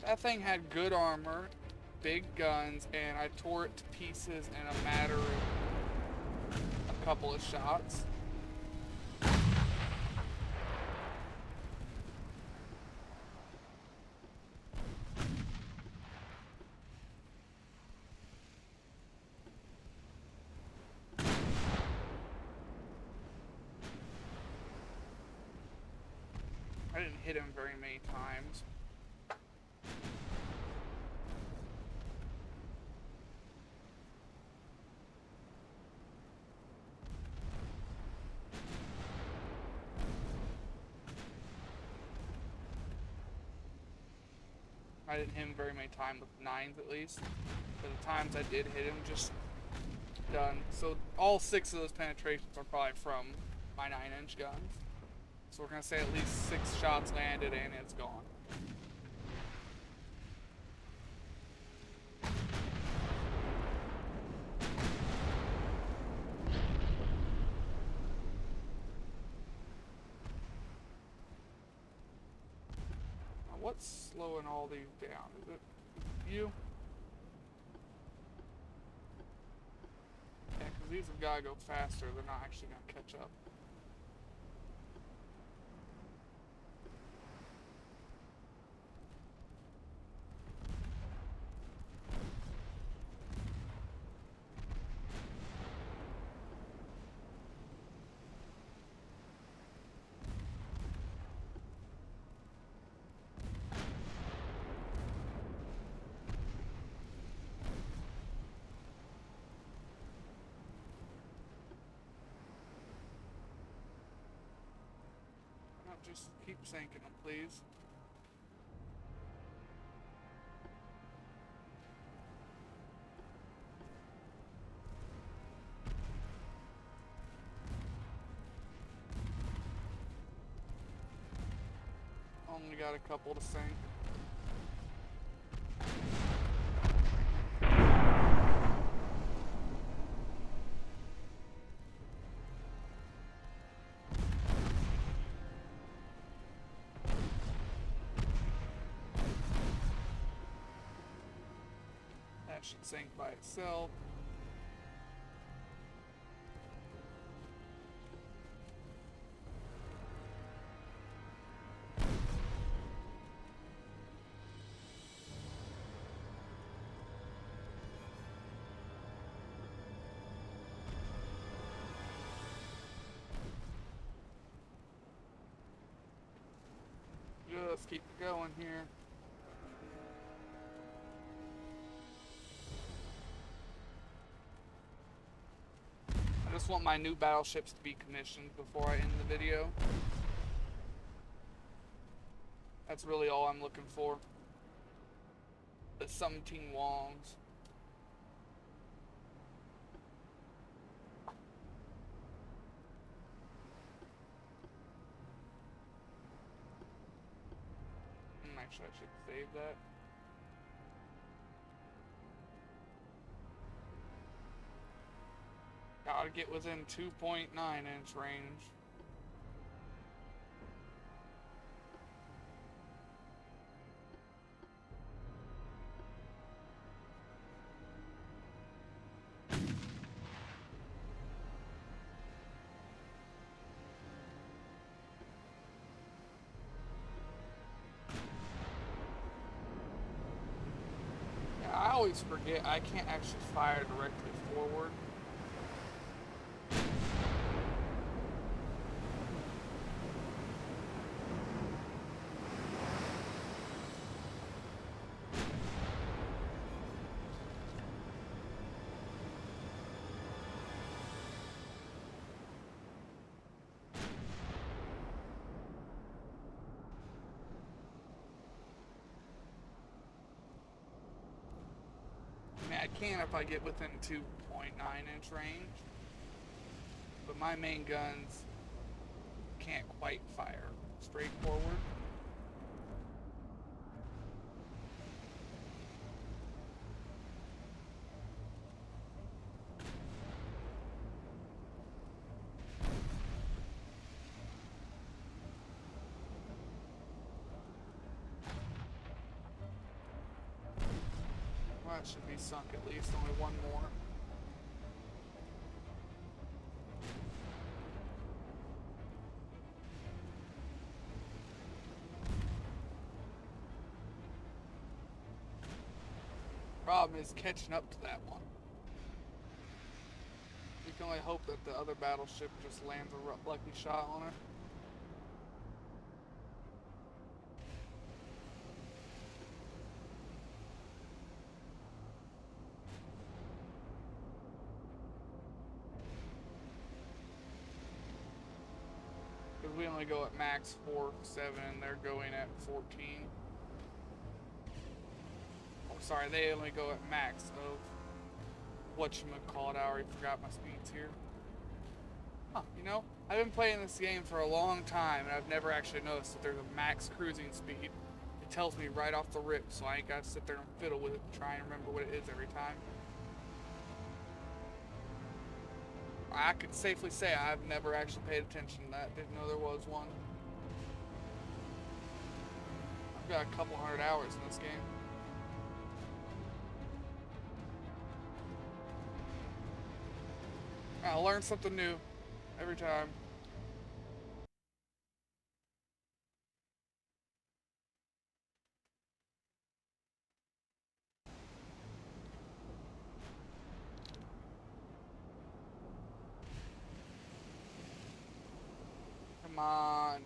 That thing had good armor, big guns, and I tore it to pieces in a matter of a couple of shots. I didn't hit him very many times. I didn't hit him very many times with 9s at least. But the times I did hit him, just done. So all 6 of those penetrations are probably from my 9-inch guns. So we're going to say at least 6 shots landed and it's gone. Now what's slowing all these down? Is it you? Yeah, because these have got to go faster. They're not actually going to catch up. Just keep sinking them, please. Only got a couple to sink. That should sink by itself. Just keep it going here. I just want my new battleships to be commissioned before I end the video. That's really all I'm looking for. The 17 Wongs. Actually, I should save that. Gotta get within 2.9 inch range. I always forget I can't actually fire directly forward. I can if I get within 2.9 inch range, but my main guns can't quite fire straight forward. That should be sunk at least, only one more. Problem is catching up to that one. You can only hope that the other battleship just lands a lucky shot on it. We only go at max 4.7, and they're going at 14. Oh, sorry, they only go at max of whatchamacallit. I already forgot my speeds here. Huh, you know, I've been playing this game for a long time, and I've never actually noticed that there's a max cruising speed. It tells me right off the rip, so I ain't gotta sit there and fiddle with it and try and remember what it is every time. I could safely say I've never actually paid attention to that. Didn't know there was one. I've got a couple hundred hours in this game. I learn something new every time. Come on.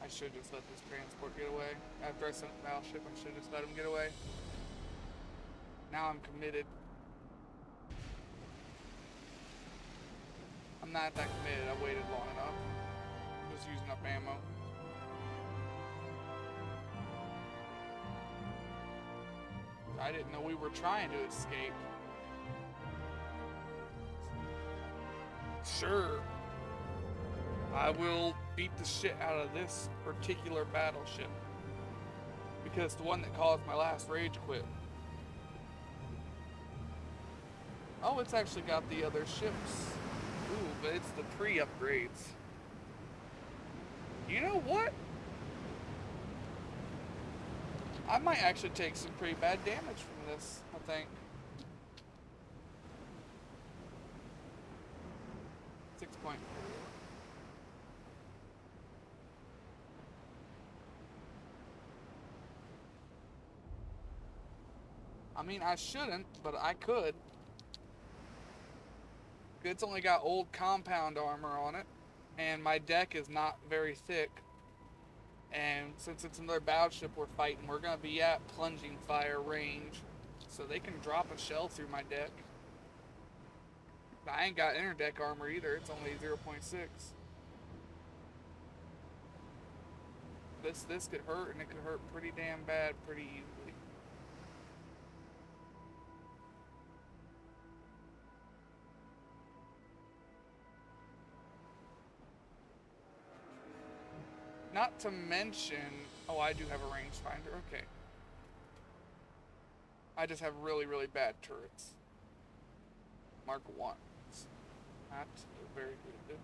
I should just let this transport get away. After I sent the battleship, I should just let him get away. Now I'm committed. I'm not that committed. I waited long enough. I'm just using up ammo. I didn't know we were trying to escape. Sure. I will beat the shit out of this particular battleship. Because it's the one that caused my last rage quit. Oh, it's actually got the other ships. Ooh, but it's the pre-upgrades. You know what? I might actually take some pretty bad damage from this, I think. 6.4. I mean, I shouldn't, but I could. It's only got old compound armor on it, and my deck is not very thick. And since it's another battleship we're fighting, we're going to be at plunging fire range, so they can drop a shell through my deck. But I ain't got inner deck armor either, it's only 0.6. This could hurt, and it could hurt pretty damn bad pretty easily. Not to mention, oh, I do have a rangefinder, okay. I just have really, really bad turrets. Mark 1s. That's very good.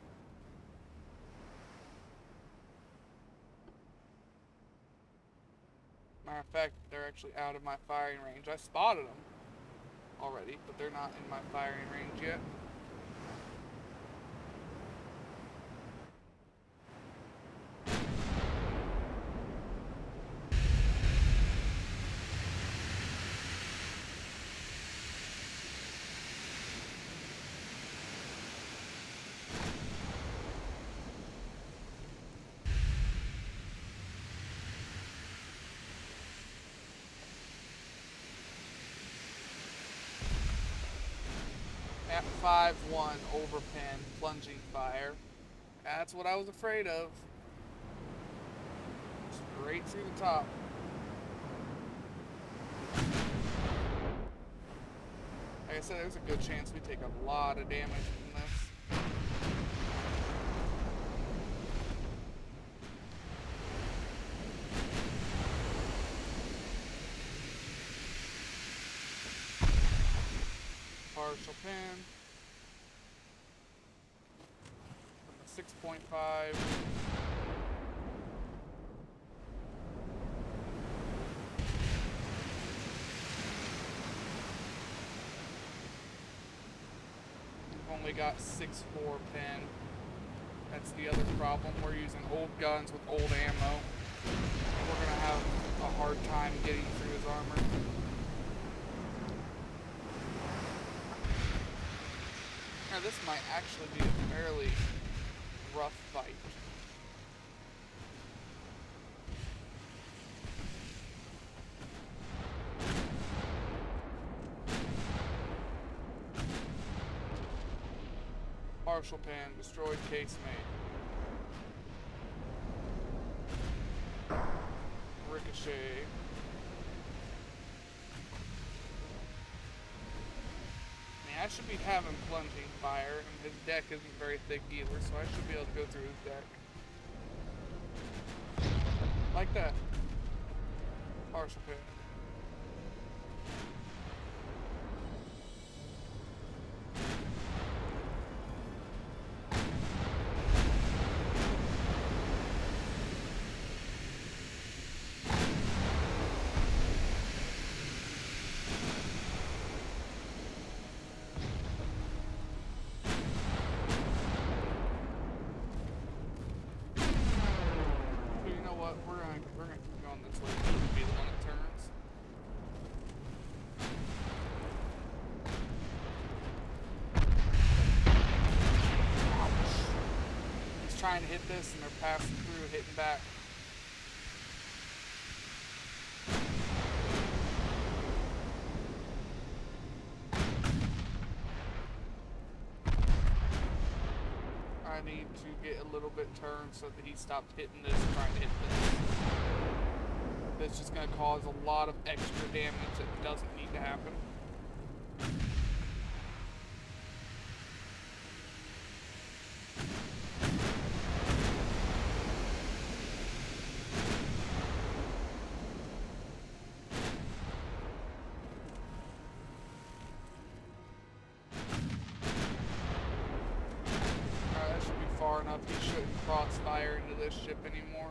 Matter of fact, they're actually out of my firing range. I spotted them already, but they're not in my firing range yet. At 5-1 overpen, plunging fire. That's what I was afraid of. Straight through the top. Like I said, there's a good chance we take a lot of damage from this. Partial pin. 6.5. We've only got 6.4 pin. That's the other problem. We're using old guns with old ammo. We're gonna have a hard time getting through his armor. Now this might actually be a fairly rough fight. Partial pan, destroyed casemate. Ricochet. I should be having plunging fire, and his deck isn't very thick either, so I should be able to go through his deck. Like that. Partial pit. Trying to hit this and they're passing through, hitting back. I need to get a little bit turned so that he stops hitting this, trying to hit this. That's just going to cause a lot of extra damage that doesn't need to happen. Enough, he shouldn't crossfire into this ship anymore.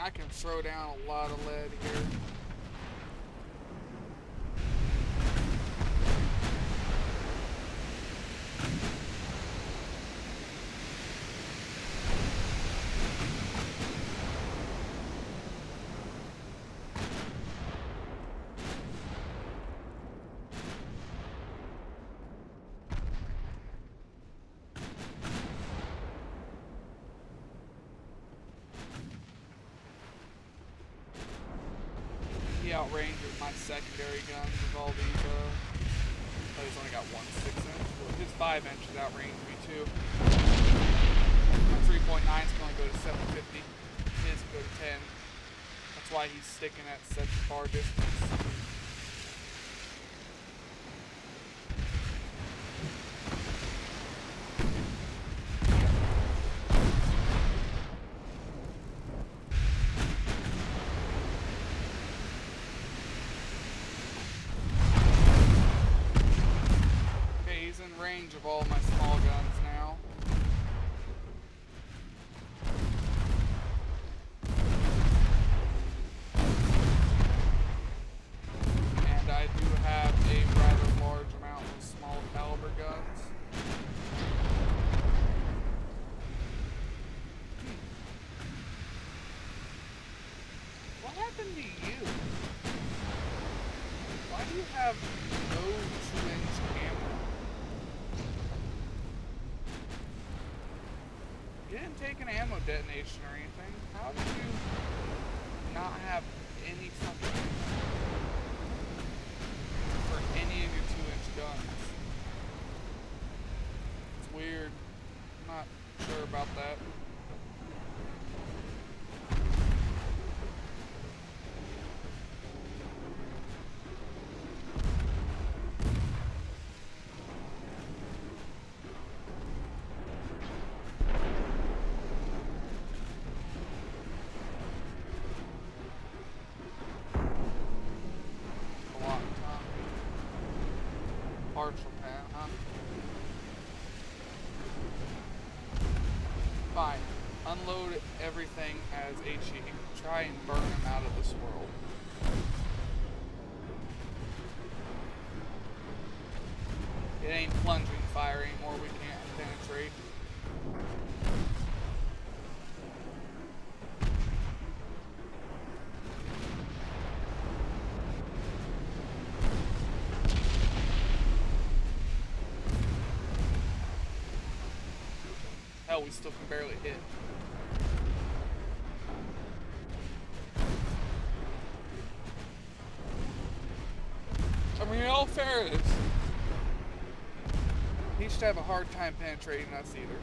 I can throw down a lot of lead here. He outranges my secondary guns with all these, oh, he's only got one 6-inch. Well, his 5-inch outranged me too. My 3.9s can only go to 750. His can go to 10. That's why he's sticking at such a far distance. Range of all my small guns now. And I do have a rather large amount of small caliber guns. What happened to you? Why do you have no 2-inch ammo? You didn't take an ammo detonation or anything. How did you not have any fucking ammo for any of your 2-inch guns? It's weird. I'm not sure about that. Partial pan, huh? Fine. Unload everything as HE. Try and burn him out of this world. It ain't plunging fire anymore. We can't penetrate. Hell, we still can barely hit. I mean, in all fairness, he should have a hard time penetrating us either.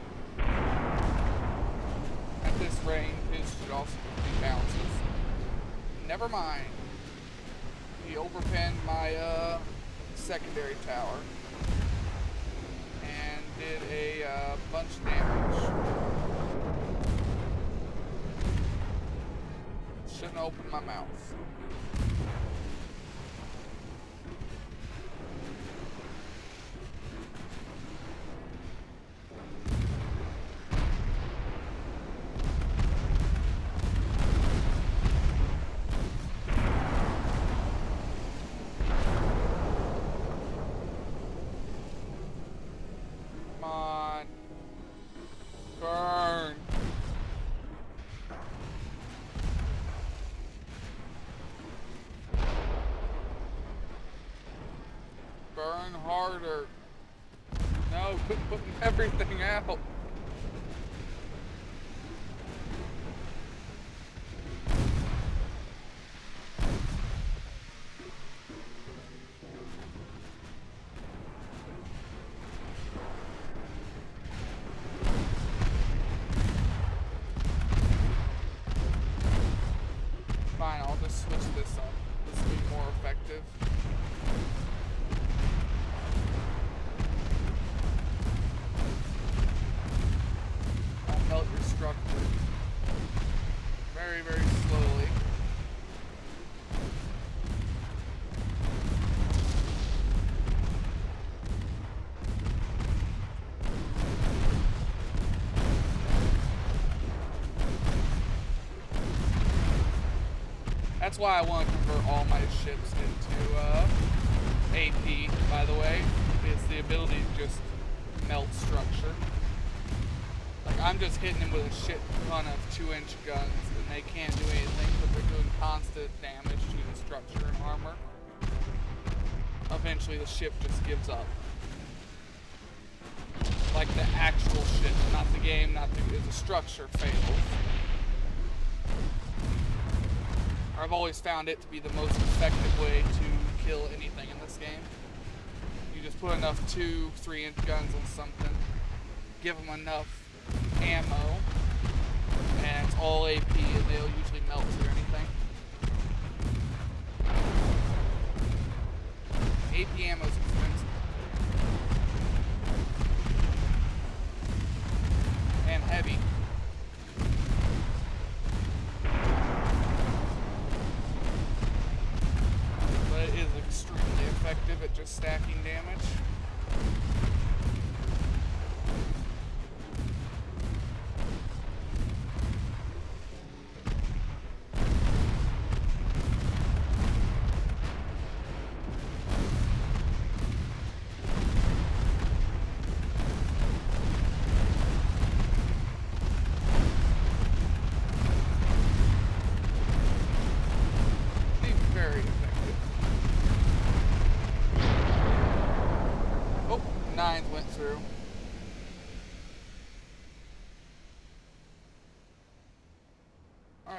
At this range, his should also be bounces. Never mind. He overpinned my secondary tower. Did a bunch of damage. Shouldn't open my mouth. Burn harder. No, quit putting everything out. Fine, I'll just switch this up. This will be more effective. That's why I want to convert all my ships into AP, by the way. Is the ability to just melt structure. Like, I'm just hitting them with a shit ton of 2-inch guns, and they can't do anything, but they're doing constant damage to the structure and armor. Eventually, the ship just gives up. Like the actual ship, not the game, the structure fails. I've always found it to be the most effective way to kill anything in this game. You just put enough 2-3-inch guns on something, give them enough ammo, and it's all AP, and they'll usually melt or anything. AP ammo's expensive. And heavy. But it is extremely effective at just stacking damage.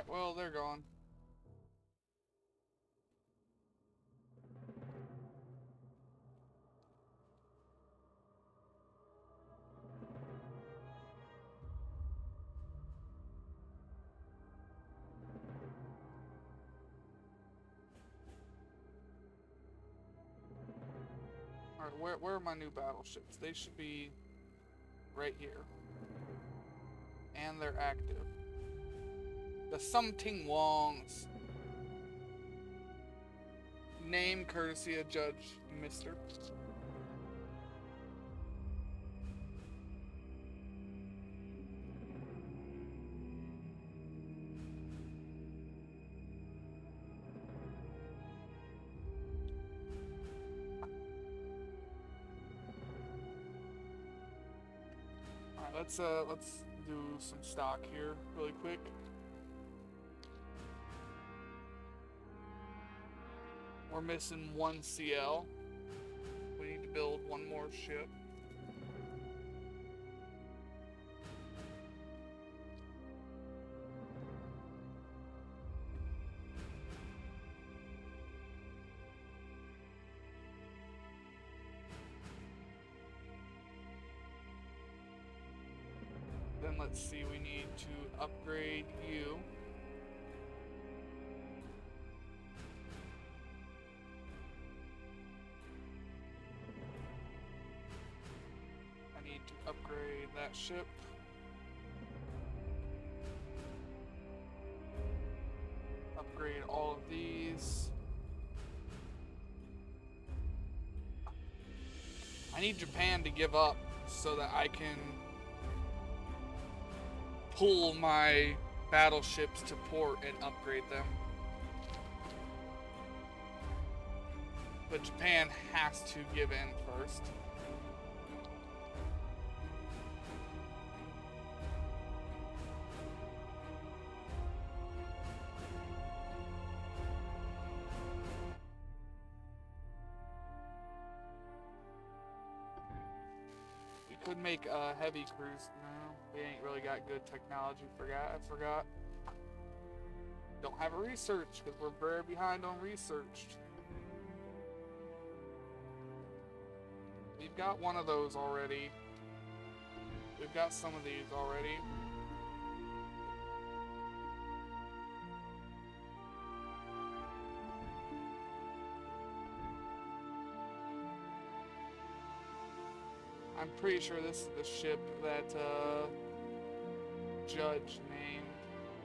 Well, they're gone. Alright, where are my new battleships? They should be right here. And they're active. The Something Wongs. Name courtesy of Judge Mister. Alright, let's do some stock here really quick. We're missing 1 CL. We need to build 1 more ship. Then let's see, we need to upgrade you. To upgrade that ship. Upgrade all of these. I need Japan to give up so that I can pull my battleships to port and upgrade them. But Japan has to give in first. Could make a heavy cruise. No, we ain't really got good technology. I forgot. Don't have a research because we're very behind on research. We've got one of those already. We've got some of these already. I'm pretty sure this is the ship that Judge named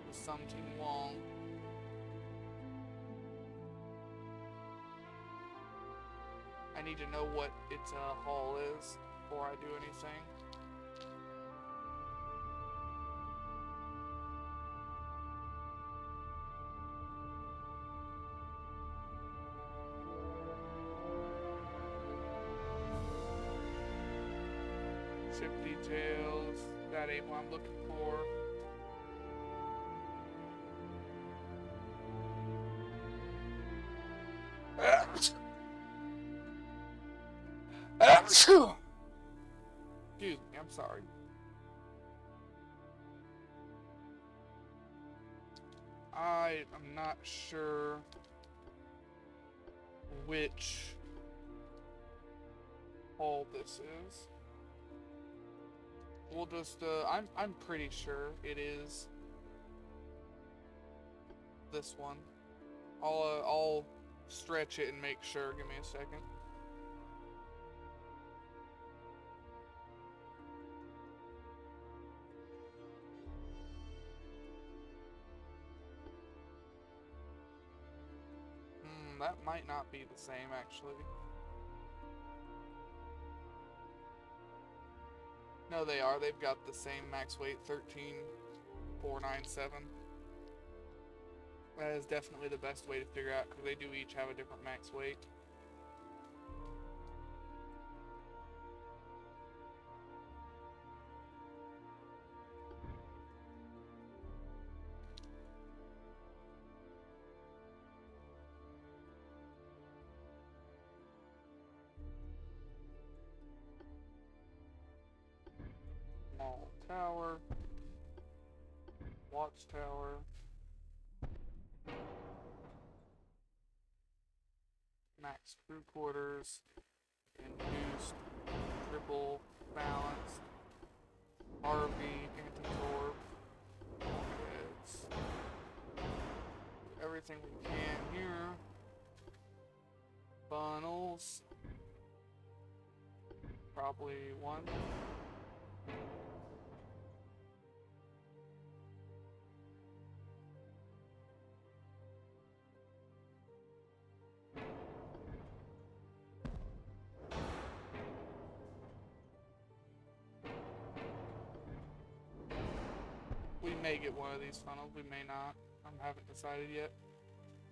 the Something Wong. I need to know what its hull is before I do anything. Ship details. That ain't what I'm looking for. Excuse me, I'm sorry. I am not sure which hull this is. We'll just I'm pretty sure it is this one. I'll stretch it and make sure. Give me a second. That might not be the same actually. No, they are. They've got the same max weight, 13,497. That is definitely the best way to figure out because they do each have a different max weight. Small tower, watchtower, max crew quarters, induced, triple balanced, RV, anti-torp, bulkheads, everything we can here, funnels, probably one. We may get one of these funnels, we may not. I haven't decided yet.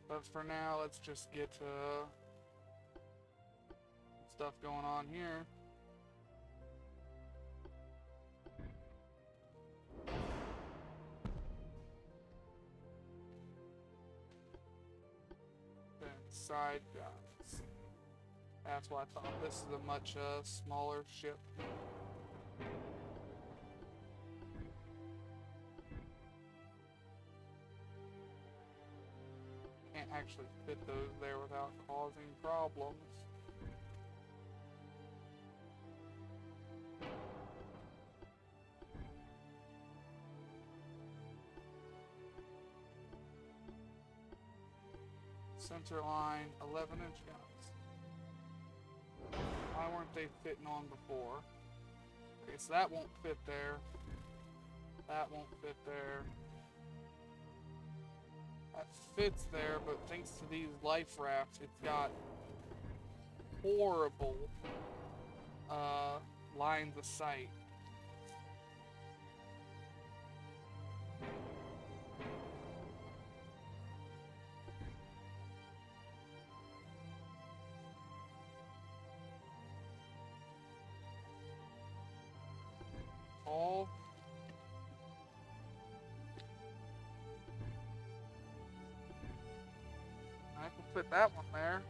But for now, let's just get stuff going on here. Then side guns. That's what I thought. This is a much smaller ship. Can't actually fit those there without causing problems. Center line, 11-inch guns. Why weren't they fitting on before? Okay, so that won't fit there. That won't fit there. That fits there, but thanks to these life rafts, it's got horrible lines of sight. All I can fit that one there.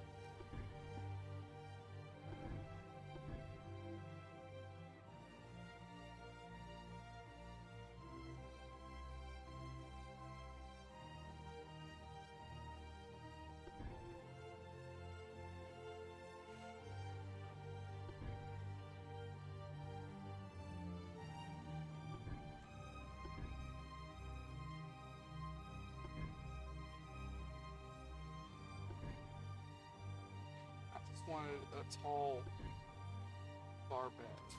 Wanted a tall barbette.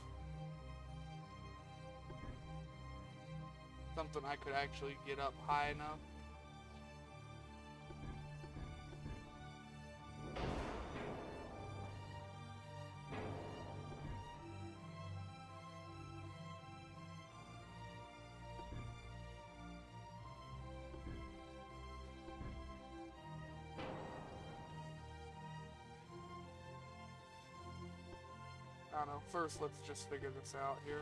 Something I could actually get up high enough. don't know. First, let's just figure this out here.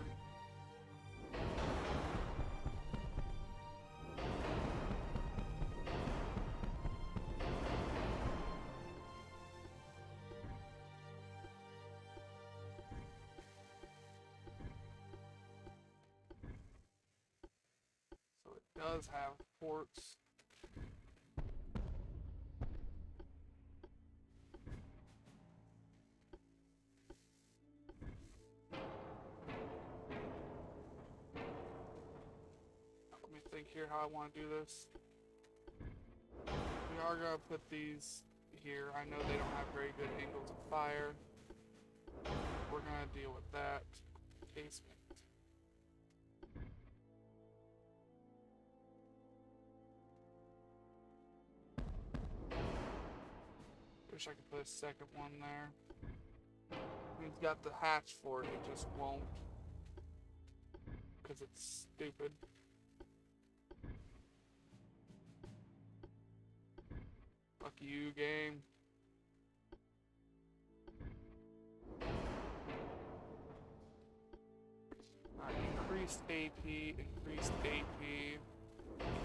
So it does have ports. Let me think here how I want to do this. We are going to put these here. I know they don't have very good angles of fire. We're going to deal with that. Casement. Wish I could put a second one there. We've got the hatch for it, it just won't. Because it's stupid. Fuck you, game. Alright, increased AP, increased AP,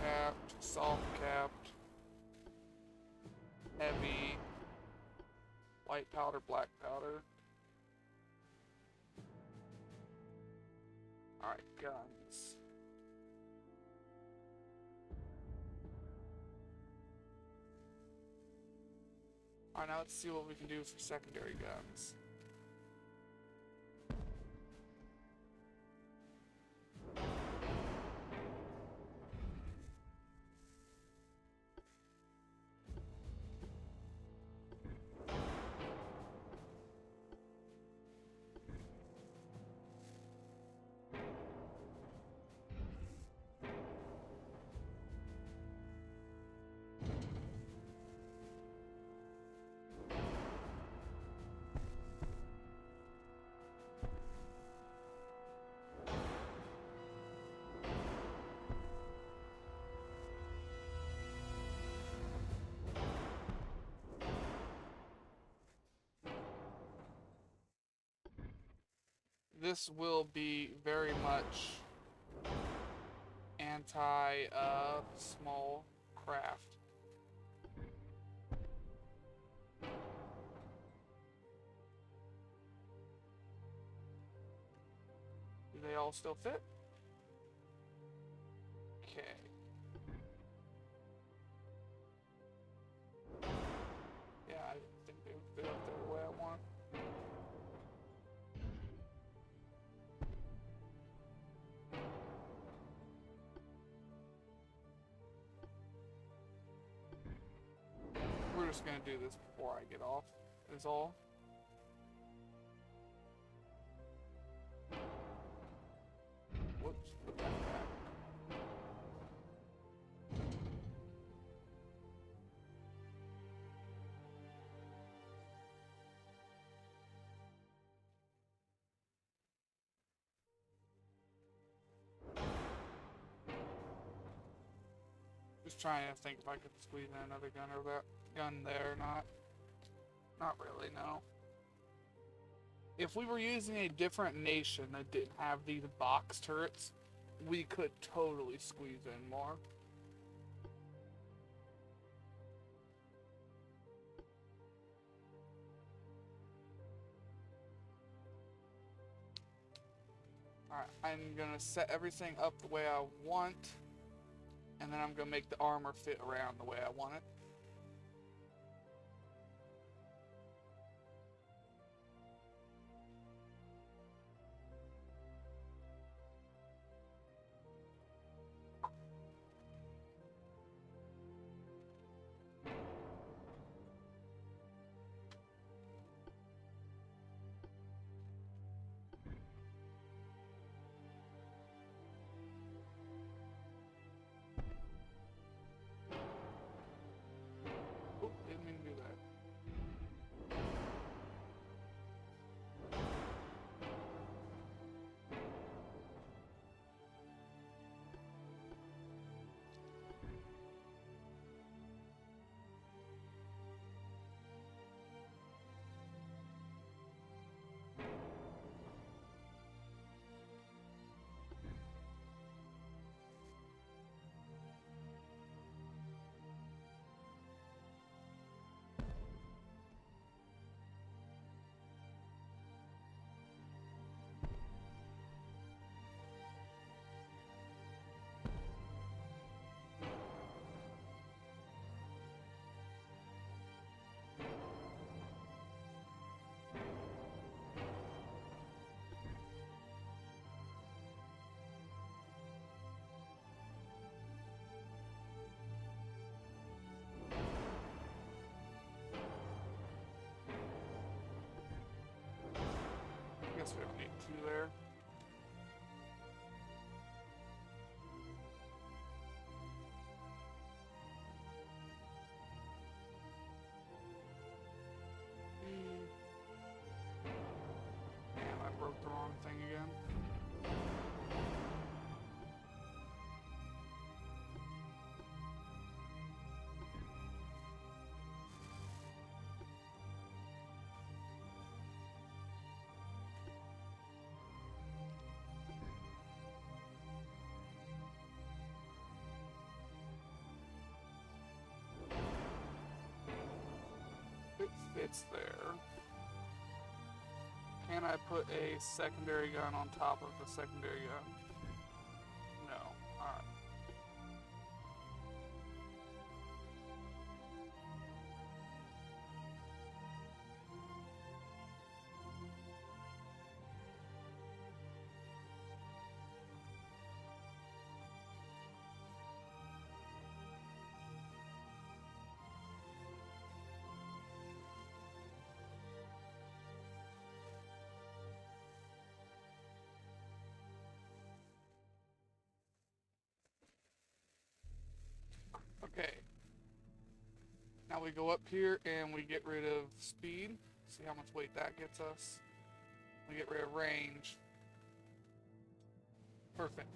capped, soft capped, heavy, white powder, black powder. Alright, guns. Alright, now let's see what we can do for secondary guns. This will be very much anti small craft. Do they all still fit? Okay. Yeah, I think they would fit up there the way I want. We're just gonna do this before I get off, is all. Whoops, put that back. Just trying to think if I could squeeze in another gun or that gun there or not. Not really, no. If we were using a different nation that didn't have these box turrets, we could totally squeeze in more. Alright, I'm gonna set everything up the way I want, and then I'm gonna make the armor fit around the way I want it. guess we don't need two there. Damn, I broke the wrong thing again. It fits there. Can I put a secondary gun on top of the secondary gun? No. Alright. Okay. Now we go up here and we get rid of speed. See how much weight that gets us. We get rid of range. Perfect.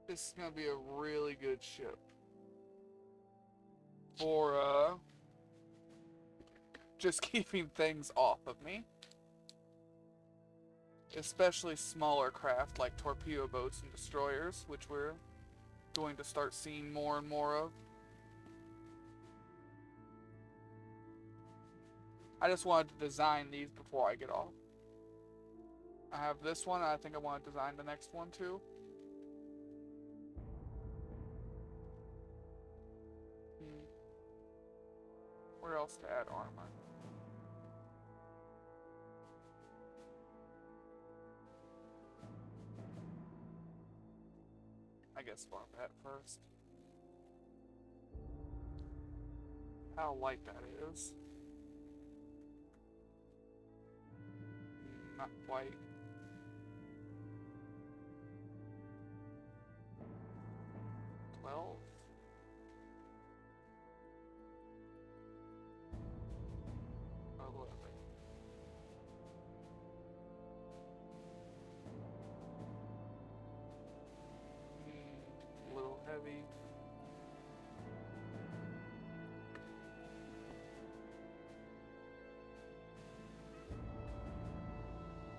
This is gonna be a really good ship for just keeping things off of me. Especially smaller craft like torpedo boats and destroyers, which we're going to start seeing more and more of. I just wanted to design these before I get off. I have this one, and I think I want to design the next one too. Where else to add armor? I guess farm that first. How light that is. Not quite. $12. A little heavy.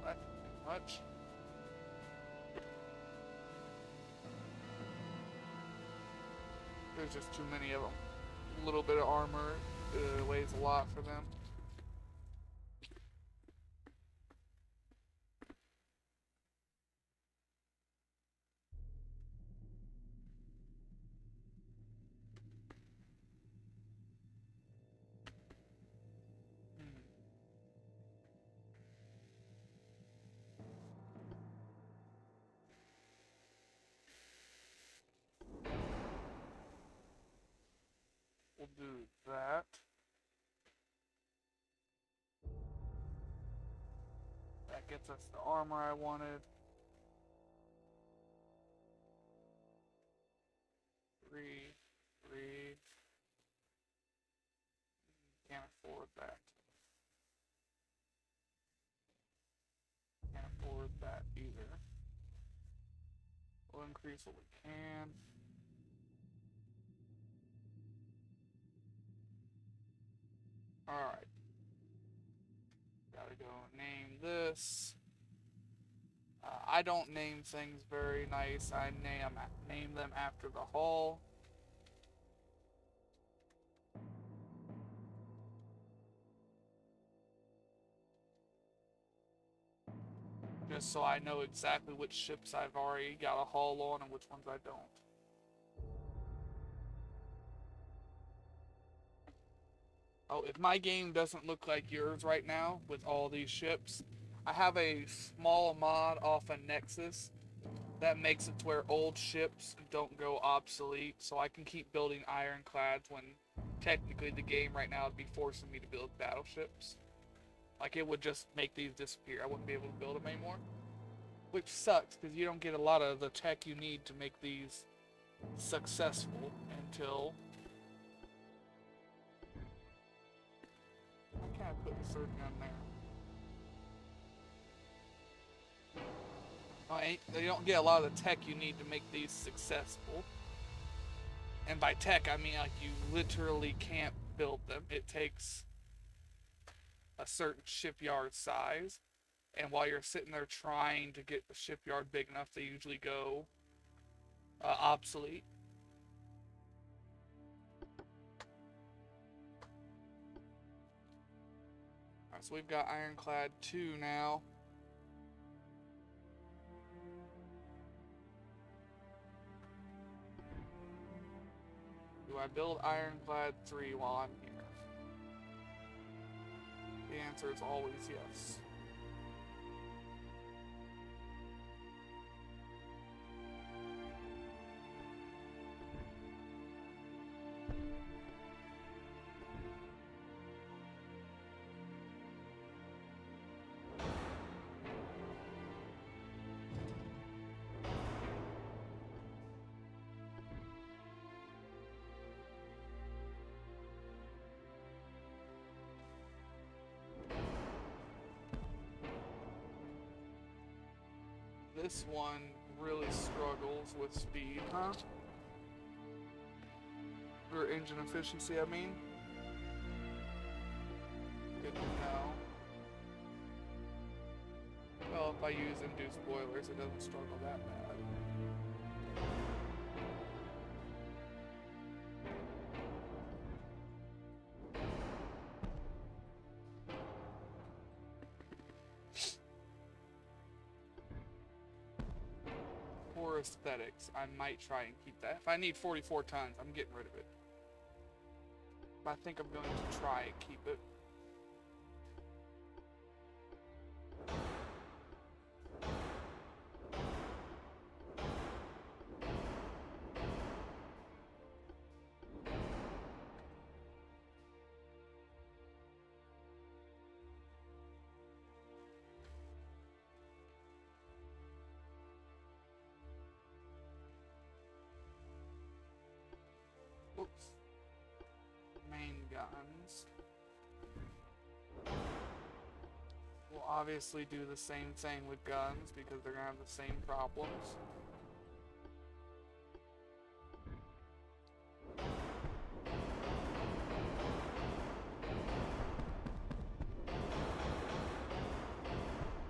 Not too much. There's just too many of them. A little bit of armor weighs a lot for them. We'll do that. That gets us the armor I wanted. 3, 3. Can't afford that. Can't afford that either. We'll increase what we can. Alright. Gotta go name this. I don't name things very nice. I name them after the hull. Just so I know exactly which ships I've already got a hull on and which ones I don't. Oh, if my game doesn't look like yours right now with all these ships, I have a small mod off a Nexus that makes it to where old ships don't go obsolete, so I can keep building ironclads when technically the game right now would be forcing me to build battleships. Like, it would just make these disappear. I wouldn't be able to build them anymore. Which sucks, because you don't get a lot of the tech you need to make these successful until... Why can't I put the third gun there? You don't get a lot of the tech you need to make these successful. And by tech, I mean like you literally can't build them. It takes a certain shipyard size. And while you're sitting there trying to get the shipyard big enough, they usually go obsolete. Alright, so we've got Ironclad 2 now. Do I build Ironclad 3 while I'm here? The answer is always yes. This one really struggles with speed, huh? Or engine efficiency, I mean. Good to know. Well, if I use induced boilers, it doesn't struggle that bad. For aesthetics, I might try and keep that. If I need 44 tons, I'm getting rid of it. But I think I'm going to try and keep it. Oops. Main guns. We'll obviously do the same thing with guns because they're gonna have the same problems.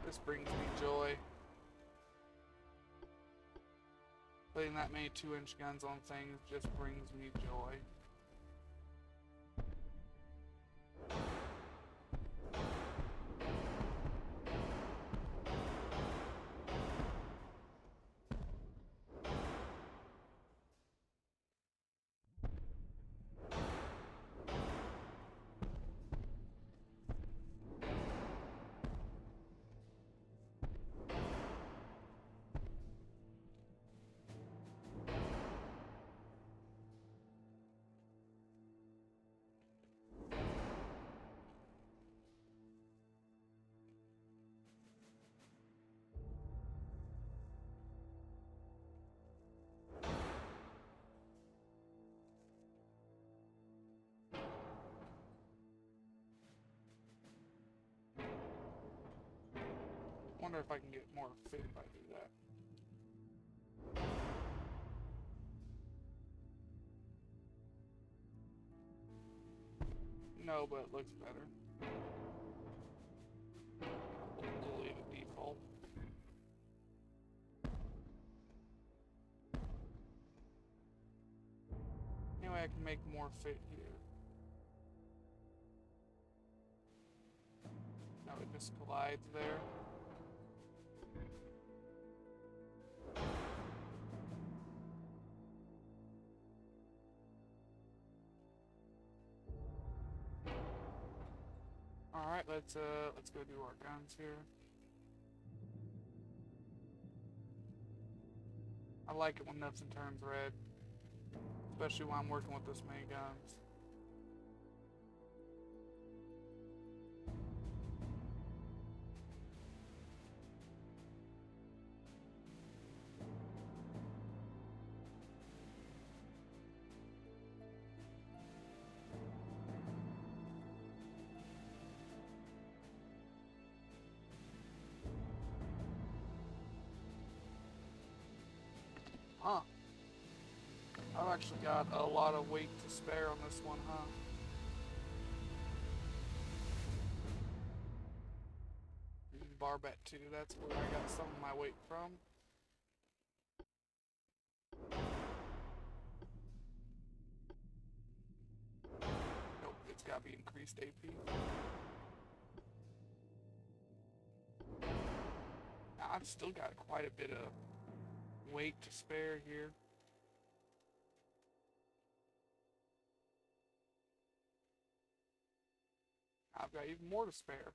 This brings me joy. Putting that many 2-inch guns on things just brings me joy. Wonder if I can get more fit if I do that. No, but it looks better. We'll leave it default. Anyway, I can make more fit here. No, it just collides there. Alright, let's go do our guns here. I like it when nothing turns red. Especially when I'm working with this many guns. Huh. I've actually got a lot of weight to spare on this one, huh? Barbette too, that's where I got some of my weight from. Nope, it's gotta be increased AP. I've still got quite a bit of weight to spare here. I've got even more to spare.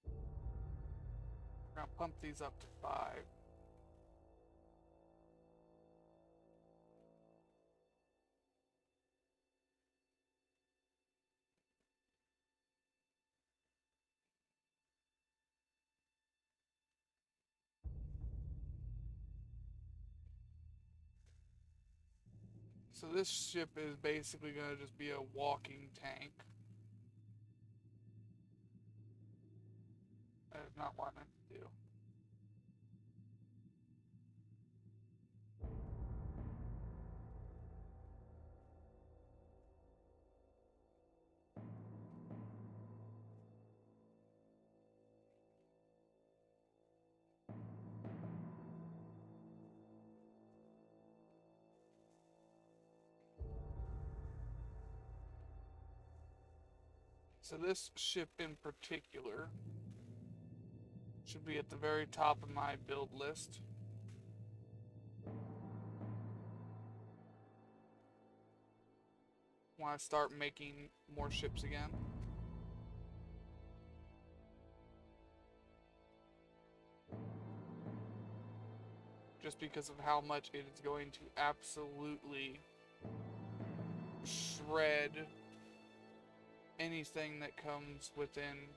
We're gonna pump these up to 5. So this ship is basically gonna just be a walking tank. That is not what I meant to do. So this ship in particular should be at the very top of my build list. When I start making more ships again. Just because of how much it is going to absolutely shred anything that comes within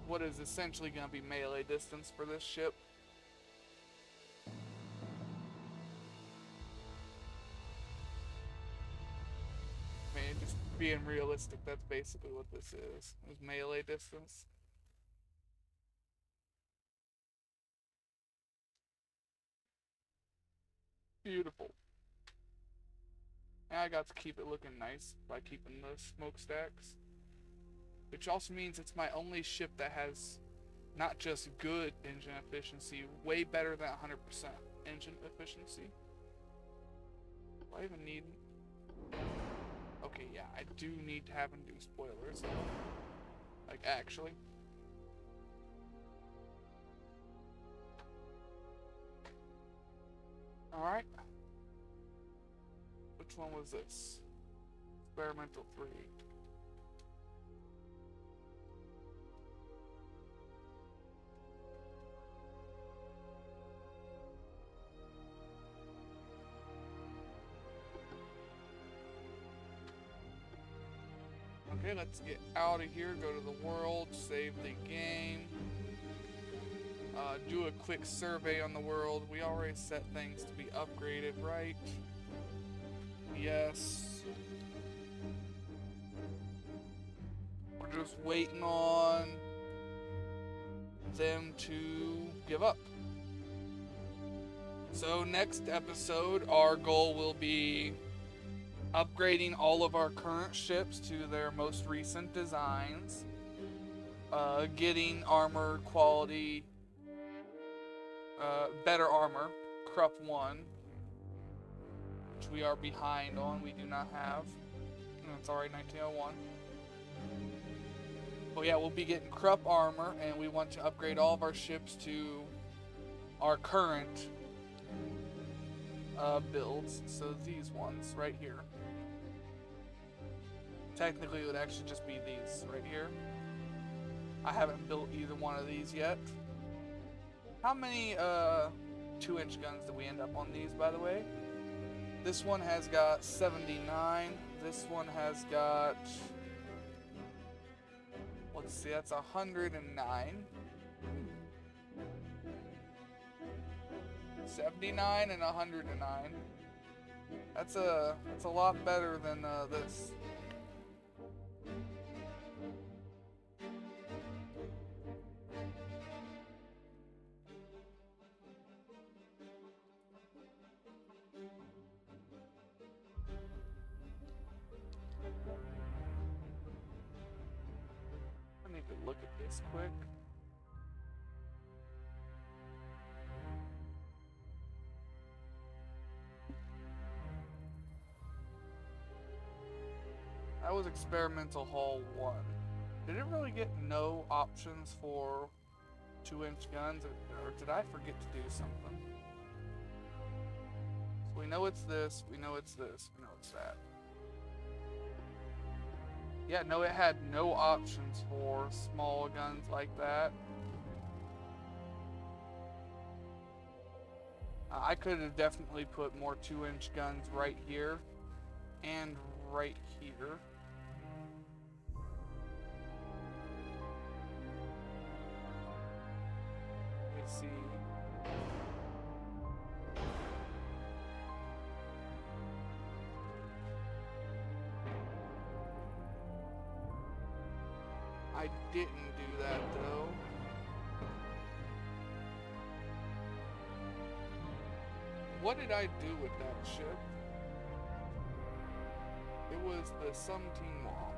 what is essentially going to be melee distance for this ship. I mean, just being realistic, that's basically what this is melee distance. Beautiful. And I got to keep it looking nice by keeping the smokestacks. Which also means it's my only ship that has not just good engine efficiency, way better than 100% engine efficiency. Do I even need... Okay, yeah, I do need to have them do spoilers, though. Like, actually. Alright. Which one was this? Experimental 3. Okay, let's get out of here, go to the world, save the game. Do a quick survey on the world. We already set things to be upgraded, right? Yes. We're just waiting on them to give up. So next episode, our goal will be upgrading all of our current ships to their most recent designs, getting armor quality, better armor, Krupp 1, which we are behind on, we do not have. It's already 1901. But yeah, we'll be getting Krupp armor, and we want to upgrade all of our ships to our current builds. So these ones right here. Technically, it would actually just be these right here. I haven't built either one of these yet. How many 2-inch guns that we end up on these, by the way. This one has got 79. This one has got, let's see, that's 109. 79 and 109. That's a lot better than this. I need to look at this quick. That was experimental haul 1. Did it really get no options for 2-inch guns, or did I forget to do something? So we know it's this, we know it's this, we know it's that. Yeah, no, it had no options for small guns like that. I could have definitely put more 2-inch guns right here and right here. Let's see. I didn't do that though. What did I do with that ship? It was the Something Wall.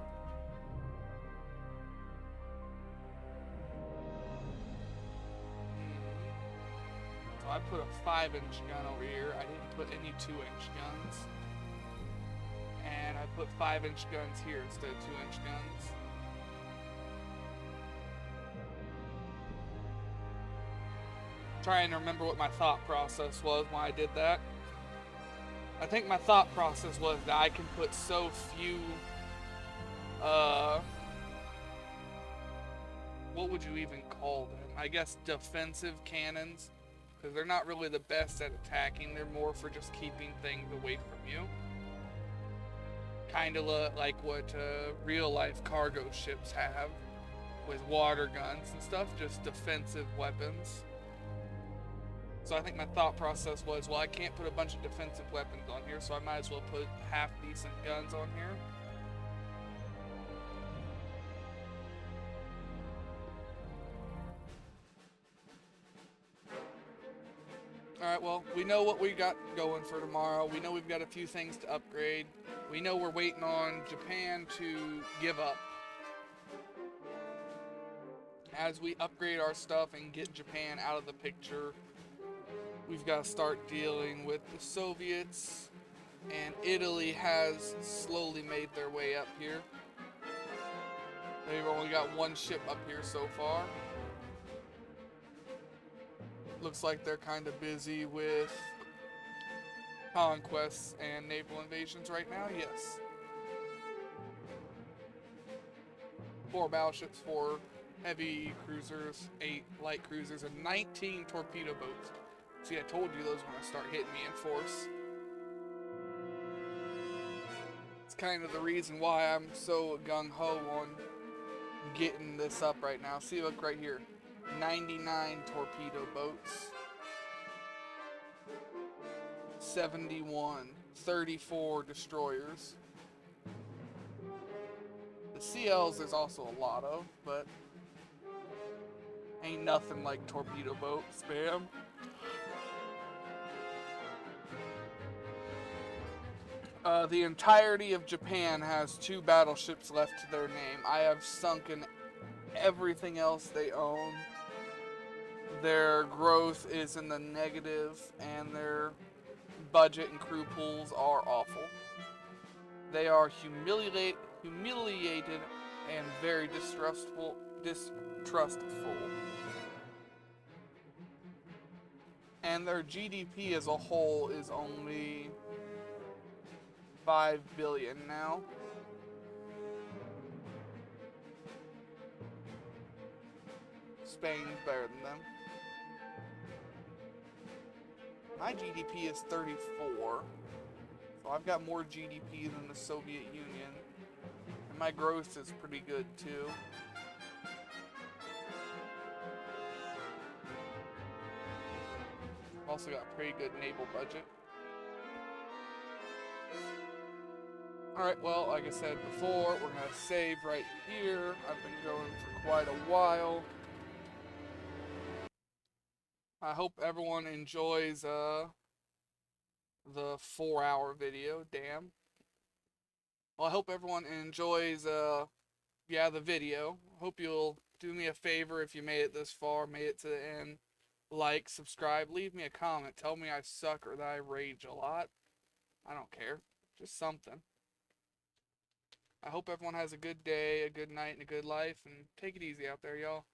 So I put a 5-inch gun over here. I didn't put any 2-inch guns. And I put 5-inch guns here instead of 2-inch guns. Trying to remember what my thought process was when I did that. I think my thought process was that I can put so few, what would you even call them? I guess defensive cannons, because they're not really the best at attacking. They're more for just keeping things away from you. Kind of like what real life cargo ships have with water guns and stuff, just defensive weapons. So I think my thought process was, well, I can't put a bunch of defensive weapons on here, so I might as well put half-decent guns on here. Alright, well, we know what we got going for tomorrow. We know we've got a few things to upgrade. We know we're waiting on Japan to give up. As we upgrade our stuff and get Japan out of the picture, we've got to start dealing with the Soviets, and Italy has slowly made their way up here. They've only got one ship up here so far. Looks like they're kind of busy with conquests and naval invasions right now, yes. 4 battleships, 4 heavy cruisers, 8 light cruisers, and 19 torpedo boats. See, I told you those were going to start hitting me in force. It's kind of the reason why I'm so gung-ho on getting this up right now. See, look right here. 99 torpedo boats. 71. 34 destroyers. The CLs there's also a lot of, but ain't nothing like torpedo boat spam. The entirety of Japan has 2 battleships left to their name. I have sunken everything else they own. Their growth is in the negative, and their budget and crew pools are awful. They are humiliated and very distrustful. And their GDP as a whole is only 5 billion now. Spain's better than them. My GDP is 34. So I've got more GDP than the Soviet Union. And my growth is pretty good too. I've also got a pretty good naval budget. Alright, well, like I said before, we're going to save right here. I've been going for quite a while. I hope everyone enjoys the 4-hour video. Damn. Well, I hope everyone enjoys the video. Hope you'll do me a favor if you made it this far, made it to the end. Like, subscribe, leave me a comment. Tell me I suck or that I rage a lot. I don't care. Just something. I hope everyone has a good day, a good night, and a good life, and take it easy out there, y'all.